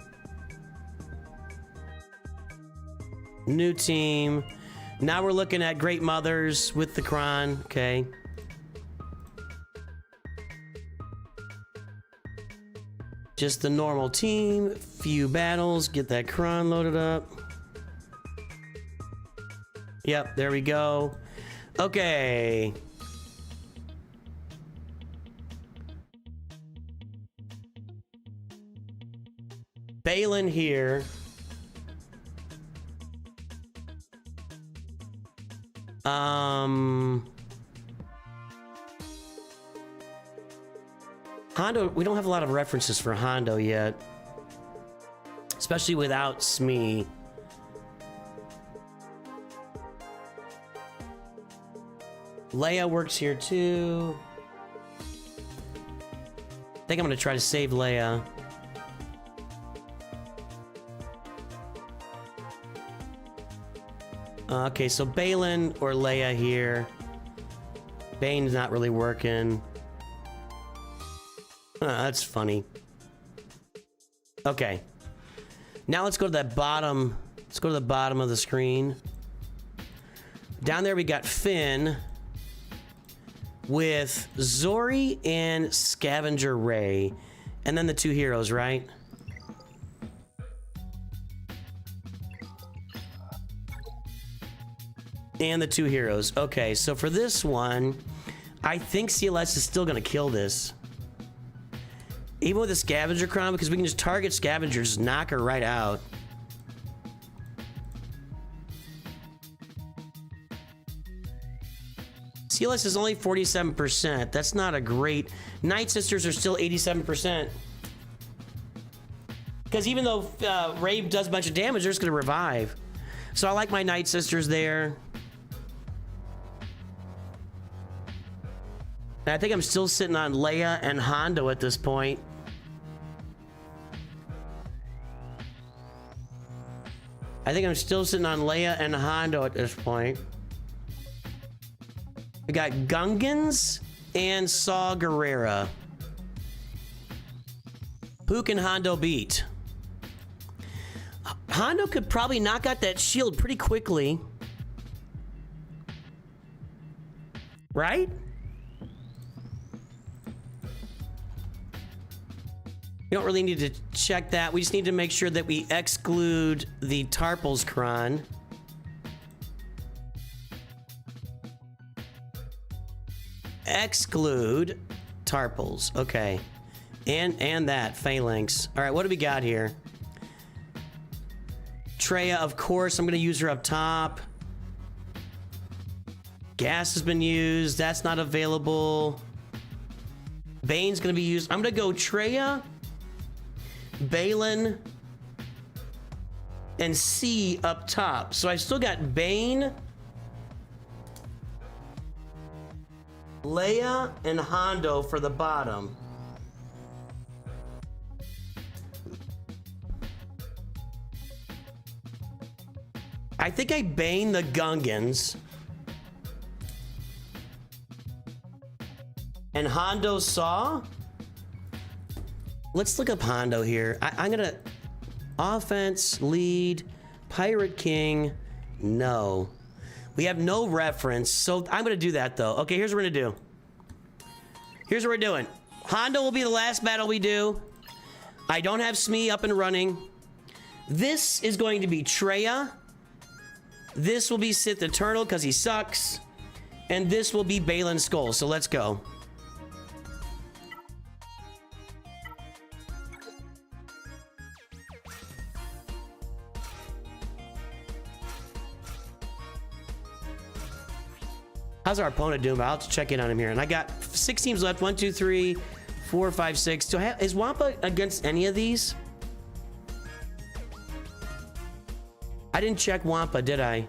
New team. Now we're looking at Great Mothers with the Kron. Okay. Just the normal team. Few battles. Get that Kron loaded up. Yep, there we go. Okay. Balin here. Hondo, we don't have a lot of references for Hondo yet. Especially without Smee. Leia works here too. I think I'm gonna try to save Leia. Okay, so Balin or Leia here. Bane's not really working. That's funny. Okay. Now let's go to that bottom. Let's go to the bottom of the screen. Down there we got Finn with Zori and Scavenger Ray. And then the two heroes, right? And the two heroes. Okay, so for this one, I think CLS is still gonna kill this. Even with the Scavenger Crown, because we can just target Scavengers, knock her right out. CLS is only 47%. That's not a great... Night Sisters are still 87%. Because even though Ray does a bunch of damage, they're just gonna revive. So I like my Night Sisters there. And I think I'm still sitting on Leia and Hondo at this point. I think I'm still sitting on Leia and Hondo at this point. We got Gungans and Saw Gerrera. Who can Hondo beat? Hondo could probably knock out that shield pretty quickly. Right? We don't really need to check that. We just need to make sure that we exclude the Tarpals Kron. Exclude Tarpals. Okay. And that Phalanx. All right, what do we got here? Treya, of course. I'm going to use her up top. Gas has been used. That's not available. Bane's going to be used. I'm going to go Treya, Balin, and C up top. So I still got Bane, Leia, and Hondo for the bottom. I think I Bane the Gungans. And Hondo Saw? Let's look up Hondo here. I'm gonna... Offense, lead, Pirate King, no. We have no reference, so I'm gonna do that though. Okay, here's what we're gonna do. Here's what we're doing. Hondo will be the last battle we do. I don't have Smee up and running. This is going to be Treya. This will be Sith Eternal because he sucks. And this will be Balin Skull, so let's go. How's our opponent doing? I'll have to check in on him here. And I got 6 teams left. 1, 2, 3, 4, 5, 6. Do I have, is Wampa against any of these? I didn't check Wampa, did I?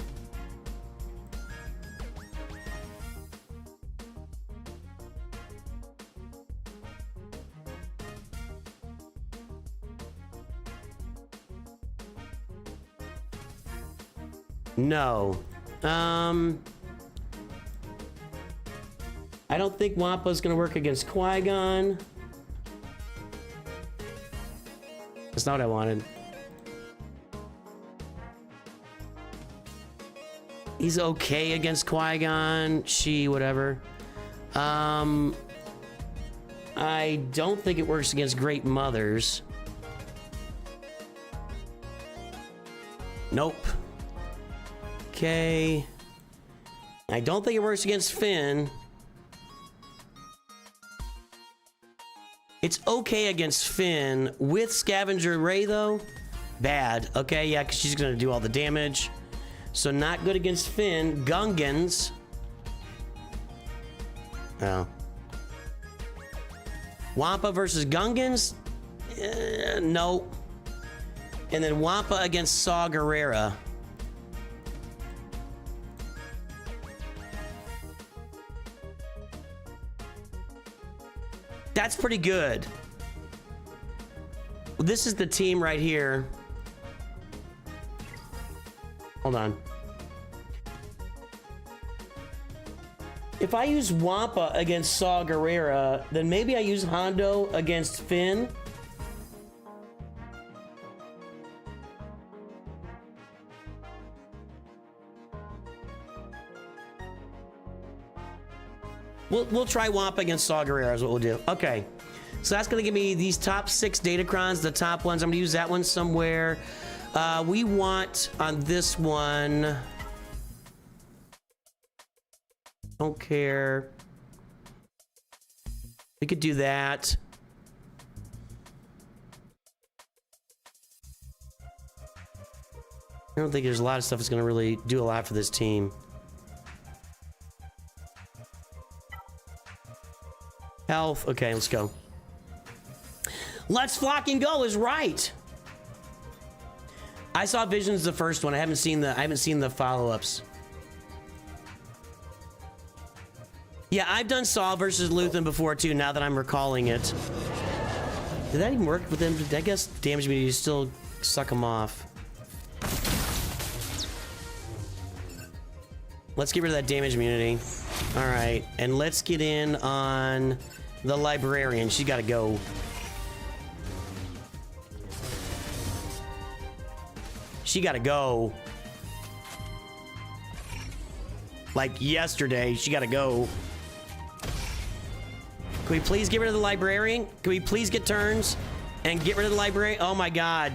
No. I don't think Wampa's gonna work against Qui-Gon. That's not what I wanted. He's okay against Qui-Gon, whatever. I don't think it works against Great Mothers. Nope. Okay. I don't think it works against Finn. It's okay against Finn. With Scavenger Ray, though, bad. Okay, yeah, because she's going to do all the damage. So not good against Finn. Gungans. Oh. Wampa versus Gungans? No. And then Wampa against Saw Gerrera. That's pretty good. This is the team right here. Hold on. If I use Wampa against Saw Gerrera, then maybe I use Hondo against Finn. We'll try Wampa against Saw Gerrera is what we'll do. Okay. So that's going to give me these top 6 Datacrons, the top ones. I'm going to use that one somewhere. We want on this one... Don't care. We could do that. I don't think there's a lot of stuff that's going to really do a lot for this team. Health. Okay, let's go. Let's fucking go is right. I saw Visions the first one. I haven't seen the follow-ups. Yeah, I've done Saw versus Luthen before too, now that I'm recalling it. Did that even work with them? I guess damage immunity still suck them off. Let's get rid of that damage immunity. All right, and let's get in on the librarian. She got to go. She got to go. Like yesterday, she got to go. Can we please get rid of the librarian? Can we please get turns and get rid of the librarian? Oh my God.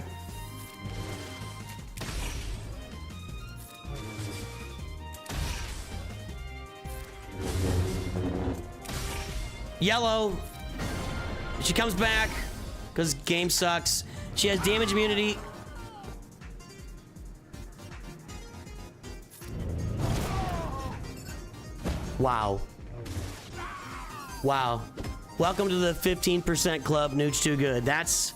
Yellow. She comes back because game sucks. She has damage immunity. Wow. Wow. Welcome to the 15% club, Nooch2Gud. That's...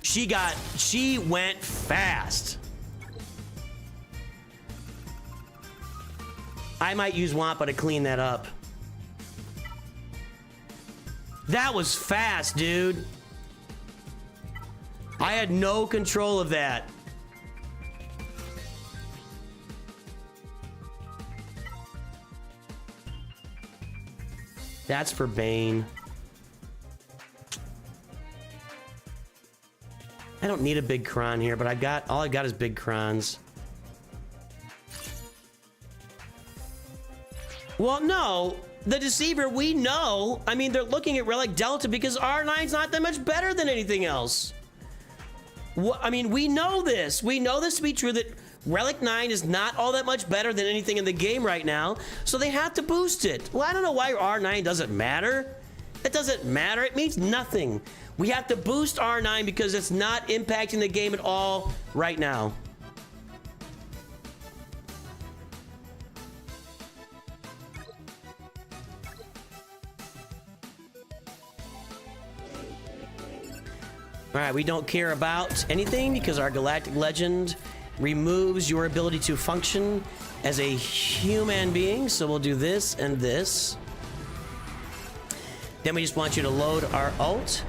She went fast. I might use Wampa to clean that up. That was fast, dude. I had no control of that. That's for Bane. I don't need a big cron here, but all I got is big crons. Well, no, the Deceiver, we know. I mean, they're looking at Relic Delta because R9's not that much better than anything else. I mean, we know this. We know this to be true, that Relic 9 is not all that much better than anything in the game right now, so they have to boost it. Well, I don't know why R9 doesn't matter. It doesn't matter. It means nothing. We have to boost R9 because it's not impacting the game at all right now. All right, we don't care about anything because our Galactic Legend removes your ability to function as a human being. So we'll do this and this. Then we just want you to load our ult.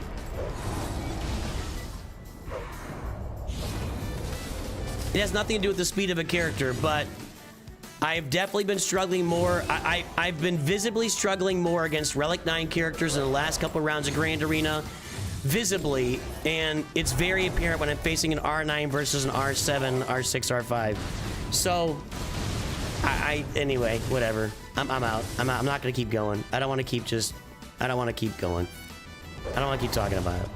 It has nothing to do with the speed of a character, but I've definitely been struggling more. I've been visibly struggling more against Relic 9 characters in the last couple of rounds of Grand Arena. Visibly, and it's very apparent when I'm facing an R9 versus an R7, R6, R5. So, anyway, whatever. I'm out. I'm not gonna keep going. I don't want to keep I don't want to keep going. I don't want to keep talking about it.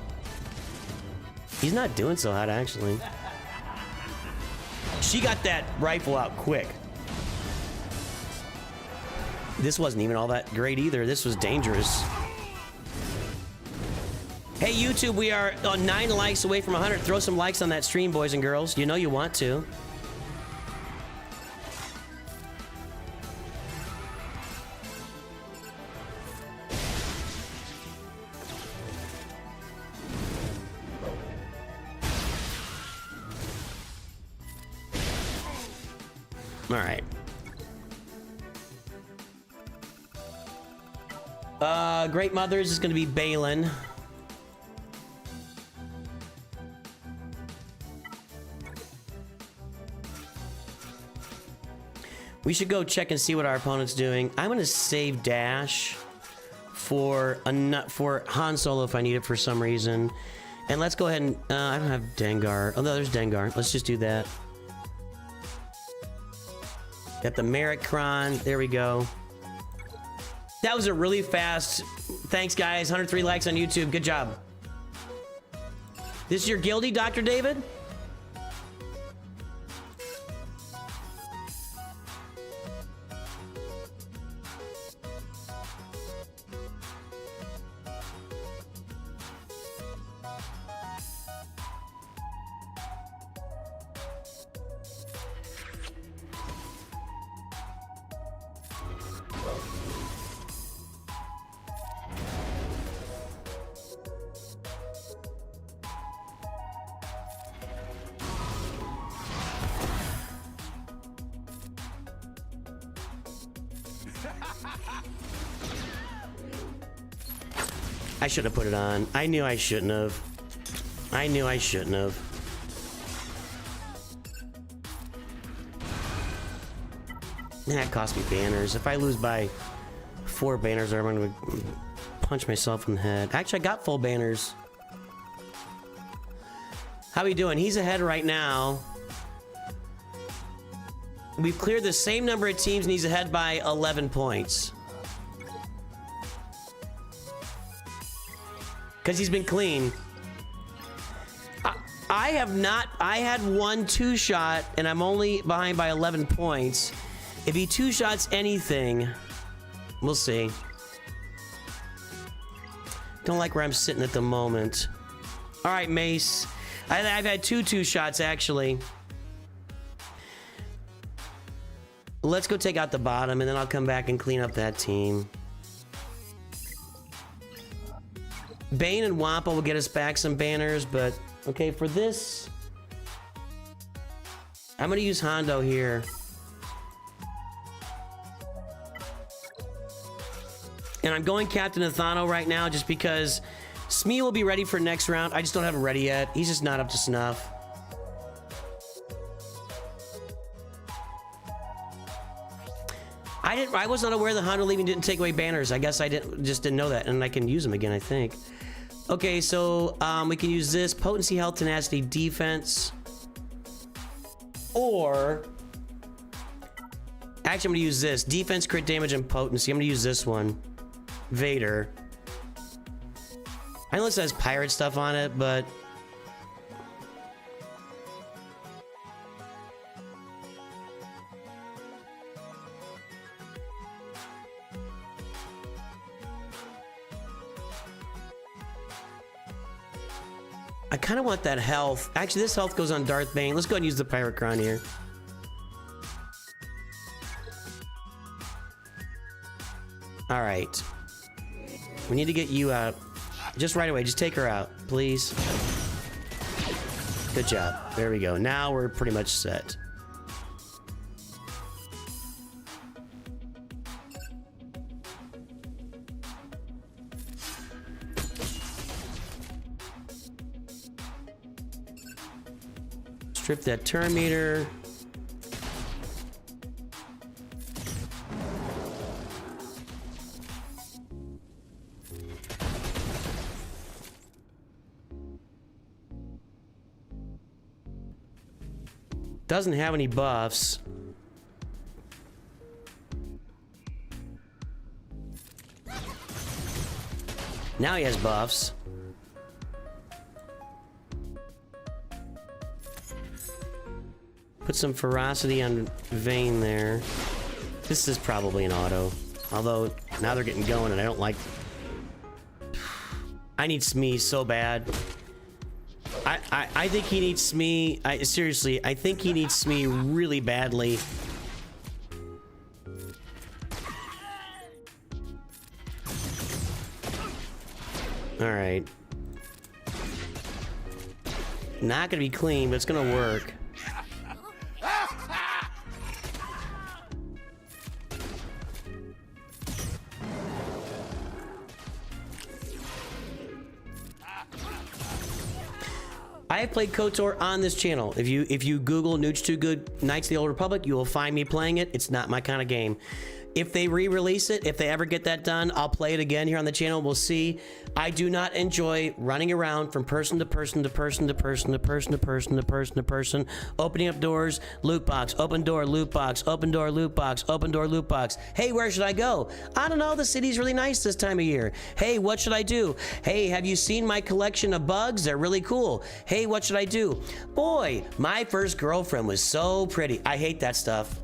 He's not doing so hot, actually. She got that rifle out quick. This wasn't even all that great either. This was dangerous. Hey, YouTube, we are on 9 likes away from 100. Throw some likes on that stream, boys and girls. You know you want to. All right. Great Mothers is going to be Balin. We should go check and see what our opponent's doing. I'm gonna save Dash for Han Solo if I need it for some reason. And let's go ahead and I don't have Dengar. Oh no, there's Dengar. Let's just do that. Got the Merrick Cron. There we go. That was a really fast. Thanks, guys. 103 likes on YouTube. Good job. This is your guildie, Dr. David? I should have put it on. I knew I shouldn't have. I knew I shouldn't have. That cost me banners. If I lose by 4 banners, I'm gonna punch myself in the head. Actually, I got full banners. How we doing? He's ahead right now. We've cleared the same number of teams and he's ahead by 11 points. Because he's been clean. I have not. I had 1 2-shot and I'm only behind by 11 points. If he 2-shots anything, we'll see. Don't like where I'm sitting at the moment. All right, Mace. I've had 2 2-shots actually. Let's go take out the bottom and then I'll come back and clean up that team. Bane and Wampa will get us back some banners, but okay, for this, I'm gonna use Hondo here. And I'm going Captain Athano right now just because Smee will be ready for next round. I just don't have him ready yet. He's just not up to snuff. I was not aware that Hondo leaving didn't take away banners. I guess I just didn't know that, and I can use them again, I think. Okay, so we can use this potency, health, tenacity, defense, or actually I'm gonna use this defense, crit damage, and potency. I'm gonna use this one, Vader. I know this has pirate stuff on it, but I kind of want that health. Actually, this health goes on Darth Bane. Let's go ahead and use the pirate crown here. All right. We need to get you out. Just right away. Just take her out, please. Good job. There we go. Now we're pretty much set. Strip that turn meter. Doesn't have any buffs. Now he has buffs. Put some ferocity on Vayne there. This is probably an auto. Although, now they're getting going and I don't like... I need Smee so bad. I think he needs Smee. Seriously, I think he needs Smee really badly. Alright. Not gonna be clean, but it's gonna work. I have played KOTOR on this channel. If you Google Nooch2Gud Knights of the Old Republic, you will find me playing it. It's not my kind of game. If they re-release it, if they ever get that done, I'll play it again here on the channel. We'll see. I do not enjoy running around from person to person to person to person to person to person to person to person, opening up doors, loot box, open door, loot box, open door, loot box, open door, loot box. Hey, where should I go? I don't know. The city's really nice this time of year. Hey, what should I do? Hey, have you seen my collection of bugs? They're really cool. Hey, what should I do? Boy, my first girlfriend was so pretty. I hate that stuff.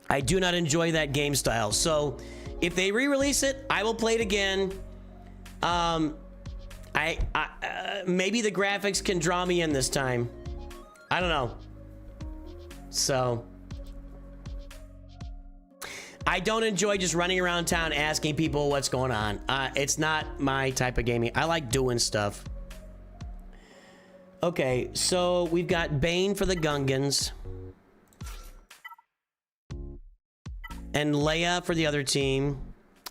I do not enjoy that game style. So if they re-release it, I will play it again. Maybe the graphics can draw me in this time. I don't know. So I don't enjoy just running around town asking people what's going on. It's not my type of gaming. I like doing stuff. Okay, so we've got Bane for the Gungans. And Leia for the other team.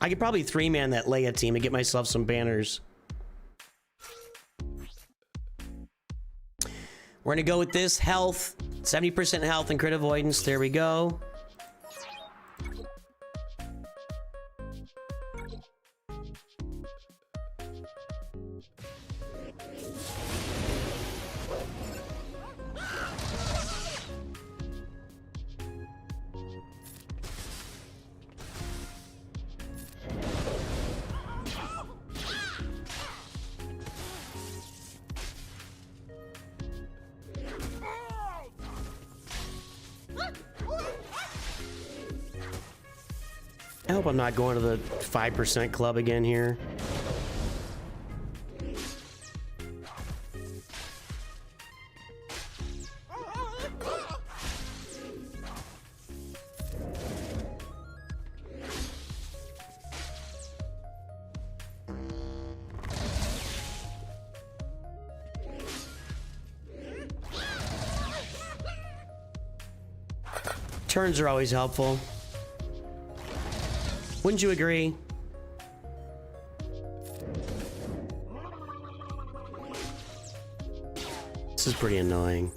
I could probably 3-man that Leia team and get myself some banners. We're gonna go with this health, 70% health and crit avoidance. There we go. I hope I'm not going to the 5% club again here. Turns are always helpful. Wouldn't you agree? This is pretty annoying.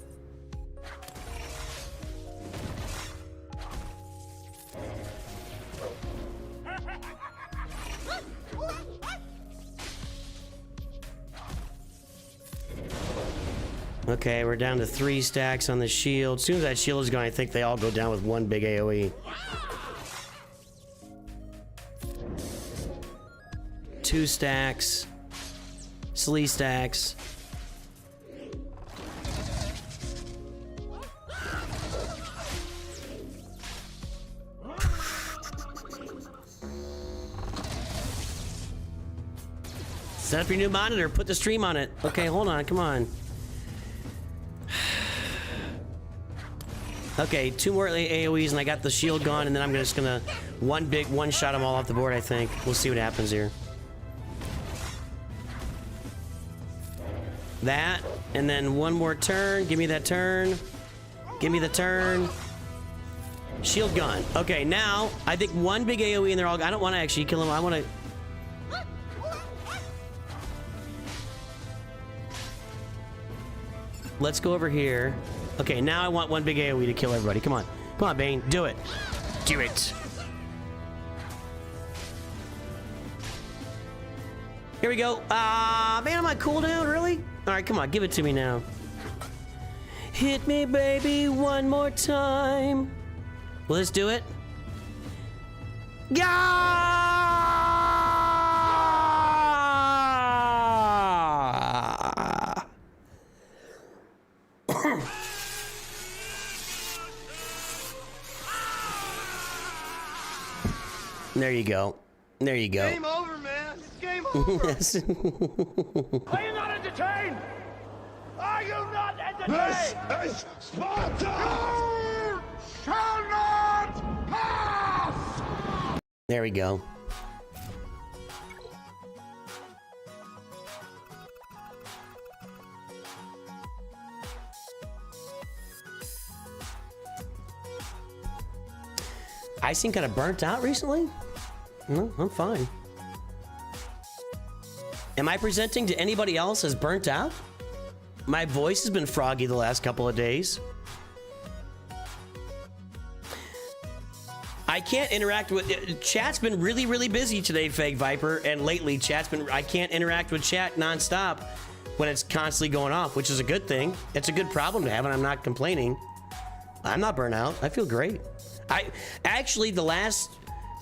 Okay, we're down to 3 stacks on the shield. As soon as that shield is gone, I think they all go down with one big AoE. 2 stacks. 3 stacks. Set up your new monitor. Put the stream on it. Okay, hold on. Come on. Okay, 2 more AoEs and I got the shield gone, and then I'm just gonna one shot them all off the board, I think. We'll see what happens here. That, and then 1 more turn. Give me that turn. Give me the turn. Shield gone. Okay, now I think 1 big AoE and they're all. I don't want to actually kill them. I want to. Let's go over here. Okay, now I want 1 big AoE to kill everybody. Come on. Come on, Bane. Do it. Do it. Here we go. Man, am I cooldown? Really? All right, come on. Give it to me now. Hit me, baby, one more time. Will this do it? Yeah! There you go. There you go. Game over, man. It's game over. Yes. Are you not entertained? Are you not entertained? This is Sparta! You shall not pass! There we go. I seem kind of burnt out recently. No, I'm fine. Am I presenting to anybody else as burnt out? My voice has been froggy the last couple of days. I can't interact with chat's been really busy today, Fake Viper, and lately I can't interact with chat nonstop when it's constantly going off, which is a good thing. It's a good problem to have, and I'm not complaining. I'm not burnt out. I feel great. I actually, the last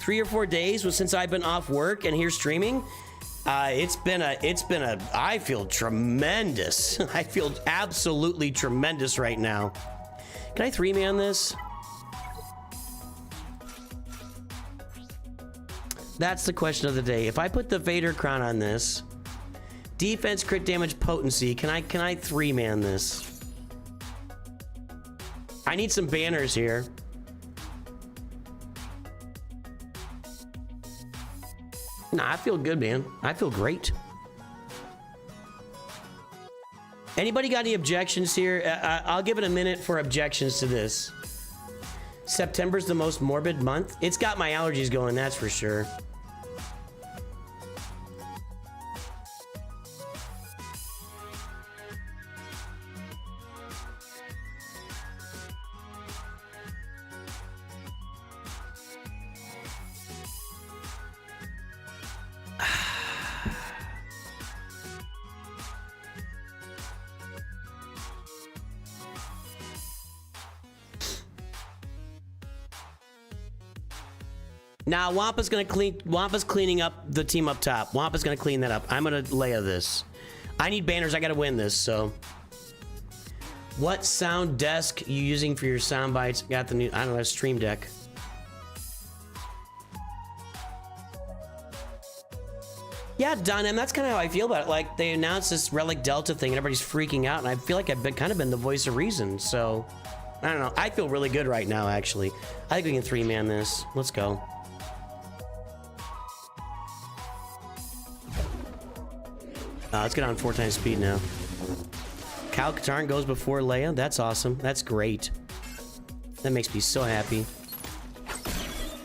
3 or 4 days since I've been off work and here streaming, I feel tremendous. I feel absolutely tremendous right now. Can I 3-man this? That's the question of the day. If I put the Vader crown on this, defense, crit damage, potency, can I 3-man this? I need some banners here. Nah, I feel good, man. I feel great. Anybody got any objections here? I'll give it a minute for objections to this. September's the most morbid month. It's got my allergies going, that's for sure. Now Wampa's gonna clean. Wampa's cleaning up the team up top. Wampa's gonna clean that up. I'm gonna Leia this. I need banners. I gotta win this. So, what sound desk you using for your sound bites? Got the new. I don't know. Stream Deck. Yeah, Don, and that's kind of how I feel about it. Like, they announced this Relic Delta thing, and everybody's freaking out, and I feel like I've kind of been the voice of reason. So, I don't know. I feel really good right now, actually. I think we can 3-man this. Let's go. Let's get on 4 times speed now. Kyle Katarn goes before Leia. That's awesome. That's great. That makes me so happy.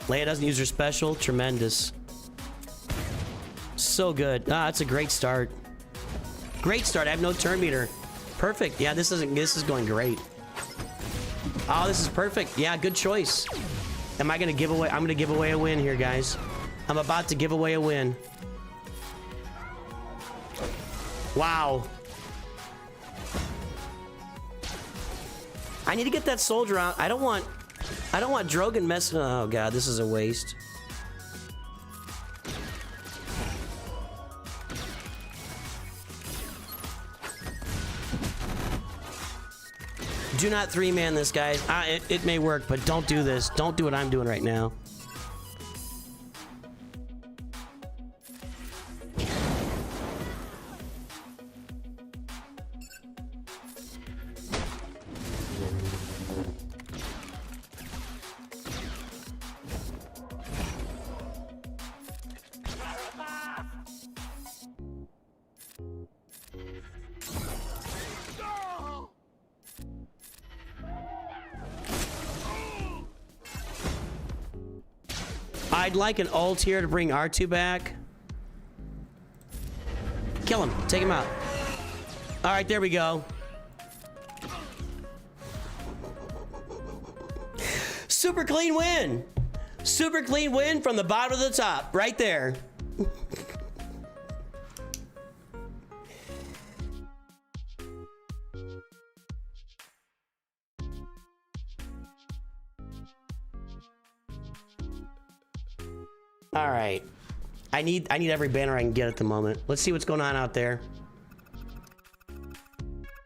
Leia doesn't use her special. Tremendous. So good. That's a great start. Great start. I have no turn meter. Perfect. Yeah, this is going great. Oh, this is perfect. Yeah, good choice. Am I gonna give away? I'm gonna give away a win here, guys. I'm about to give away a win. Wow. I need to get that soldier out. I don't want Drogon messing. Oh god, this is a waste. Do not 3-man this, guys. It may work, but don't do this. Don't do what I'm doing right now. I'd like an ult here to bring R2 back. Kill him. Take him out. All right, there we go. Super clean win. Super clean win from the bottom to the top. Right there. All right, I need every banner I can get at the moment. Let's see what's going on out there.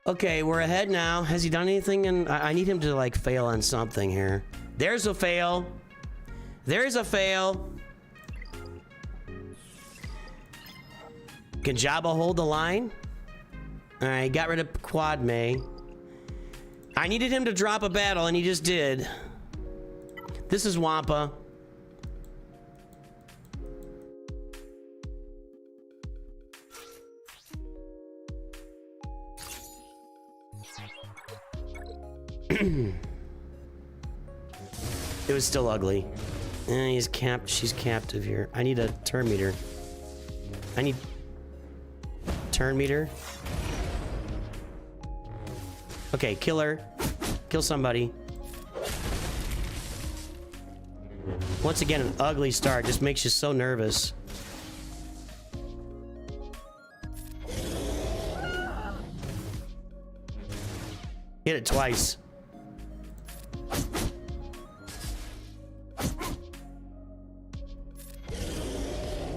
Okay, we're ahead now. Has he done anything? And I need him to like fail on something here. There's a fail. There's a fail. Can Jabba hold the line? All right, got rid of Quad May. I needed him to drop a battle, and he just did. This is Wampa. It was still ugly. He's capped. She's captive here. I need a turn meter. I need turn meter. Okay, kill her. Kill somebody. Once again, an ugly start. Just makes you so nervous. Hit it twice.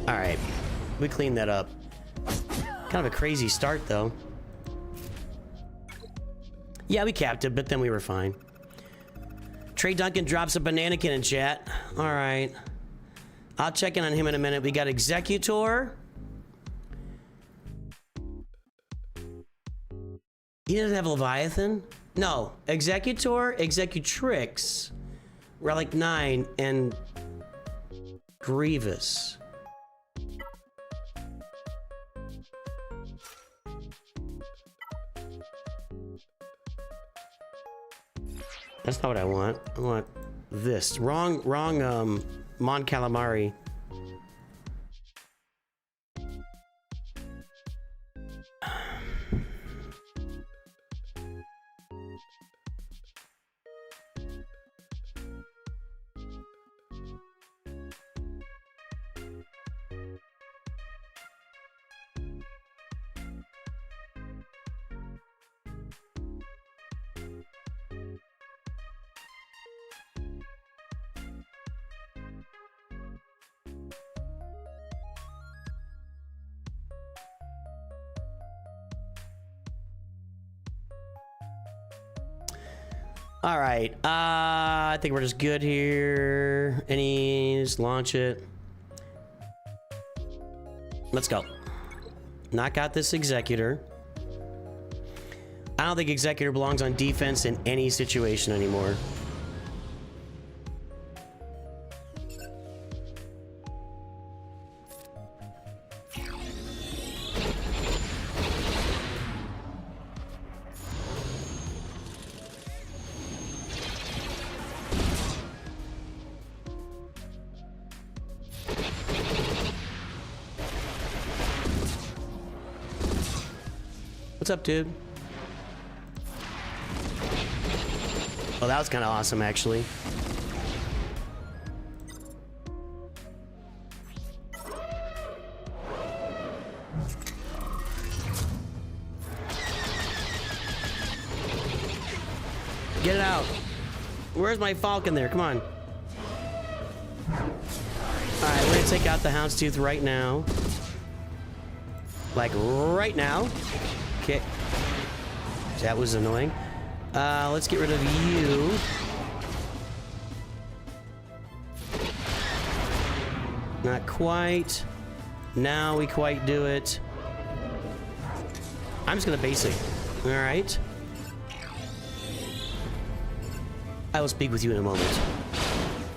All right, we cleaned that up. Kind of a crazy start, though. Yeah, we capped it, but then we were fine. Trey Duncan drops a bananakin in chat. All right. I'll check in on him in a minute. We got Executor. He doesn't have Leviathan? No. Executor, Executrix, Relic 9, and Grievous. That's not what I want. I want this. Wrong, Mon Calamari. All right. I think we're just good here. Just launch it. Let's go. Knock out this Executor. I don't think Executor belongs on defense in any situation anymore. What's up, dude? Oh, that was kind of awesome, actually. Get it out. Where's my Falcon there? Come on. Alright, we're gonna take out the Houndstooth right now. Like, right now. Okay. That was annoying. Let's get rid of you. Not quite. Now we quite do it. I'm just gonna basic. Alright. I will speak with you in a moment.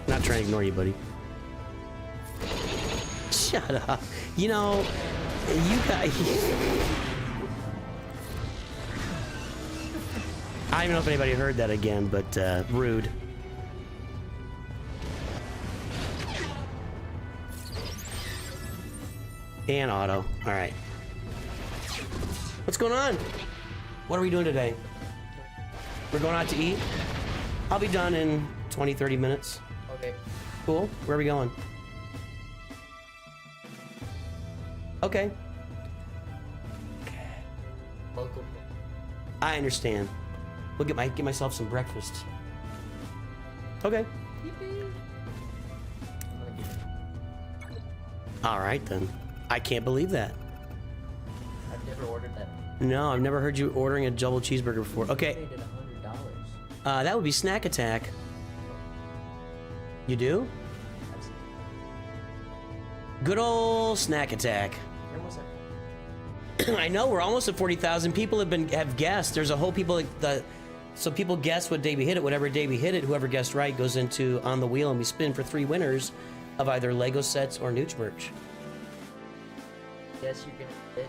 Not trying to ignore you, buddy. Shut up. You know, you guys... I don't know if anybody heard that again, but rude. And auto. All right. What's going on? What are we doing today? We're going out to eat. I'll be done in 20, 30 minutes. Okay. Cool. Where are we going? Okay. Local. I understand. We'll get myself some breakfast. Okay. All right then. I can't believe that. I've never ordered that. No, I've never heard you ordering a double cheeseburger before. Okay. They did $100. That would be Snack Attack. You do? Good old Snack Attack. You're almost at I know we're almost at 40,000. People have guessed. There's a whole people so people guess what day we hit it. Whatever day we hit it, whoever guessed right goes into on the wheel, and we spin for 3 winners of either Lego sets or Nooch merch. Yes, you're gonna hit.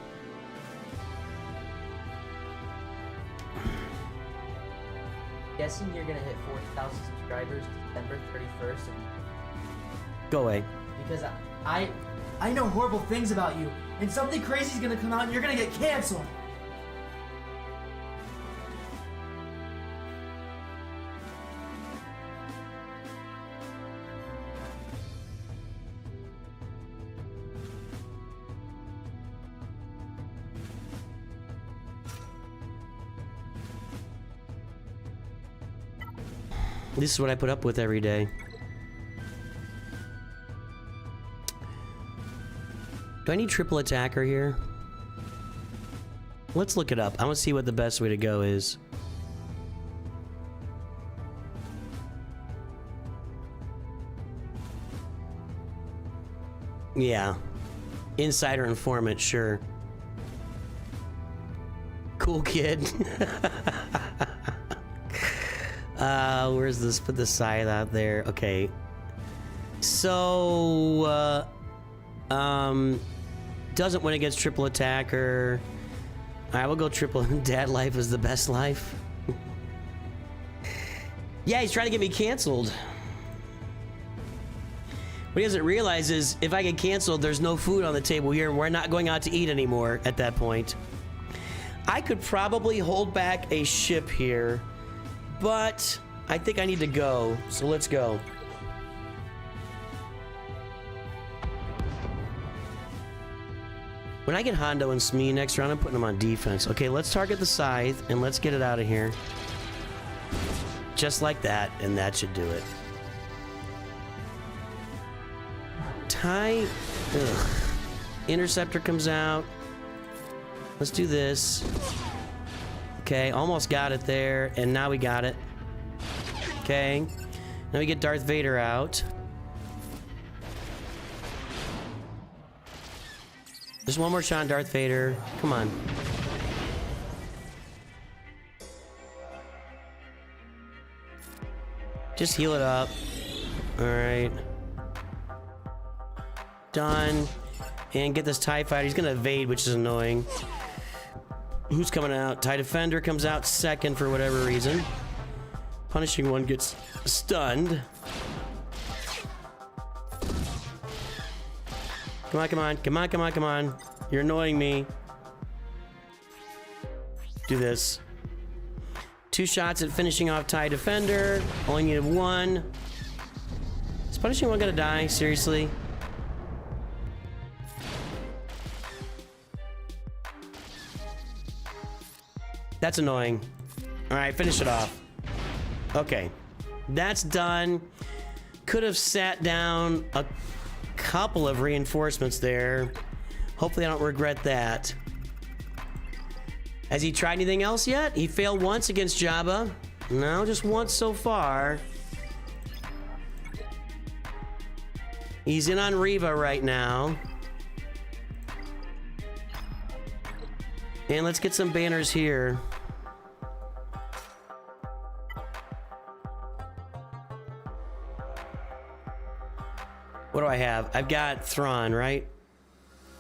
Guessing you're gonna hit 40,000 subscribers December 31st. Go away. Because I know horrible things about you, and something crazy is gonna come out, and you're gonna get canceled. This is what I put up with every day. Do I need triple attacker here? Let's look it up. I want to see what the best way to go is. Yeah. Insider informant, sure. Cool kid. Where's this? Put the scythe out there. Okay. So, doesn't win against triple attacker. I will go triple. Dad life is the best life. Yeah, he's trying to get me canceled. What he doesn't realize is if I get canceled, there's no food on the table here, and we're not going out to eat anymore at that point. I could probably hold back a ship here, but I think I need to go, so let's go. When I get Hondo and Smee next round, I'm putting them on defense. Okay, let's target the scythe, and let's get it out of here. Just like that, and that should do it. Tie... Ugh. Interceptor comes out. Let's do this. Okay, almost got it there, and now we got it. Okay. Now we get Darth Vader out. Just one more shot on Darth Vader. Come on. Just heal it up. Alright. Done. And get this TIE Fighter. He's gonna evade, which is annoying. Who's coming out? TIE Defender comes out second for whatever reason. Punishing One gets stunned. Come on, come on, come on, come on, come on. You're annoying me. Do this. 2 shots at finishing off TIE Defender. Only needed 1. Is Punishing One gonna die? Seriously? That's annoying. Alright, finish it off. Okay. That's done. Could have sat down a couple of reinforcements there. Hopefully I don't regret that. Has he tried anything else yet? He failed once against Jabba. No, just once so far. He's in on Reva right now. And let's get some banners here. What do I have? I've got Thrawn, right?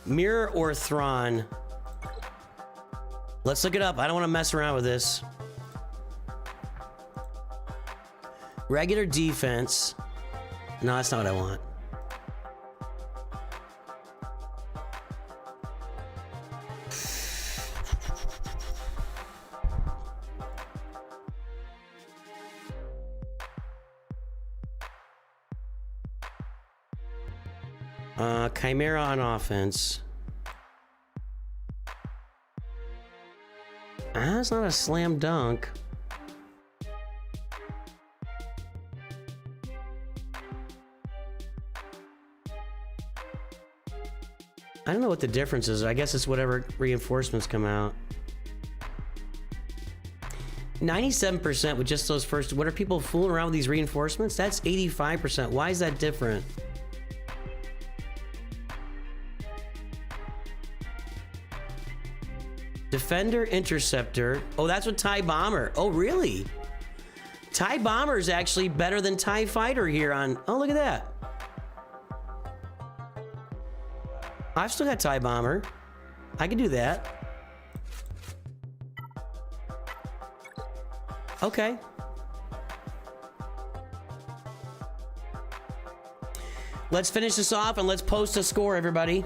Mirror or Thrawn? Let's look it up. I don't want to mess around with this. Regular defense. No, that's not what I want. Chimera on offense. That's not a slam dunk. I don't know what the difference is. I guess it's whatever reinforcements come out. 97% with just those first. What are people fooling around with these reinforcements? That's 85%. Why is that different? Defender, Interceptor. Oh, that's what TIE Bomber. Oh, really? TIE Bomber is actually better than TIE Fighter here on... Oh, look at that. I've still got TIE Bomber. I can do that. Okay. Let's finish this off and let's post a score, everybody.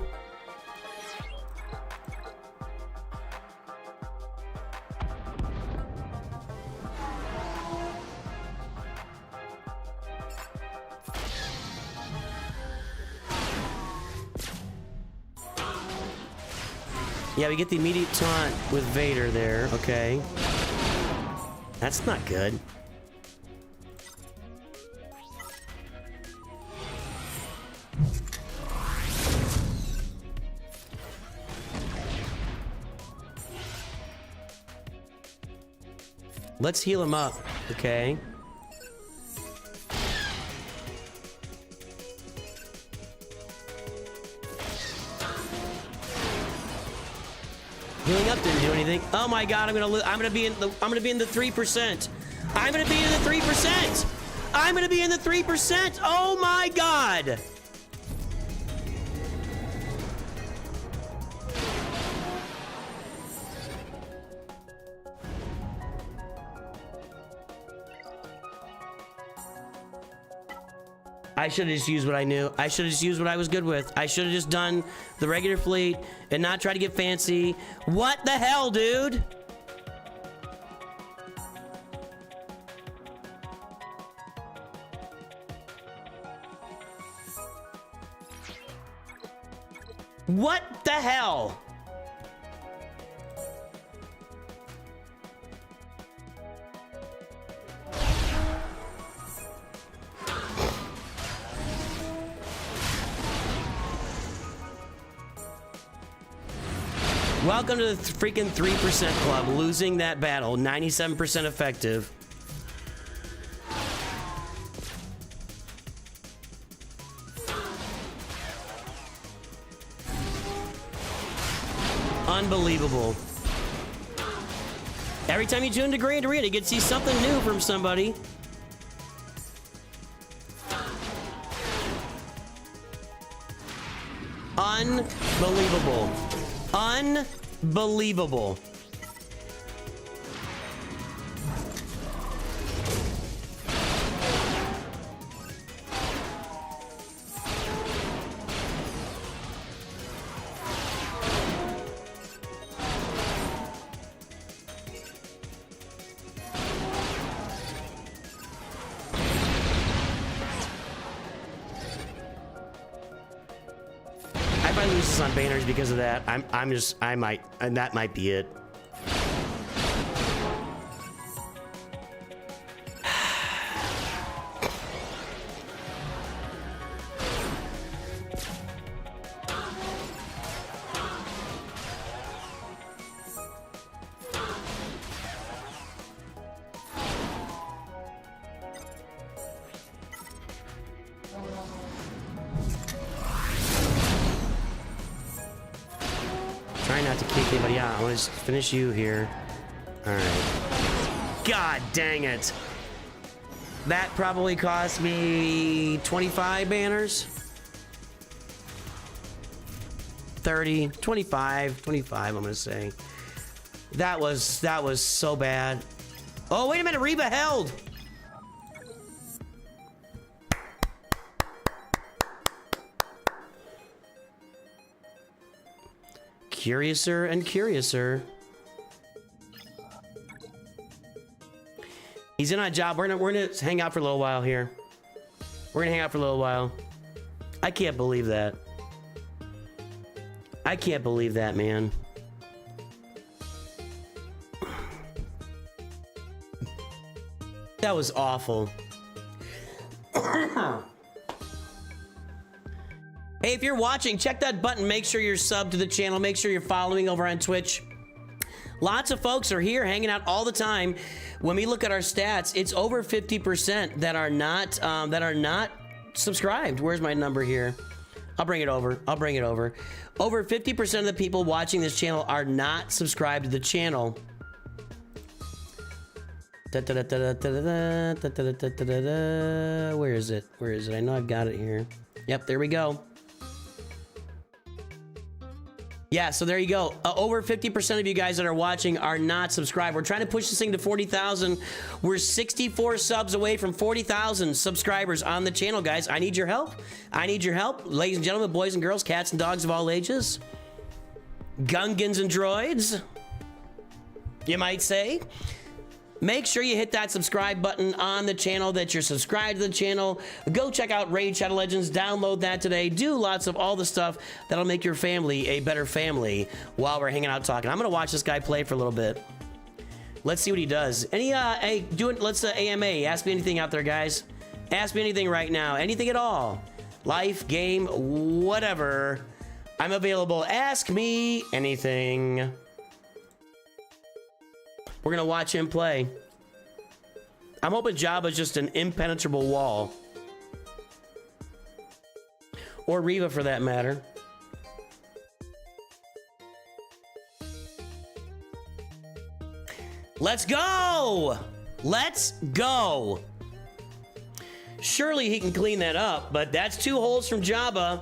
Yeah, we get the immediate taunt with Vader there. Okay. That's not good. Let's heal him up. Okay. Healing up didn't do anything. Oh my god, I'm gonna be in the 3%. I'm gonna be in the 3%. I'm gonna be in the 3%. Oh my god. I should have just used what I knew. I should have just used what I was good with. I should have just done the regular fleet and not try to get fancy. What the hell, dude? What the hell? Welcome to the freaking 3% club. Losing that battle. 97% effective. Unbelievable. Every time you tune to Grand Arena, you get to see something new from somebody. Unbelievable. Unbelievable. I might lose this on banners because of that. That might be it. Try not to kick anybody out. I want to just finish you here. All right. God dang it. That probably cost me 25 banners. 30, 25, I'm gonna say. That was so bad. Oh, wait a minute, Reba held. Curiouser and curiouser. He's in on a job. We're gonna hang out for a little while here. We're gonna hang out for a little while. I can't believe that. I can't believe that, man. That was awful. Hey, if you're watching, check that button. Make sure you're subbed to the channel. Make sure you're following over on Twitch. Lots of folks are here hanging out all the time. When we look at our stats, it's over 50% that are not subscribed. Where's my number here? I'll bring it over. I'll bring it over. Over 50% of the people watching this channel are not subscribed to the channel. Where is it? Where is it? I know I've got it here. Yep, there we go. Yeah, so there you go. Over 50% of you guys that are watching are not subscribed. We're trying to push this thing to 40,000. We're 64 subs away from 40,000 subscribers on the channel, guys. I need your help. I need your help. Ladies and gentlemen, boys and girls, cats and dogs of all ages. Gungans and droids, you might say. Make sure you hit that subscribe button on the channel that you're subscribed to the channel. Go check out Raid Shadow Legends. Download that today. Do lots of all the stuff that'll make your family a better family while we're hanging out talking. I'm going to watch this guy play for a little bit. Let's see what he does. Let's AMA. Ask me anything out there, guys. Ask me anything right now. Anything at all. Life, game, whatever. I'm available. Ask me anything. We're gonna watch him play. I'm hoping Jabba's just an impenetrable wall. Or Reva for that matter. Let's go! Let's go! Surely he can clean that up, but that's 2 holes from Jabba.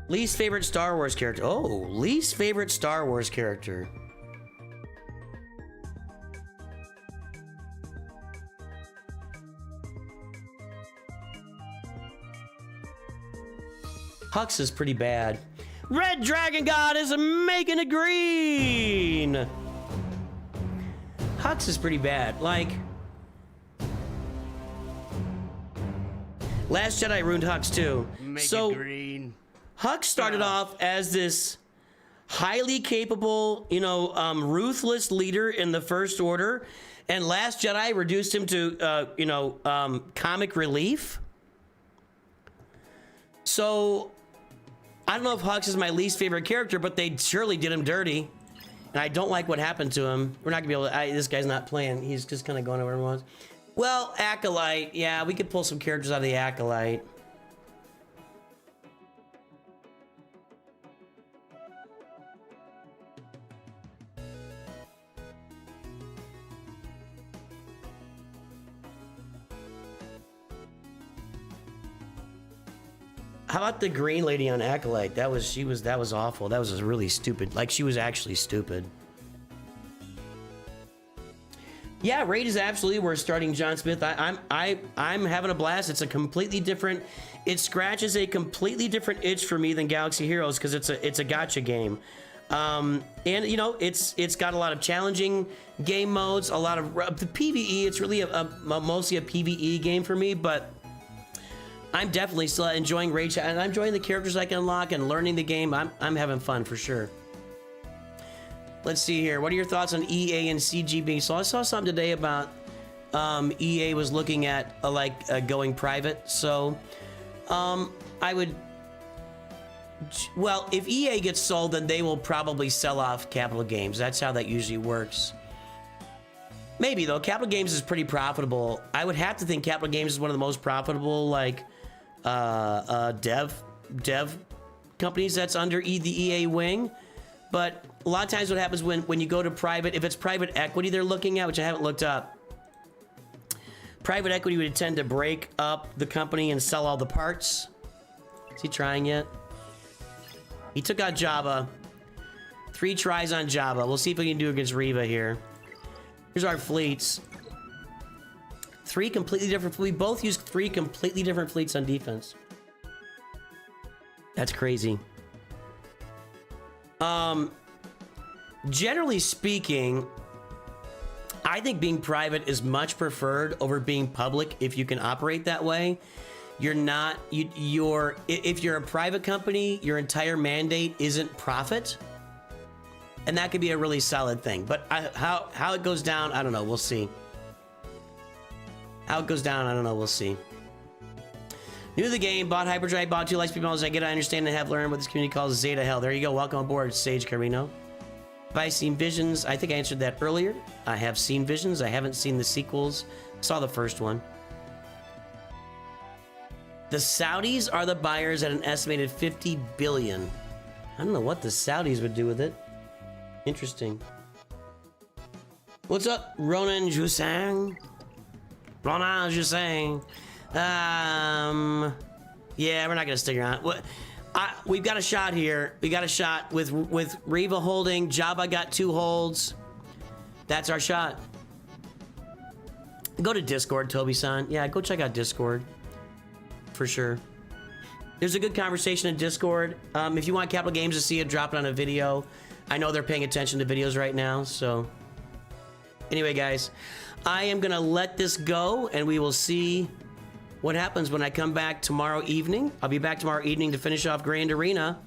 Least favorite Star Wars character. Oh, least favorite Star Wars character. Hux is pretty bad. Red Dragon God is making it green. Hux is pretty bad. Like, Last Jedi ruined Hux too. Make it green. Hux started off as this highly capable, ruthless leader in the First Order, and Last Jedi reduced him to, comic relief. So, I don't know if Hux is my least favorite character, but they surely did him dirty, and I don't like what happened to him. We're not gonna be able to. This guy's not playing. He's just kind of going over everyone's. Well, Acolyte. Yeah, we could pull some characters out of the Acolyte. How about the green lady on Acolyte? That was awful. That was really stupid. Like, she was actually stupid. Yeah, Raid is absolutely worth starting, John Smith. I'm having a blast. It's a completely different. It scratches a completely different itch for me than Galaxy Heroes because it's a gacha game, and you know it's got a lot of challenging game modes, a lot of the PVE. It's really mostly a PVE game for me, but I'm definitely still enjoying Raid, and I'm enjoying the characters I can unlock and learning the game. I'm having fun for sure. Let's see here. What are your thoughts on EA and CGB? So I saw something today about EA was looking at going private. So I would, well, if EA gets sold, then they will probably sell off Capital Games. That's how that usually works. Maybe though. Capital Games is pretty profitable. I would have to think Capital Games is one of the most profitable dev companies that's under the EA wing. But a lot of times what happens when you go to private, if it's private equity they're looking at, which I haven't looked up, private equity would tend to break up the company and sell all the parts. Is he trying yet? He took out Java. 3 tries on Java. We'll see if we can do it against Riva here. Here's our fleets. 3 completely different. We both use 3 completely different fleets on defense. That's crazy. Generally speaking, I think being private is much preferred over being public if you can operate that way. You're not, if you're a private company, your entire mandate isn't profit. And that could be a really solid thing. But how it goes down, I don't know. We'll see. How it goes down, I don't know. We'll see. New to the game, bought Hyperdrive, bought 2 Lightspeed models. I get it, I understand, and have learned what this community calls Zeta Hell. There you go. Welcome aboard, Sage Carino. Have I seen Visions? I think I answered that earlier. I have seen Visions. I haven't seen the sequels. Saw the first one. The Saudis are the buyers at an estimated 50 billion. I don't know what the Saudis would do with it. Interesting. What's up, Ronan Jusang? Ronan Jusang. Yeah, we're not gonna stick around. We've got a shot here. We got a shot with Riva holding. Java got 2 holds. That's our shot. Go to Discord, Toby-san. Yeah, go check out Discord. For sure. There's a good conversation in Discord. If you want Capital Games to see it, drop it on a video. I know they're paying attention to videos right now, so. Anyway, guys, I am gonna let this go, and we will see what happens when I come back tomorrow evening. I'll be back tomorrow evening to finish off Grand Arena.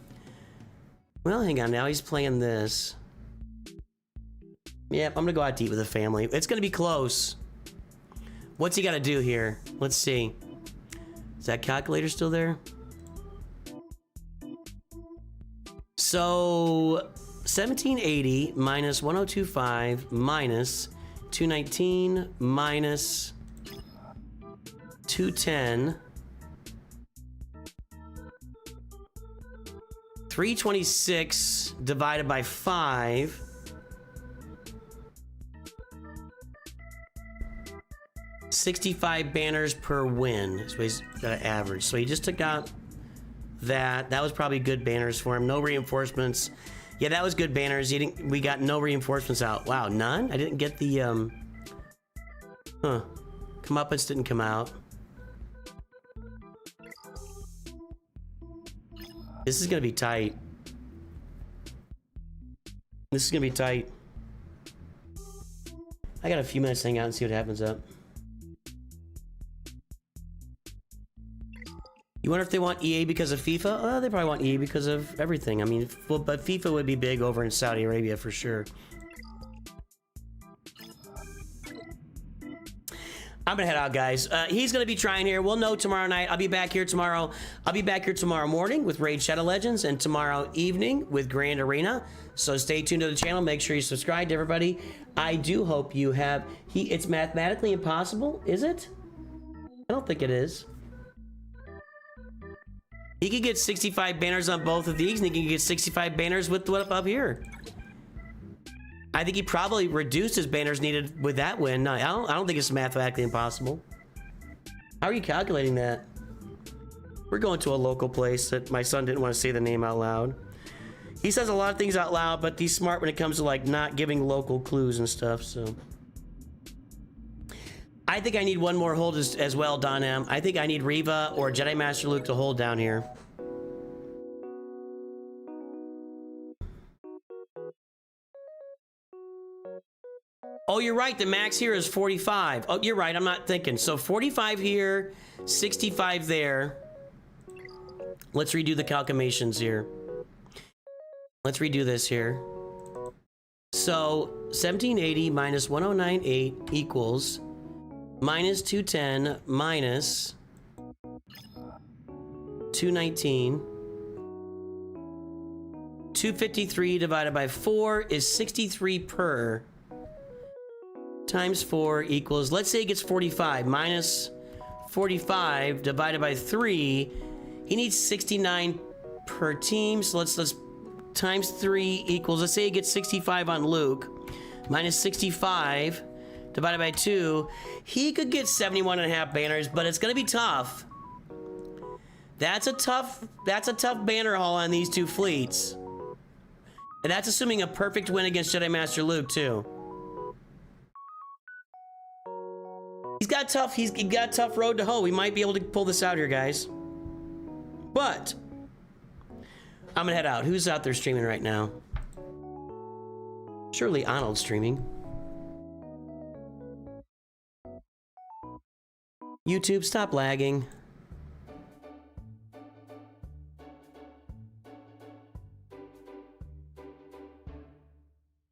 Well, hang on now. He's playing this. Yeah, I'm gonna go out to eat with the family. It's gonna be close. What's he gotta do here? Let's see. Is that calculator still there? So 1780 minus 1025 minus 219 minus 210, 326 divided by 5, 65 banners per win. So he's got an average. So he just took out that. That was probably good banners for him. No reinforcements. Yeah, that was good banners. We got no reinforcements out. Wow, none? I didn't get the comeuppance didn't come out. This is gonna be tight. This is gonna be tight. I got a few minutes to hang out and see what happens up. You wonder if they want EA because of FIFA? Oh, they probably want EA because of everything. I mean, well, but FIFA would be big over in Saudi Arabia for sure. I'm gonna head out, guys. He's gonna be trying here. We'll know tomorrow night. I'll be back here tomorrow. I'll be back here tomorrow morning with Raid Shadow Legends and tomorrow evening with Grand Arena. So stay tuned to the channel. Make sure you subscribe to everybody. I do hope you have... It's mathematically impossible, is it? I don't think it is. He could get 65 banners on both of these, and he can get 65 banners with what up here. I think he probably reduced his banners needed with that win. No, I don't think it's mathematically impossible. How are you calculating that? We're going to a local place that my son didn't want to say the name out loud. He says a lot of things out loud, but he's smart when it comes to like not giving local clues and stuff, so. I think I need one more hold as well, Don M. I think I need Reva or Jedi Master Luke to hold down here. Oh, you're right. The max here is 45. Oh, you're right. I'm not thinking. So 45 here, 65 there. Let's redo the calculations here. Let's redo this here. So 1780 minus 1098 equals minus 210 minus 219. 253 divided by 4 is 63 per. Times 4 equals, let's say it gets 45, minus 45 divided by 3, he needs 69 per team, so let's times 3 equals, let's say he gets 65 on Luke, minus 65 divided by 2, he could get 71.5 banners, but it's gonna be tough. That's a tough banner haul on these two fleets. And that's assuming a perfect win against Jedi Master Luke too. He's got a tough road to hoe. We might be able to pull this out here, guys. But I'm gonna head out. Who's out there streaming right now? Surely Arnold's streaming. YouTube, stop lagging.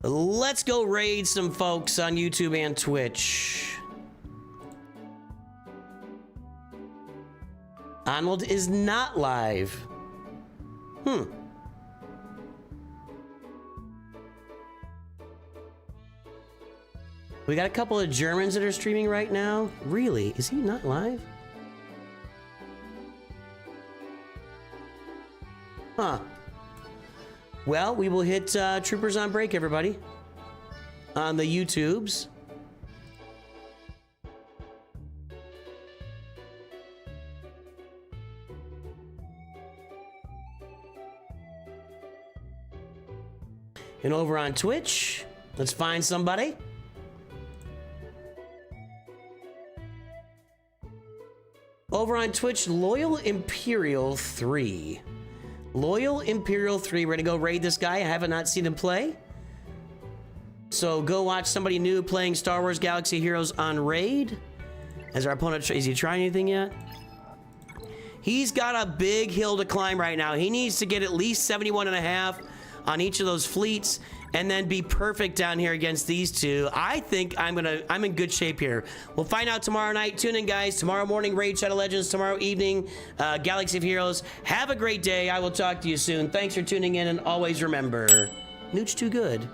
Let's go raid some folks on YouTube and Twitch. Arnold is not live. We got a couple of Germans that are streaming right now. Really? Is he not live? Huh. Well, we will hit Troopers on break, everybody. On the YouTubes. And over on Twitch, let's find somebody. Over on Twitch, Loyal Imperial 3. Loyal Imperial 3, we're gonna go raid this guy. I have not seen him play. So go watch somebody new playing Star Wars Galaxy Heroes on raid. As our opponent, is he trying anything yet? He's got a big hill to climb right now. He needs to get at least 71.5 on each of those fleets and then be perfect down here against these two. I think I'm in good shape here. We'll find out tomorrow night. Tune in, guys. Tomorrow morning, Raid Shadow Legends. Tomorrow evening, Galaxy of Heroes. Have a great day. I will talk to you soon. Thanks for tuning in, and always remember, Nooch2Gud.